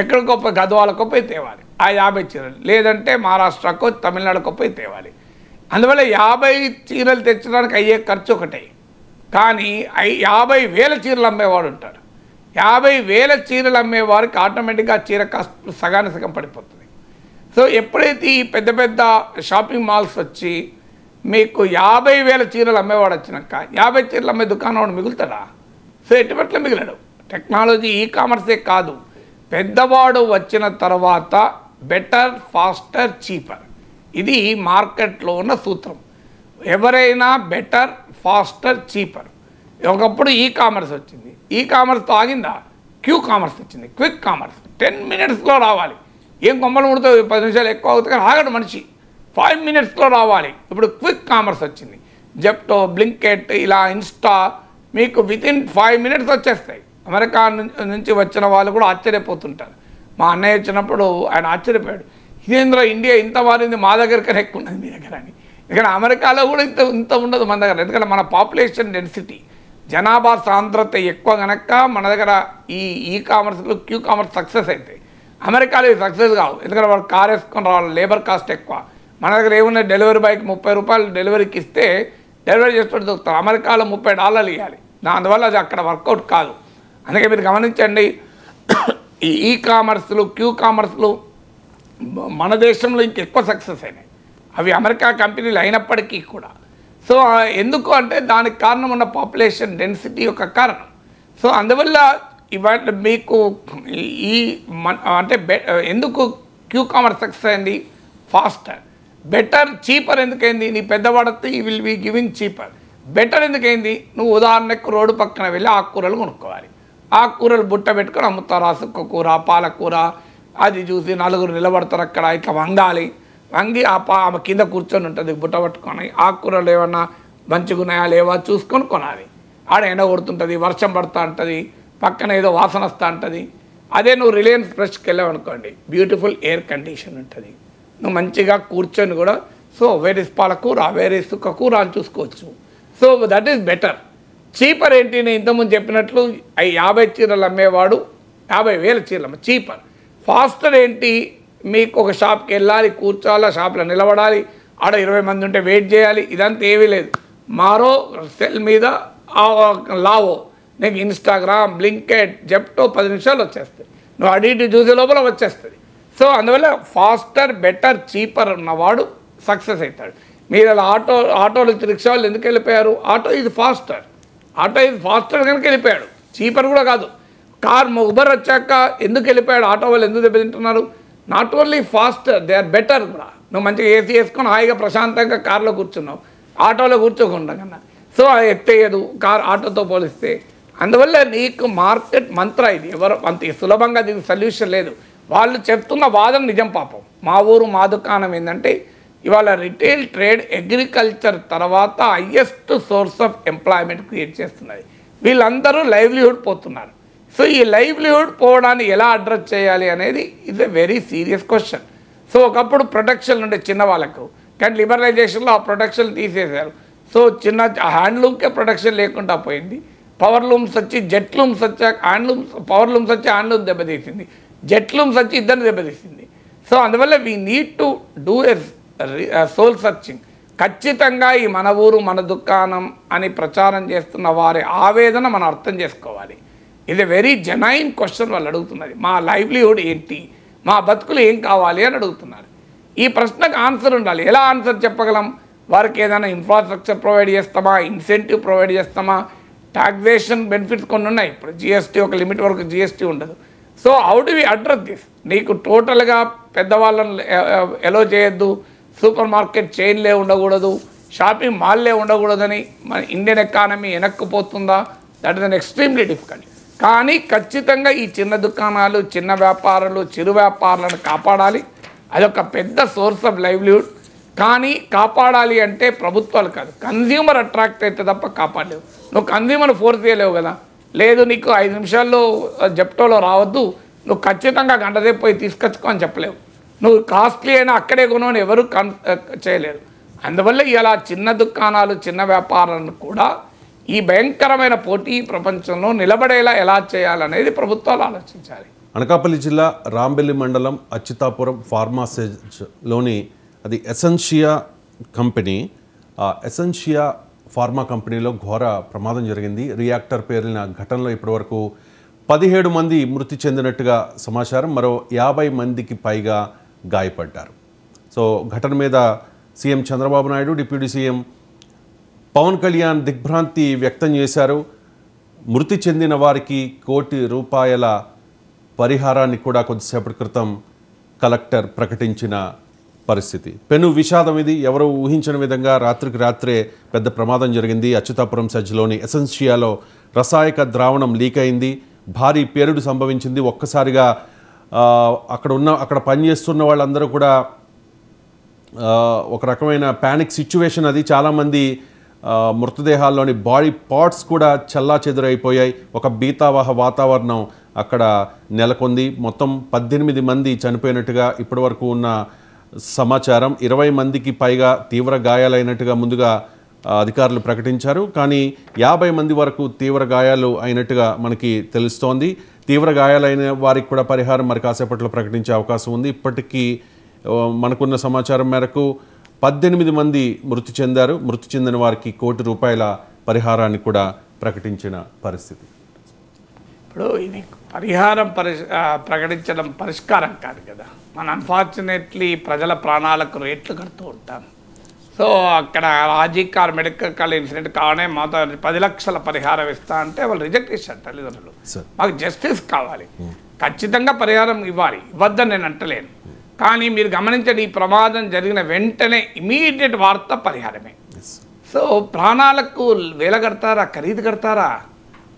ఎక్కడికో పోయి గద్వాలకో పోయి తేవాలి ఆ 50 చీరలు, లేదంటే మహారాష్ట్రకో తమిళనాడుకో పోయి తేవాలి. అందువల్ల 50 చీరలు తెచ్చడానికి అయ్యే ఖర్చు ఒకటే. కానీ 50,000 చీరలు అమ్మేవాడు ఉంటాడు. 50,000 చీరలు అమ్మేవారికి ఆటోమేటిక్గా చీర కాస్ట్ సగానికి సగం పడిపోతుంది. సో ఎప్పుడైతే ఈ పెద్ద పెద్ద షాపింగ్ మాల్స్ వచ్చి మీకు 50,000 చీరలు అమ్మేవాడు వచ్చినాక 50 చీరలు అమ్మే దుకాణం వాడు మిగులుతాడా? సో ఎటువంటి మిగిలాడు. టెక్నాలజీ ఈ కామర్సే కాదు, పెద్దవాడు వచ్చిన తర్వాత బెటర్, ఫాస్టర్, చీపర్, ఇది మార్కెట్లో ఉన్న సూత్రం. ఎవరైనా బెటర్, ఫాస్టర్, చీపర్. ఒకప్పుడు ఈ కామర్స్ వచ్చింది, ఈ కామర్స్తో ఆగిందా? క్యూ కామర్స్ వచ్చింది, క్విక్ కామర్స్. 10 minutesలో రావాలి. ఏం కొమ్మలు ముడుతుంది, 10 నిమిషాలు ఎక్కువ అవుతుంది కానీ ఆగడు మనిషి, 5 minutesలో రావాలి. ఇప్పుడు క్విక్ కామర్స్ వచ్చింది. జెప్టో, బ్లింకెట్, ఇలా ఇన్స్టా, మీకు వితిన్ 5 minutes వచ్చేస్తాయి. అమెరికా నుంచి వచ్చిన వాళ్ళు కూడా ఆశ్చర్యపోతుంటారు. మా అన్నయ్య వచ్చినప్పుడు ఆయన ఆశ్చర్యపోయాడు, ఇదేంద్ర ఇండియా ఇంత మారింది, మా దగ్గర ఎక్కువ ఉన్నది మీ దగ్గర అని. ఎందుకంటే అమెరికాలో కూడా ఇంత ఉండదు మన దగ్గర. ఎందుకంటే మన పాపులేషన్ డెన్సిటీ, జనాభా సాంద్రత ఎక్కువ కనుక మన దగ్గర ఈ కామర్స్లో క్యూ కామర్స్ సక్సెస్ అవుతాయి. అమెరికాలో ఇది సక్సెస్ కావు, ఎందుకంటే వాళ్ళు కార్ వేసుకొని రావాలి, లేబర్ కాస్ట్ ఎక్కువ. మన దగ్గర ఏమున్నాయి, డెలివరీ బాయ్కి 30 రూపాయలు డెలివరీకి ఇస్తే డెలివరీ చేసేటట్టు దొరుకుతారు. అమెరికాలో $30 ఇవ్వాలి. అందువల్ల అది అక్కడ వర్కౌట్ కాదు. అందుకే మీరు గమనించండి, ఈ కామర్స్లు, క్యూ కామర్స్లు మన దేశంలో ఇంకెక్కువ సక్సెస్ అయినాయి. అవి అమెరికా కంపెనీలు అయినప్పటికీ కూడా. సో ఎందుకు అంటే దానికి కారణం ఉన్న పాపులేషన్ డెన్సిటీ యొక్క కారణం. సో అందువల్ల ఇవాళ మీకు అంటే ఎందుకు క్యూ కామర్స్ సక్సెస్ అయింది, ఫాస్టర్, బెటర్, చీపర్ ఎందుకైంది? నీ పెద్దవాడితే he will be giving cheaper. Better ఎందుకైంది? నువ్వు ఉదాహరణకు రోడ్డు పక్కన వెళ్ళి ఆకుకూరలు కొనుక్కోవాలి. ఆకుకూరలు బుట్ట పెట్టుకొని అమ్ముతారు, సుక్కకూర, పాలకూర, అది చూసి నలుగురు నిలబడతారు అక్కడ, ఇట్లా వంగాలి. వంగి ఆమె కింద కూర్చొని ఉంటుంది బుట్ట పట్టుకొని, ఆకుకూరలు ఏమన్నా మంచిగా ఉన్నాయా లేవా చూసుకొని కొనాలి. ఆడ ఎండ కొడుతుంటుంది, వర్షం పడుతూ ఉంటుంది, పక్కన ఏదో వాసన వస్తూ ఉంటుంది. అదే నువ్వు రిలయన్స్ ఫ్రెష్కి వెళ్ళావనుకోండి, బ్యూటిఫుల్ ఎయిర్ కండిషన్ ఉంటుంది, నువ్వు మంచిగా కూర్చొని కూడా సో వేరే పాలకూర, వేరే సుక్కకూర అని చూసుకోవచ్చు. So that is better. Cheaper ఏంటి? నేను ఇంతకుముందు చెప్పినట్లు 50 చీరలు అమ్మేవాడు 50,000 చీరలు అమ్మే చీపర్. ఫాస్టర్ ఏంటి? మీకు ఒక షాప్కి వెళ్ళాలి, కూర్చోాలి, షాప్లో నిలబడాలి, ఆడ 20 మంది ఉంటే వెయిట్ చేయాలి, ఇదంతా ఏమీ లేదు. మారో సెల్ మీద లావో, నీకు ఇన్స్టాగ్రామ్, బ్లింకెట్, జెప్టో 10 నిమిషాలు వచ్చేస్తాయి, నువ్వు అటు ఇటు చూసే లోపల వచ్చేస్తుంది. సో అందువల్ల ఫాస్టర్, బెటర్, చీపర్ ఉన్నవాడు సక్సెస్ అవుతాడు. మీరు అలా ఆటోలు రిక్షాలు ఎందుకు వెళ్ళిపోయారు? ఆటో ఇది ఫాస్టర్ కనుక వెళ్ళిపోయాడు, చీపర్ కూడా కాదు. ఉబర్ వచ్చాక ఎందుకు వెళ్ళిపోయాడు? ఆటో వాళ్ళు ఎందుకు దెబ్బతింటున్నారు? Not only faster, they are better కూడా. నువ్వు మంచిగా ఏసీ వేసుకొని హాయిగా ప్రశాంతంగా కార్లో కూర్చున్నావు, ఆటోలో కూర్చోకుండా కన్నా. సో అది ఎత్తేయదు ఆటోతో పోలిస్తే. అందువల్ల నీకు మార్కెట్ మంత్ర ఇది, ఎవరు అంత సులభంగా దీనికి సొల్యూషన్ లేదు. వాళ్ళు చెప్తున్న వాదన నిజం పాపం. మా ఊరు మా దుకాణం ఏంటంటే ఇవాళ రిటైల్ ట్రేడ్, అగ్రికల్చర్ తర్వాత highest source of employment create చేస్తున్నది. వీళ్ళందరూ లైవ్లీహుడ్ పోతున్నారు. సో ఈ లైవ్లీహుడ్ పోవడాన్ని ఎలా అడ్రస్ చేయాలి అనేది it's a very serious question. So ఒకప్పుడు ప్రొటెక్షన్ ఉండే చిన్న వాళ్ళకు, కానీ లిబరలైజేషన్లో ఆ ప్రొటెక్షన్ తీసేశారు. సో చిన్న హ్యాండ్లూమ్కే ప్రొటెక్షన్ లేకుండా పోయింది. పవర్ లూమ్స్ వచ్చి, జెట్ లూమ్స్ వచ్చాక పవర్ లూమ్స్ వచ్చి హ్యాండ్లూమ్ దెబ్బతీసింది, జెట్ లూమ్స్ వచ్చి ఇద్దరిని దెబ్బతీసింది. సో అందువల్ల we need to do a soul searching. ఖచ్చితంగా ఈ మన ఊరు మన దుకాణం అని ప్రచారం చేస్తున్న వారి ఆవేదన మనం అర్థం చేసుకోవాలి. ఇది వెరీ జెన్యూన్ క్వశ్చన్ వాళ్ళు అడుగుతున్నది. మా లైవ్లీహుడ్ ఏంటి, మా బతుకులు ఏం కావాలి అని అడుగుతున్నారు. ఈ ప్రశ్నకు ఆన్సర్ ఉండాలి. ఎలా ఆన్సర్ చెప్పగలం? వారికి ఏదైనా ఇన్ఫ్రాస్ట్రక్చర్ ప్రొవైడ్ చేస్తామా, ఇన్సెంటివ్ ప్రొవైడ్ చేస్తామా, టాక్సేషన్ బెనిఫిట్స్ కొన్ని ఉన్నాయి. ఇప్పుడు జిఎస్టీ ఒక లిమిట్ వరకు జిఎస్టీ ఉండదు. So how do we address this? నీకు టోటల్గా పెద్దవాళ్ళని ఎలో చేయొద్దు, సూపర్ మార్కెట్ చైన్లే ఉండకూడదు, షాపింగ్ మాల్లే ఉండకూడదని మన ఇండియన్ ఎకానమీ వెనక్కిపోతుందా? That is an extremely difficult. కానీ ఖచ్చితంగా ఈ చిన్న దుకాణాలు, చిన్న వ్యాపారాలు, చిరు వ్యాపారాలను కాపాడాలి. అదొక పెద్ద సోర్స్ ఆఫ్ లైవ్లీహుడ్. కానీ కాపాడాలి అంటే ప్రభుత్వాలు కాదు, కన్జ్యూమర్ అట్రాక్ట్ అయితే తప్ప కాపాడలేవు. నువ్వు కన్జ్యూమర్ ఫోర్స్ చేయలేవు కదా. లేదు నీకు 5 నిమిషాల్లో జెప్టోలో రావద్దు, నువ్వు ఖచ్చితంగా గంటసేపు పోయి తీసుకొచ్చుకో అని చెప్పలేవు. నువ్వు కాస్ట్లీ అయినా అక్కడే కొనని ఎవరు చేయలేరు. అందువల్ల ఇలా చిన్న దుకాణాలు, చిన్న వ్యాపారాలను కూడా ఈ భయంకరమైన పోటీ ప్రపంచంలో నిలబడేలా ఎలా చేయాలనేది ప్రభుత్వాలు ఆలోచించాలి. అనకాపల్లి జిల్లా రాంబెల్లి మండలం అచ్యుతాపురం ఫార్మాసేజ్లోని అది ఎసెన్షియా కంపెనీ, ఆ ఎసెన్షియా ఫార్మా కంపెనీలో ఘోర ప్రమాదం జరిగింది. రియాక్టర్ పేలిన ఘటనలో ఇప్పటివరకు 17 మంది మృతి చెందినట్టుగా సమాచారం, మరో 50 మందికి పైగా గాయపడ్డారు. సో ఘటన మీద CM Chandrababu Naidu, deputy CM Pawan Kalyan దిగ్భ్రాంతి వ్యక్తం చేశారు. మృతి చెందిన వారికి ₹1 కోటి పరిహారాన్ని కూడా కొద్దిసేపటి క్రితం కలెక్టర్ ప్రకటించిన పరిస్థితి. పెను విషాదం ఇది. ఎవరు ఊహించిన విధంగా రాత్రికి రాత్రే పెద్ద ప్రమాదం జరిగింది. అచ్యుతాపురం సెజ్లోని ఎసెన్షియాలో రసాయక ద్రావణం లీక్ అయింది. భారీ పేలుడు సంభవించింది. ఒక్కసారిగా అక్కడ పనిచేస్తున్న వాళ్ళందరూ కూడా ఒక రకమైన ప్యానిక్ సిచ్యువేషన్ అది. చాలామంది మృతదేహాల్లోని బాడీ పార్ట్స్ కూడా చెల్లాచెదురైపోయాయి. ఒక భీతావహ వాతావరణం అక్కడ నెలకొంది. మొత్తం 18 మంది చనిపోయినట్టుగా ఇప్పటివరకు ఉన్న సమాచారం. 20 మందికి పైగా తీవ్ర గాయాలైనట్టుగా ముందుగా అధికారులు ప్రకటించారు. కానీ 50 మంది వరకు తీవ్ర గాయాలు అయినట్టుగా మనకి తెలుస్తోంది. తీవ్ర గాయాలైన వారికి కూడా పరిహారం మరి కాసేపట్లో ప్రకటించే అవకాశం ఉంది. ఇప్పటికీ మనకున్న సమాచారం మేరకు 18 మంది మృతి చెందారు. మృతి చెందిన వారికి ₹1 కోటి పరిహారాన్ని కూడా ప్రకటించిన పరిస్థితి. ఇప్పుడు ఇది పరిహారం ప్రకటించడం పరిష్కారం కాదు కదా. మనం అన్ఫార్చునేట్లీ ప్రజల ప్రాణాలకు రేట్లు కడుతూ ఉంటాం. సో అక్కడ రాజీకార్ మెడికల్ కాలేజ్ ఇన్సిడెంట్ కావనే మాతో 10 లక్షల పరిహారం ఇస్తా అంటే వాళ్ళు రిజెక్ట్ చేశారు తల్లిదండ్రులు. మాకు జస్టిస్ కావాలి, ఖచ్చితంగా పరిహారం ఇవ్వాలి, ఇవ్వద్దని నేను అంటలేను. కానీ మీరు గమనించండి, ఈ ప్రమాదం జరిగిన వెంటనే ఇమీడియట్ వార్త పరిహారమే. సో ప్రాణాలకు వేల కడతారా, ఖరీదు కడతారా?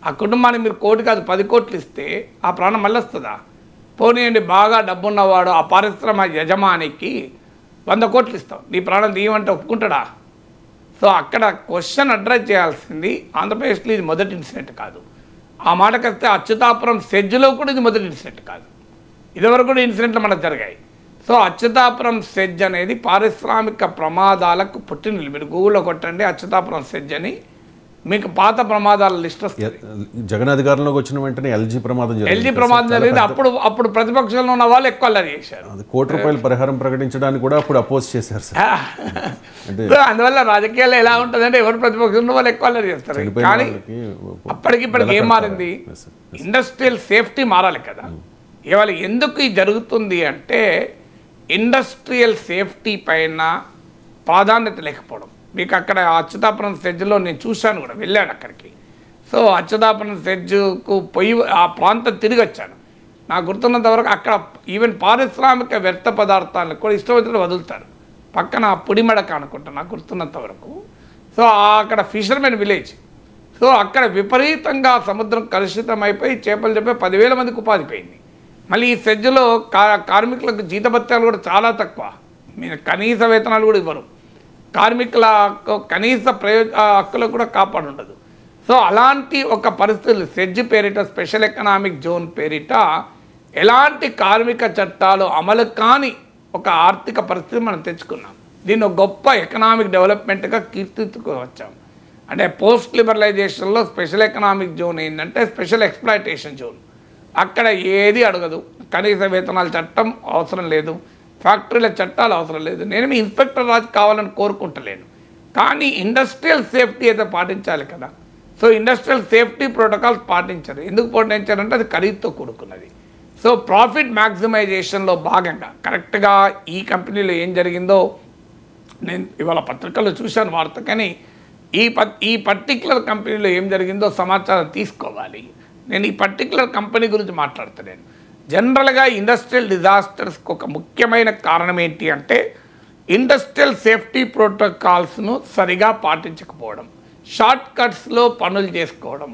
ఆ కుటుంబానికి మీరు 1 కోటి కాదు 10 కోట్లు ఇస్తే ఆ ప్రాణం మళ్ళీ వస్తుందా? పోనీయండి, బాగా డబ్బున్నవాడు ఆ పరిశ్రమ యజమానికి 100 కోట్లు ఇస్తాం, నీ ప్రాణం తీయమంటే ఒప్పుకుంటాడా? సో అక్కడ క్వశ్చన్ అడ్రస్ చేయాల్సింది ఆంధ్రప్రదేశ్లో ఇది మొదటి ఇన్సిడెంట్ కాదు. ఆ మాటకు వస్తే అచ్యుతాపురం సెజ్లో కూడా ఇది మొదటి ఇన్సిడెంట్ కాదు. ఇదివరకు కూడా ఇన్సిడెంట్లు మనకు జరిగాయి. సో అచ్యుతాపురం సెజ్ అనేది పారిశ్రామిక ప్రమాదాలకు పుట్టినలు. మీరు గూగుల్లో కొట్టండి అచ్యుతాపురం సెజ్ అని, మీకు పాత ప్రమాదాల లిస్ట్ వస్తుంది. జగన్ అధికారంలోకి వచ్చిన వెంటనే ఎల్జీ ప్రమాదం జరిగింది. అప్పుడు ప్రతిపక్షంలో ఉన్న వాళ్ళు ఎక్కువ అల్లరి చేశారు. ₹1 కోటి పరిహారం ప్రకటించడానికి కూడా అప్పుడు అపోజ్ చేశారు సార్. అందువల్ల రాజకీయాల్లో ఎలా ఉంటుందంటే ఎవరు ప్రతిపక్షంలో ఉన్న వాళ్ళు ఎక్కువ అల్లరి చేస్తారు. కానీ ఇప్పటికి ఏం మారింది? ఇండస్ట్రియల్ సేఫ్టీ మారాలి కదా. ఇవాళ ఎందుకు ఇది జరుగుతుంది అంటే ఇండస్ట్రియల్ సేఫ్టీ పైన ప్రాధాన్యత లేకపోవడం. మీకు అక్కడ అచ్యుతాపురం సెజ్లో నేను చూశాను కూడా, వెళ్ళాను అక్కడికి. సో అచ్యుతాపురం సెజ్కు పోయి ఆ ప్రాంతం తిరిగి వచ్చాను. నాకు గుర్తున్నంత వరకు అక్కడ ఈవెన్ పారిశ్రామిక వ్యర్థ పదార్థాలను కూడా ఇష్టం వచ్చినట్టు వదులుతారు. పక్కన పుడిమడక అనుకుంటా నాకు గుర్తున్నంత వరకు. సో అక్కడ ఫిషర్మెన్ విలేజ్. సో అక్కడ విపరీతంగా సముద్రం కలుషితం అయిపోయి చేపలు చెప్పి 10,000 మందికి ఉపాధి పోయింది. మళ్ళీ ఈ సెజ్లో కార్మికులకు జీతభత్యాలు కూడా చాలా తక్కువ, మీరు కనీస వేతనాలు కూడా ఇవ్వరు, కార్మికుల కనీస హక్కులు కూడా కాపాడు ఉండదు. సో అలాంటి ఒక పరిస్థితులు సెజ్ పేరిట స్పెషల్ ఎకనామిక్ జోన్ పేరిట ఎలాంటి కార్మిక చట్టాలు అమలు కాని ఒక ఆర్థిక పరిస్థితి మనం తెచ్చుకున్నాం. దీన్ని ఒక గొప్ప ఎకనామిక్ డెవలప్మెంట్గా కీర్తించుకోవచ్చాం. అంటే పోస్ట్ లిబరలైజేషన్లో స్పెషల్ ఎకనామిక్ జోన్ ఏంటంటే స్పెషల్ ఎక్స్ప్లాయిటేషన్ జోన్. అక్కడ ఏది అడగదు, కనీస వేతనాల చట్టం అవసరం లేదు, ఫ్యాక్టరీల చట్టాలు అవసరం లేదు. నేను మీ ఇన్స్పెక్టర్ రాజు కావాలని కోరుకుంటలేను, కానీ ఇండస్ట్రియల్ సేఫ్టీ అయితే పాటించాలి కదా. సో ఇండస్ట్రియల్ సేఫ్టీ ప్రోటోకాల్స్ పాటించారు. ఎందుకు పాటించారంటే అది ఖరీదుతో కూడుకున్నది. సో ప్రాఫిట్ మ్యాక్సిమైజేషన్లో భాగంగా కరెక్ట్గా ఈ కంపెనీలో ఏం జరిగిందో నేను ఇవాళ పత్రికల్లో చూశాను వార్త. కానీ ఈ పర్టిక్యులర్ కంపెనీలో ఏం జరిగిందో సమాచారం తీసుకోవాలి. నేను ఈ పర్టిక్యులర్ కంపెనీ గురించి మాట్లాడుతున్నాను. జనరల్గా ఇండస్ట్రియల్ డిజాస్టర్స్కి ఒక ముఖ్యమైన కారణం ఏంటి అంటే ఇండస్ట్రియల్ సేఫ్టీ ప్రోటోకాల్స్ను సరిగా పాటించకపోవడం, షార్ట్ కట్స్లో పనులు చేసుకోవడం,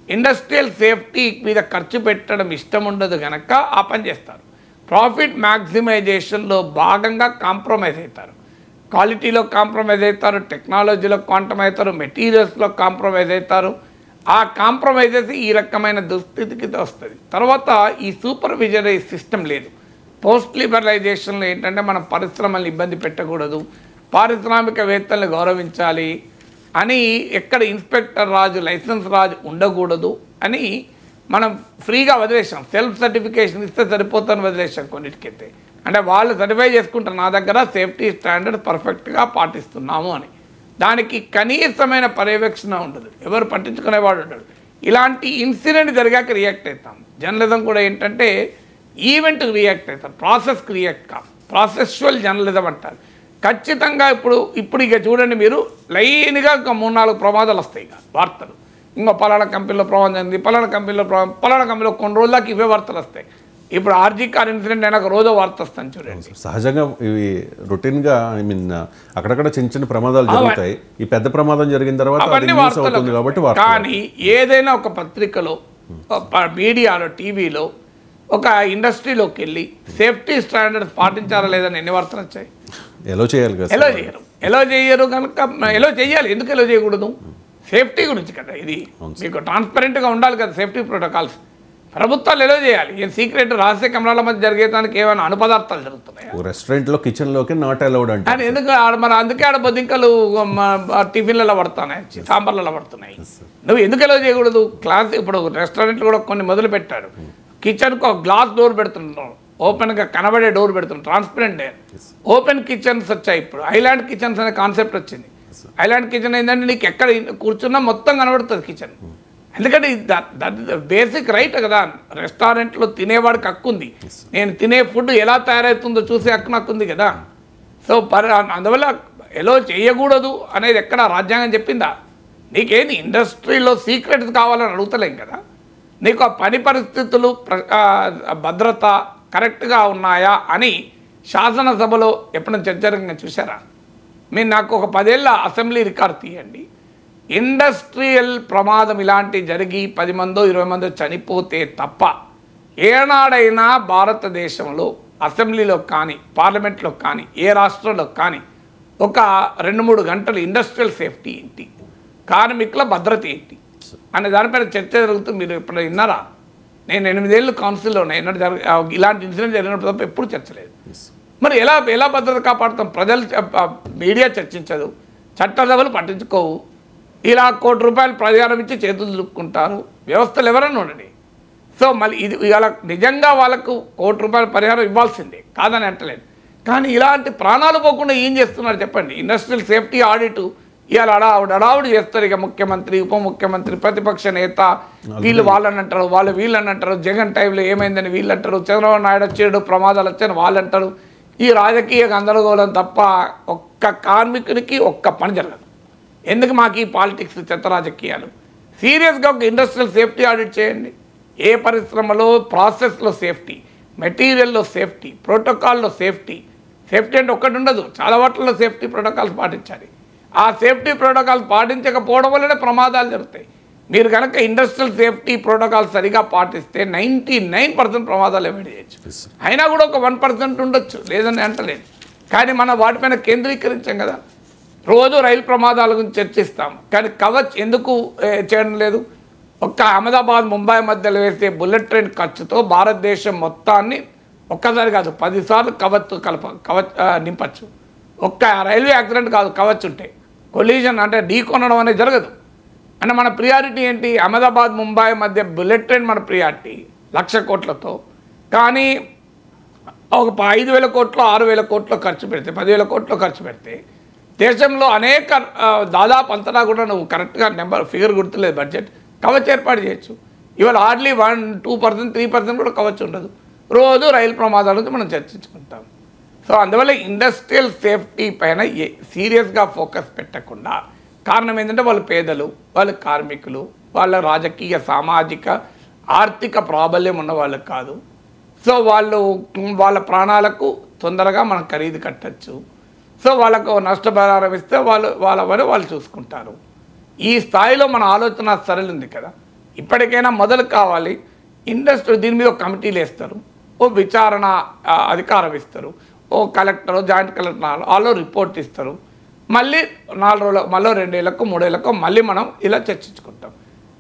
ఇండస్ట్రియల్ సేఫ్టీ మీద ఖర్చు పెట్టడం ఇష్టం ఉండదు కనుక ఆ పని చేస్తారు. ప్రాఫిట్ మ్యాక్సిమైజేషన్లో భాగంగా కాంప్రమైజ్ అవుతారు, క్వాలిటీలో కాంప్రమైజ్ అవుతారు, టెక్నాలజీలో కాంప్రమైజ్ అవుతారు, మెటీరియల్స్లో కాంప్రమైజ్ అవుతారు. ఆ కాంప్రమైజెస్ ఈ రకమైన దుస్థితికి వస్తుంది. తర్వాత ఈ సూపర్విజరీ సిస్టమ్ లేదు. పోస్ట్ లిబరలైజేషన్లో ఏంటంటే మనం పరిశ్రమలను ఇబ్బంది పెట్టకూడదు, పారిశ్రామికవేత్తలను గౌరవించాలి అని, ఎక్కడ ఇన్స్పెక్టర్ రాజు లైసెన్స్ రాజు ఉండకూడదు అని మనం ఫ్రీగా వదిలేసాం. సెల్ఫ్ సర్టిఫికేషన్ ఇస్తే సరిపోతాను వదిలేసాం కొన్నిటికైతే. అంటే వాళ్ళు సర్టిఫై చేసుకుంటారు నా దగ్గర సేఫ్టీ స్టాండర్డ్ పర్ఫెక్ట్గా పాటిస్తున్నాము అని. దానికి కనీసమైన పర్యవేక్షణ ఉండదు, ఎవరు పట్టించుకునేవాడు ఉండడు. ఇలాంటి ఇన్సిడెంట్ జరిగాక రియాక్ట్ అవుతాం. జర్నలిజం కూడా ఏంటంటే ఈవెంట్కి రియాక్ట్ అవుతారు, ప్రాసెస్కి రియాక్ట్ కాదు. ప్రాసెస్చువల్ జర్నలిజం అంటారు. ఖచ్చితంగా ఇప్పుడు ఇక చూడండి మీరు లైన్గా ఒక 3-4 ప్రమాదాలు వస్తాయి ఇక వార్తలు. ఇంకో పలానా కంపెనీలో ప్రమాదం జరిగింది, పలానా కంపెనీలో కొన్ని రోజులకి ఇవే వార్తలు వస్తాయి. ఇప్పుడు ఆర్జీ కార్ ఇన్సిడెంట్ అయినా ఒక రోజు వార్త వస్తాను చూడండి. సహజంగా ఇవి రొటీన్గా అక్కడక్కడ చిన్న చిన్న ప్రమాదాలు జరుగుతాయి. ఈ పెద్ద ప్రమాదం జరిగిన తర్వాత అవన్నీ వార్తలు కాబట్టి కానీ ఏదైనా ఒక పత్రికలో, మీడియాలో, టీవీలో, ఒక ఇండస్ట్రీలోకి వెళ్ళి సేఫ్టీ స్టాండర్డ్స్ పాటించారా లేదని ఎన్ని వార్తలు వచ్చాయి? ఎలా చేయాలి కదా, ఎలా చేయరు కనుక ఎలా చేయాలి, ఎందుకు ఎలా చేయకూడదు? సేఫ్టీ గురించి కదా ఇది. మీకు ట్రాన్స్పరెంట్గా ఉండాలి కదా సేఫ్టీ ప్రోటోకాల్స్. ప్రభుత్వాలు ఎలా చేయాలి? ఏం సీక్రెట్ రహస్య కమరాల మధ్య జరిగేదానికి ఏమైనా అనుపదార్థాలు జరుగుతున్నాయి? రెస్టారెంట్లో కిచెన్లోకి నాట్ అలౌడ్ అంటే అని ఎందుకు మరి అందుకే ఆడ బొద్దింకలు టిఫిన్లలో పడుతున్నాయి, సాంబార్లలో పడుతున్నాయి. నువ్వు ఎందుకు ఎలా చేయకూడదు? క్లాస్ ఇప్పుడు రెస్టారెంట్లు కూడా కొన్ని మొదలు పెట్టాడు. కిచెన్కు ఒక గ్లాస్ డోర్ పెడుతున్నాం, ఓపెన్గా కనబడే డోర్ పెడుతున్నాం, ట్రాన్స్పరెంట్ ఓపెన్ కిచెన్స్ వచ్చాయి. ఇప్పుడు ఐలాండ్ కిచెన్స్ అనే కాన్సెప్ట్ వచ్చింది. ఐలాండ్ కిచెన్ ఏంటంటే నీకు ఎక్కడ కూర్చున్నా మొత్తం కనబడుతుంది కిచెన్. ఎందుకంటే దట్ బేసిక్ రైట్ కదా. రెస్టారెంట్లో తినేవాడికి హక్కు ఉంది. నేను తినే ఫుడ్ ఎలా తయారవుతుందో చూసే హక్కు నాకు ఉంది కదా. సో అందువల్ల ఎలా చేయకూడదు అనేది ఎక్కడ రాజ్యాంగం చెప్పిందా? నీకేంది ఇండస్ట్రీలో సీక్రెట్స్ కావాలని అడుగుతలేం కదా. నీకు ఆ పని పరిస్థితులు భద్రత కరెక్ట్గా ఉన్నాయా అని శాసనసభలో ఎప్పుడైనా చర్చగా చూసారా? మీరు నాకు ఒక 10 ఏళ్ళ అసెంబ్లీ రికార్డ్ తీయండి. ఇండస్ట్రియల్ ప్రమాదం ఇలాంటి జరిగి 10 మందో 20 మందో చనిపోతే తప్ప ఏనాడైనా భారతదేశంలో అసెంబ్లీలో కానీ పార్లమెంట్లో కానీ ఏ రాష్ట్రంలో కానీ ఒక 2-3 గంటలు ఇండస్ట్రియల్ సేఫ్టీ ఏంటి, కార్మికుల భద్రత ఏంటి అనే దానిపైన చర్చ జరుగుతుంది. మీరు ఎప్పుడు విన్నారా? నేను 8 ఏళ్ళు కౌన్సిల్లో ఉన్నాయి. ఇలాంటి ఇన్సిడెంట్ జరిగినప్పుడు తప్ప ఎప్పుడు చర్చలేదు. మరి ఎలా భద్రత కాపాడుతాం? ప్రజలు, మీడియా చర్చించదు, చట్టసభలు పట్టించుకోవు. ఇలా ₹1 కోటి పరిహారం ఇచ్చి చేతులు దులుపుకుంటారు. వ్యవస్థలు ఎవరన్నా ఉండండి. సో మళ్ళీ ఇది ఇలా నిజంగా వాళ్ళకు ₹1 కోటి పరిహారం ఇవ్వాల్సిందే, కాదని అంటలేదు. కానీ ఇలాంటి ప్రాణాలు పోకుండా ఏం చేస్తున్నారు చెప్పండి? ఇండస్ట్రియల్ సేఫ్టీ ఆడిట్ ఇవాళ అడావుడు చేస్తారు. ఇక ముఖ్యమంత్రి, ఉప ముఖ్యమంత్రి, ప్రతిపక్ష నేత వీళ్ళు వాళ్ళని అంటారు, వాళ్ళు వీళ్ళని అంటారు. జగన్ టైంలో ఏమైందని వీళ్ళు అంటారు, చంద్రబాబు నాయుడు వచ్చాడు ప్రమాదాలు వచ్చాయని వాళ్ళు అంటారు. ఈ రాజకీయ గందరగోళం తప్ప ఒక్క కార్మికునికి ఒక్క పని జరగదు. ఎందుకు మాకు ఈ పాలిటిక్స్, చెత్త రాజకీయాలు? సీరియస్గా ఒక ఇండస్ట్రియల్ సేఫ్టీ ఆడిట్ చేయండి. ఏ పరిశ్రమలో ప్రాసెస్లో సేఫ్టీ, మెటీరియల్లో సేఫ్టీ, ప్రోటోకాల్లో సేఫ్టీ అంటే ఒక్కటి ఉండదు, చాలా వాటిల్లో సేఫ్టీ ప్రోటోకాల్స్ పాటించాలి. ఆ సేఫ్టీ ప్రోటోకాల్స్ పాటించకపోవడం వల్లనే ప్రమాదాలు జరుగుతాయి. మీరు కనుక ఇండస్ట్రియల్ సేఫ్టీ ప్రోటోకాల్ సరిగా పాటిస్తే 99% ప్రమాదాలు అవాయిడ్ చేయొచ్చు. అయినా కూడా ఒక 1% ఉండొచ్చు, లేదని అంటలేదు. కానీ మనం వాటిపైన కేంద్రీకరించాం కదా. రోజు రైలు ప్రమాదాల గురించి చర్చిస్తాం, కానీ కవచ్ ఎందుకు చేయడం లేదు? ఒక్క అహ్మదాబాద్ ముంబై మధ్యలో వేసే బుల్లెట్ ట్రైన్ ఖర్చుతో భారతదేశం మొత్తాన్ని ఒక్కసారి కాదు 10 సార్లు కవచ్ నింపచ్చు. ఒక్క రైల్వే యాక్సిడెంట్ కాదు, కవచ్ ఉంటే కొలీజన్ అంటే ఢీ కొనడం అనేది జరగదు. అంటే మన ప్రియారిటీ ఏంటి? అహ్మదాబాద్ ముంబై మధ్య బుల్లెట్ ట్రైన్ మన ప్రియారిటీ 1,00,000 కోట్లతో. కానీ ఒక 5,000 కోట్లు 6,000 కోట్లు ఖర్చు పెడితే 10,000 కోట్లు ఖర్చు పెడితే దేశంలో అనేక దాదాపు అంతటా కూడా నువ్వు కరెక్ట్గా ఫిగర్ గుర్తులేదు బడ్జెట్ కవచ్ ఏర్పాటు చేయొచ్చు. ఇవాళ హార్డ్లీ 1-2%, 3% కూడా కవచ్ ఉండదు. రోజు రైలు ప్రమాదాల గురించి మనం చర్చించుకుంటాం. సో అందువల్ల ఇండస్ట్రియల్ సేఫ్టీ పైన సీరియస్గా ఫోకస్ పెట్టకుండా, కారణం ఏంటంటే వాళ్ళు పేదలు, వాళ్ళు కార్మికులు, వాళ్ళ రాజకీయ సామాజిక ఆర్థిక ప్రాబల్యం ఉన్న వాళ్ళు కాదు. సో వాళ్ళ ప్రాణాలకు తొందరగా మనం ఖరీదు కట్టచ్చు. సో వాళ్ళకు నష్టపరిహారం ఇస్తే వాళ్ళు చూసుకుంటారు. ఈ స్థాయిలో మన ఆలోచన సరళి ఉంది కదా. ఇప్పటికైనా మొదలు కావాలి. ఇండస్ట్రీ దీని మీద ఒక కమిటీలు వేస్తారు, ఓ విచారణ అధికారం ఇస్తారు, ఓ కలెక్టర్, జాయింట్ కలెక్టర్ వాళ్ళు రిపోర్ట్ ఇస్తారు. మళ్ళీ 4 రోజులు, మళ్ళీ 2 ఏళ్ళకు 3 ఏళ్ళకు మళ్ళీ మనం ఇలా చర్చించుకుంటాం.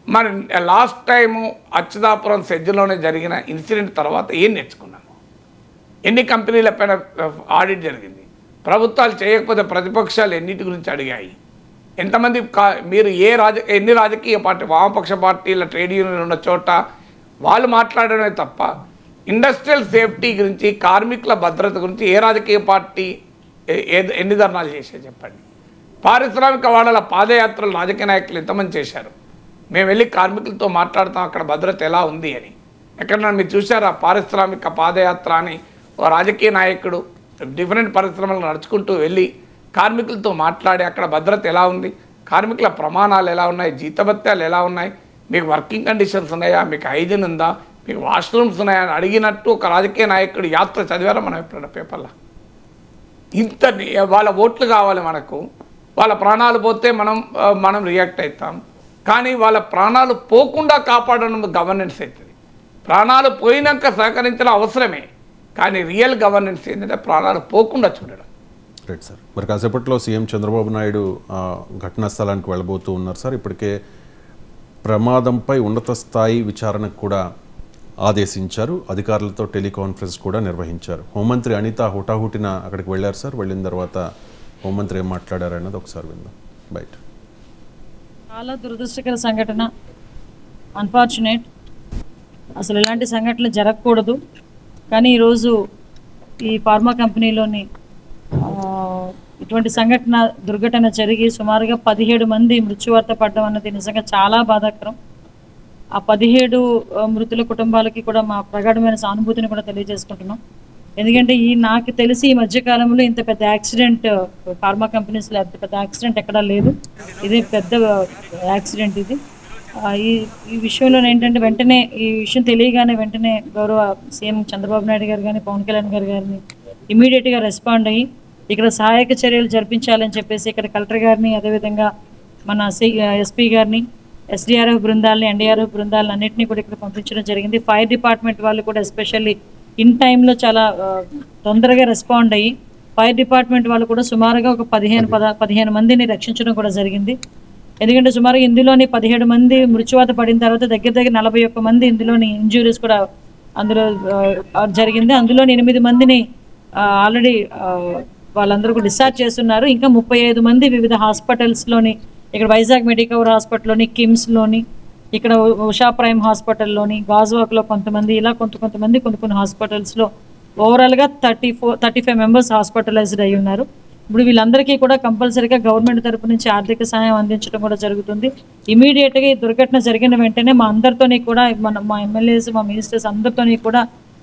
మరి లాస్ట్ టైము అచ్యుతాపురం సెజ్లోనే జరిగిన ఇన్సిడెంట్ తర్వాత ఏం నేర్చుకున్నాము? ఎన్ని కంపెనీల పైన ఆడిట్ జరిగింది? ప్రభుత్వాలు చేయకపోతే ప్రతిపక్షాలు ఎన్నిటి గురించి అడిగాయి? ఎంతమంది మీరు ఎన్ని రాజకీయ పార్టీ, వామపక్ష పార్టీల ట్రేడ్ యూనియన్ ఉన్న చోట వాళ్ళు మాట్లాడడమే తప్ప ఇండస్ట్రియల్ సేఫ్టీ గురించి, కార్మికుల భద్రత గురించి ఏ రాజకీయ పార్టీ ఎన్ని ధర్నాలు చేశారు చెప్పండి? పారిశ్రామిక వాడల పాదయాత్రలు రాజకీయ నాయకులు ఎంతమంది చేశారు? మేము వెళ్ళి కార్మికులతో మాట్లాడతాం అక్కడ భద్రత ఎలా ఉంది అని. ఎక్కడన్నా మీరు చూసారా? పారిశ్రామిక పాదయాత్ర అని ఒక రాజకీయ నాయకుడు డిఫరెంట్ పరిశ్రమలు నడుచుకుంటూ వెళ్ళి కార్మికులతో మాట్లాడి అక్కడ భద్రత ఎలా ఉంది, కార్మికుల ప్రమాణాలు ఎలా ఉన్నాయి, జీతభత్యాలు ఎలా ఉన్నాయి, మీకు వర్కింగ్ కండిషన్స్ ఉన్నాయా, మీకు హైజీన్ ఉందా, మీకు వాష్రూమ్స్ ఉన్నాయా అని అడిగినట్టు ఒక రాజకీయ నాయకుడు యాత్ర చదివారా మనం ఎప్పుడైనా పేపర్లో? ఇంత వాళ్ళ ఓట్లు కావాలి మనకు, వాళ్ళ ప్రాణాలు పోతే మనం రియాక్ట్ అవుతాం. కానీ వాళ్ళ ప్రాణాలు పోకుండా కాపాడడం గవర్నెన్స్ అవుతుంది. ప్రాణాలు పోయినాక సహకరించడం అవసరమే, కానీ రియల్ గవర్నెన్స్ ఏంటంటే ప్రాణాలు పోకుండా చూడడం. Right sir. మరి కాసేపట్లో సీఎం చంద్రబాబు నాయుడు ఘటనా స్థలానికి వెళ్ళబోతూ ఉన్నారు సార్. ఇప్పటికే ప్రమాదంపై ఉన్నత స్థాయి విచారణకు కూడా ఆదేశించారు. అధికారులతో టెలికాన్ఫరెన్స్ కూడా నిర్వహించారు. హోంమంత్రి అనిత హుటాహుటిన అక్కడికి వెళ్ళారు సార్. వెళ్ళిన తర్వాత హోంమంత్రి ఏం మాట్లాడారు అన్నది ఒకసారి విందాం. బయట చాలా దురదృష్టకర సంఘటన, అన్ఫార్చునేట్. అసలు ఇలాంటి సంఘటనలు జరగకూడదు. కానీ ఈరోజు ఈ ఫార్మా కంపెనీలోని ఇటువంటి దుర్ఘటన జరిగి సుమారుగా 17 మంది మృత్యువార్త పడడం అన్నది నిజంగా చాలా బాధాకరం. ఆ 17 మృతుల కుటుంబాలకి కూడా మా ప్రగాఢమైన సానుభూతిని కూడా తెలియజేసుకుంటున్నాం. ఎందుకంటే నాకు తెలిసి ఈ మధ్యకాలంలో ఇంత పెద్ద యాక్సిడెంట్ ఫార్మా కంపెనీస్లో ఇంత పెద్ద యాక్సిడెంట్ ఎక్కడా లేదు. ఇది పెద్ద యాక్సిడెంట్. ఇది ఈ విషయంలో ఏంటంటే వెంటనే ఈ విషయం తెలియగానే వెంటనే గౌరవ సీఎం చంద్రబాబు నాయుడు గారు కానీ పవన్ కళ్యాణ్ గారిని ఇమీడియట్గా రెస్పాండ్ అయ్యి ఇక్కడ సహాయక చర్యలు జరిపించాలని చెప్పేసి ఇక్కడ కలెక్టర్ గారిని, అదేవిధంగా మన ఎస్పీ గారిని, ఎస్డిఆర్ఎఫ్ బృందాలని, ఎన్డీఆర్ఎఫ్ బృందాలను అన్నింటినీ కూడా ఇక్కడ పంపించడం జరిగింది. ఫైర్ డిపార్ట్మెంట్ వాళ్ళు కూడా ఎస్పెషల్లీ ఇన్ టైంలో చాలా తొందరగా రెస్పాండ్ అయ్యి ఫైర్ డిపార్ట్మెంట్ వాళ్ళు కూడా సుమారుగా ఒక 15 మందిని రక్షించడం కూడా జరిగింది. ఎందుకంటే సుమారుగా ఇందులోని 17 మంది మృత్యువాత పడిన తర్వాత దగ్గర 41 మంది ఇందులోని ఇంజురీస్ కూడా అందులో జరిగింది. అందులోని 8 మందిని ఆల్రెడీ వాళ్ళందరూ కూడా డిశ్చార్జ్ చేస్తున్నారు. ఇంకా 35 మంది వివిధ హాస్పిటల్స్లోని, ఇక్కడ వైజాగ్ మెడికవర్ హాస్పిటల్లోని, కిమ్స్లోని, ఇక్కడ ఉషా ప్రైమ్ హాస్పిటల్లోని, గాజువాక్లో కొంతమంది, ఇలా కొంతమంది కొన్ని హాస్పిటల్స్లో ఓవరాల్గా 35 మెంబర్స్ హాస్పిటలైజ్డ్ అయి ఉన్నారు. ఇప్పుడు వీళ్ళందరికీ కూడా కంపల్సరీగా గవర్నమెంట్ తరపు నుంచి ఆర్థిక సహాయం అందించడం కూడా జరుగుతుంది. ఇమీడియట్గా ఈ దుర్ఘటన జరిగిన వెంటనే మా అందరితోని కూడా మా ఎమ్మెల్యేస్, మా మినిస్టర్స్ అందరితోని కూడా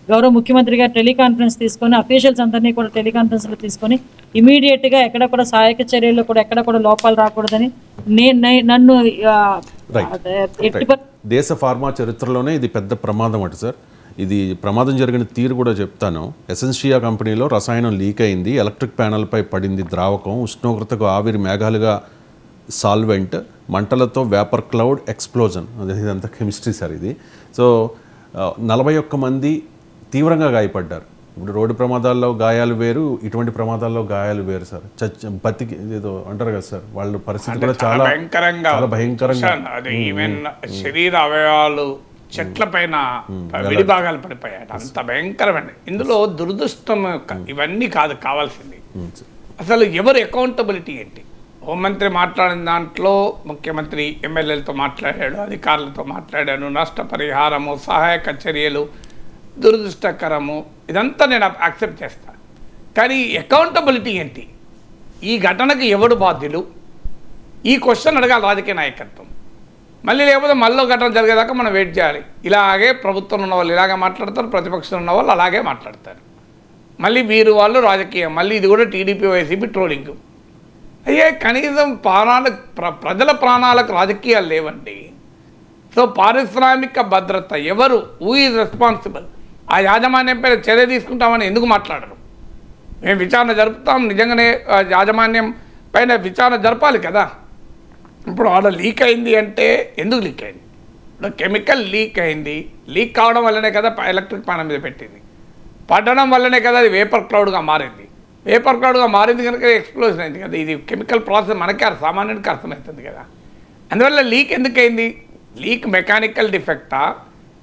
గౌరవ ముఖ్యమంత్రి గారు టెలికాన్ఫరెన్స్ తీసుకొని, అఫీషియల్స్ అందరినీ కూడా టెలికాన్ఫరెన్స్లో తీసుకొని ఇమీడియట్గా ఎక్కడ కూడా సహాయక చర్యల్లో కూడా ఎక్కడ కూడా లోపాలు రాకూడదని నన్ను దేశ ఫార్మా చరిత్రలోనే ఇది పెద్ద ప్రమాదం అటు సార్. ఇది ప్రమాదం జరిగిన తీరు కూడా చెప్తాను. ఎసెన్షియా కంపెనీలో రసాయనం లీక్ అయింది, ఎలక్ట్రిక్ ప్యానల్పై పడింది ద్రావకం, ఉష్ణోగ్రతకు ఆవిరి మేఘాలుగా సాల్వెంట్, మంటలతో వేపర్ క్లౌడ్ ఎక్స్ప్లోజన్. ఇదంతా కెమిస్ట్రీ సార్ ఇది. సో 41 మంది తీవ్రంగా గాయపడ్డారు. ఇప్పుడు రోడ్డు ప్రమాదాల్లో గాయాలు వేరు, ఇటువంటి ప్రమాదాల్లో గాయాలు వేరు సార్. బతికి ఏదో అంటారు కదా సార్, వాళ్ళ పరిస్థితి కూడా చాలా భయంకరంగా. ఈవెన్ శరీర అవయవాలు చెట్ల పైన విడిభాగాలు పడిపోయాడు. అంత భయంకరమైన. ఇందులో దురదృష్టం ఇవన్నీ కాదు కావాల్సింది. అసలు ఎవరు అకౌంటబిలిటీ ఏంటి? హోంమంత్రి మాట్లాడిన దాంట్లో ముఖ్యమంత్రి ఎమ్మెల్యేలతో మాట్లాడాడు, అధికారులతో మాట్లాడాడు, నష్టపరిహారము, సహాయక చర్యలు, దురదృష్టకరము, ఇదంతా నేను యాక్సెప్ట్ చేస్తాను. కానీ అకౌంటబిలిటీ ఏంటి? ఈ ఘటనకు ఎవడు బాధ్యులు? ఈ క్వశ్చన్ అడగాలి రాజకీయ నాయకత్వం. మళ్ళీ లేకపోతే మళ్ళీ ఘటన జరిగేదాకా మనం వెయిట్ చేయాలి. ఇలాగే ప్రభుత్వం ఉన్న వాళ్ళు ఇలాగే మాట్లాడతారు, ప్రతిపక్షంలో ఉన్న వాళ్ళు అలాగే మాట్లాడతారు. మళ్ళీ వీరు వాళ్ళు రాజకీయం, మళ్ళీ ఇది కూడా టీడీపీ వైసీపీ ట్రోలింగ్. అయ్యే కనీసం ప్రజల ప్రాణాలకు రాజకీయాలు లేవండి. సో పారిశ్రామిక భద్రత ఎవరు? Who is responsible? ఆ యాజమాన్యం పైన చర్య తీసుకుంటామని ఎందుకు మాట్లాడరు? మేము విచారణ జరుపుతాం, నిజంగానే యాజమాన్యం పైన విచారణ జరపాలి కదా. ఇప్పుడు ఆర్డర్ లీక్ అయింది అంటే ఎందుకు లీక్ అయింది? ఇప్పుడు కెమికల్ లీక్ అయింది, లీక్ కావడం వల్లనే కదా ఎలక్ట్రిక్ ప్యానల్ మీద పెట్టింది, పడడం వల్లనే కదా అది వేపర్ క్లౌడ్గా మారింది. వేపర్ క్లౌడ్గా మారింది కనుక ఎక్స్ప్లోజన్ అయింది కదా. ఇది కెమికల్ ప్రాసెస్ మనకే సామాన్యుడికి అర్థమవుతుంది కదా. అందువల్ల లీక్ ఎందుకు అయింది? లీక్ మెకానికల్ డిఫెక్టా,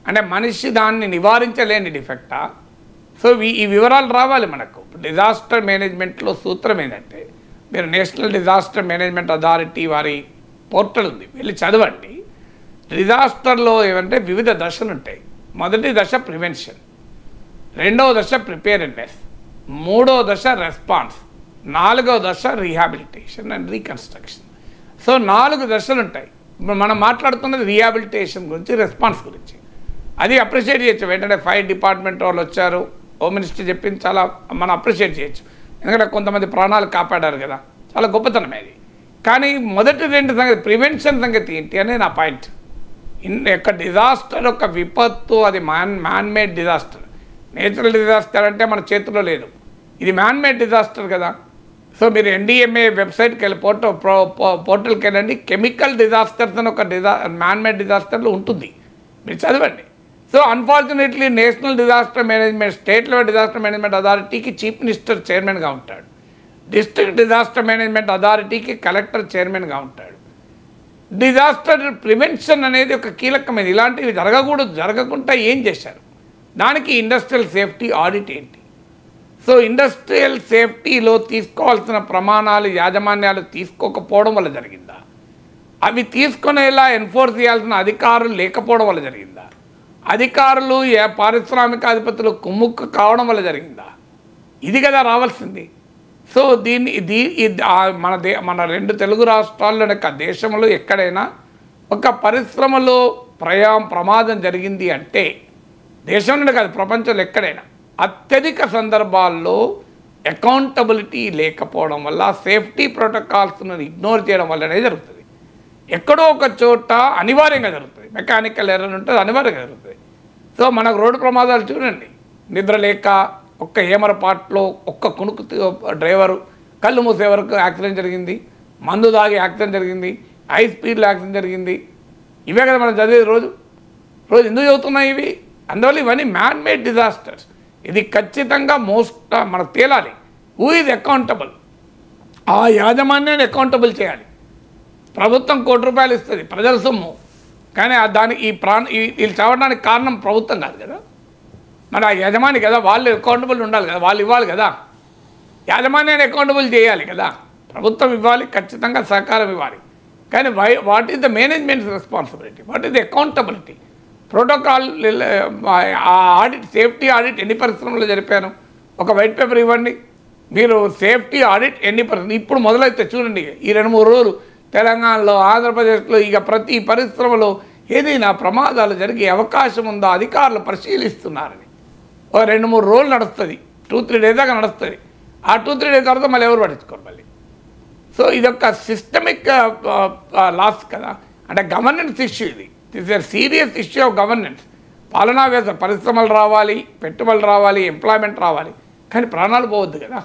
అంటే మనిషి దాన్ని నివారించలేని డిఫెక్టా? సో ఈ వివరాలు రావాలి మనకు. డిజాస్టర్ మేనేజ్మెంట్లో సూత్రం ఏంటంటే, మీరు నేషనల్ డిజాస్టర్ మేనేజ్మెంట్ అథారిటీ వారి పోర్టల్ ఉంది, వెళ్ళి చదవండి. డిజాస్టర్లో ఏమంటే వివిధ దశలు ఉంటాయి. మొదటి దశ ప్రివెన్షన్, రెండవ దశ ప్రిపేర్నెస్, మూడవ దశ రెస్పాన్స్, నాలుగవ దశ రీహాబిలిటేషన్ అండ్ రీకన్స్ట్రక్షన్. సో 4 దశలు ఉంటాయి. ఇప్పుడు మనం మాట్లాడుతున్నది రీహాబిలిటేషన్ గురించి, రెస్పాన్స్ గురించి. అది అప్రిషియేట్ చేయొచ్చు. వెంటనే ఫైర్ డిపార్ట్మెంట్ వాళ్ళు వచ్చారు, హోమ్ మినిస్టర్ చెప్పింది చాలా మనం అప్రిషియేట్ చేయొచ్చు. ఎందుకంటే కొంతమంది ప్రాణాలు కాపాడారు కదా, చాలా గొప్పతనమే అది. కానీ మొదటి రెండు సంగతి, ప్రివెన్షన్ సంగతి ఏంటి అనేది నా పాయింట్. యొక్క డిజాస్టర్, ఒక విపత్తు, అది మ్యాన్మేడ్ డిజాస్టర్. నేచురల్ డిజాస్టర్ అంటే మన చేతిలో లేదు, ఇది మ్యాన్మేడ్ డిజాస్టర్ కదా. సో మీరు NDMA వెబ్సైట్కి వెళ్ళి పోర్టల్కి వెళ్ళండి, కెమికల్ డిజాస్టర్స్ అని ఒక మ్యాన్మేడ్ డిజాస్టర్లో ఉంటుంది, మీరు చదవండి. So unfortunately national disaster management, state level disaster management అథారిటీకి చీఫ్ మినిస్టర్ చైర్మన్గా ఉంటాడు, డిస్ట్రిక్ట్ డిజాస్టర్ మేనేజ్మెంట్ అథారిటీకి కలెక్టర్ చైర్మన్గా ఉంటాడు. డిజాస్టర్ ప్రివెన్షన్ అనేది ఒక కీలకమైనది. ఇలాంటివి జరగకూడదు, జరగకుండా ఏం చేశారు, దానికి ఇండస్ట్రియల్ సేఫ్టీ ఆడిట్ ఏంటి. సో ఇండస్ట్రియల్ సేఫ్టీలో తీసుకోవాల్సిన ప్రమాణాలు యాజమాన్యాలు తీసుకోకపోవడం వల్ల జరిగిందా, అవి తీసుకునేలా ఎన్ఫోర్స్ చేయాల్సిన అధికారులు లేకపోవడం వల్ల జరిగిందా, అధికారులు పారిశ్రామిక అధిపతులు కుమ్ముక్కు కావడం వల్ల జరిగిందా, ఇది కదా రావాల్సింది. సో మన రెండు తెలుగు రాష్ట్రాల్లో దేశంలో ఎక్కడైనా ఒక పరిశ్రమలో ప్రమాదం జరిగింది అంటే, దేశంలోనే కాదు ప్రపంచంలో ఎక్కడైనా, అత్యధిక సందర్భాల్లో అకౌంటబిలిటీ లేకపోవడం వల్ల, సేఫ్టీ ప్రోటోకాల్స్ను ఇగ్నోర్ చేయడం వల్లనే జరుగుతుంది. ఎక్కడో ఒక చోట అనివార్యంగా జరుగుతుంది, మెకానికల్ ఎర్రర్ ఉంటుంది, అనివార్యంగా జరుగుతుంది. సో మనకు రోడ్డు ప్రమాదాలు చూడండి, నిద్ర లేక ఒక్క ఏమరపాట్లో ఒక్క కుణుకు డ్రైవరు కళ్ళు మూసే వరకు యాక్సిడెంట్ జరిగింది, మందు దాగి యాక్సిడెంట్ జరిగింది, హై స్పీడ్లో యాక్సిడెంట్ జరిగింది. ఇవే కదా మనం చదివేది రోజు ఎందుకు చదువుతున్నాయి ఇవి. అందువల్ల ఇవన్నీ మ్యాన్మేడ్ డిజాస్టర్స్. ఇది ఖచ్చితంగా మనకు తేలాలి. హూ ఈజ్ అకౌంటబుల్, ఆ యాజమాన్యాన్ని అకౌంటబుల్ చేయాలి. ప్రభుత్వం ₹1 ఇస్తుంది, ప్రజల సొమ్ము, కానీ దానికి వీళ్ళు చావడానికి కారణం ప్రభుత్వం కాదు కదా, మరి ఆ యజమాని కదా, వాళ్ళు అకౌంటబుల్ ఉండాలి కదా, వాళ్ళు ఇవ్వాలి కదా, యాజమాన్యాన్ని అకౌంటబుల్ చేయాలి కదా, ప్రభుత్వం ఇవ్వాలి, ఖచ్చితంగా సహకారం ఇవ్వాలి. కానీ what is the management responsibility, what is the accountability, protocol, audit, safety audit ఎన్ని పరిశ్రమలు జరిపాను, ఒక వైట్ పేపర్ ఇవ్వండి. మీరు సేఫ్టీ ఆడిట్ ఎన్ని ఇప్పుడు మొదలైతే చూడండి, ఈ 2-3 రోజులు తెలంగాణలో, ఆంధ్రప్రదేశ్లో ఇక ప్రతి పరిశ్రమలో ఏదైనా ప్రమాదాలు జరిగే అవకాశం ఉందో అధికారులు పరిశీలిస్తున్నారని ఒక 2-3 రోజులు నడుస్తుంది, 2-3 డేస్ దాకా నడుస్తుంది. ఆ 2-3 డేస్ తర్వాత మళ్ళీ ఎవరు పట్టించుకోరు మళ్ళీ. సో ఇదొక సిస్టమిక్ లాస్ కదా, అంటే governance issue. This is serious issue of governance. పాలనా వ్యవస్థ, పరిశ్రమలు రావాలి, పెట్టుబడులు రావాలి, ఎంప్లాయ్మెంట్ రావాలి, కానీ ప్రాణాలు పోవద్దు కదా.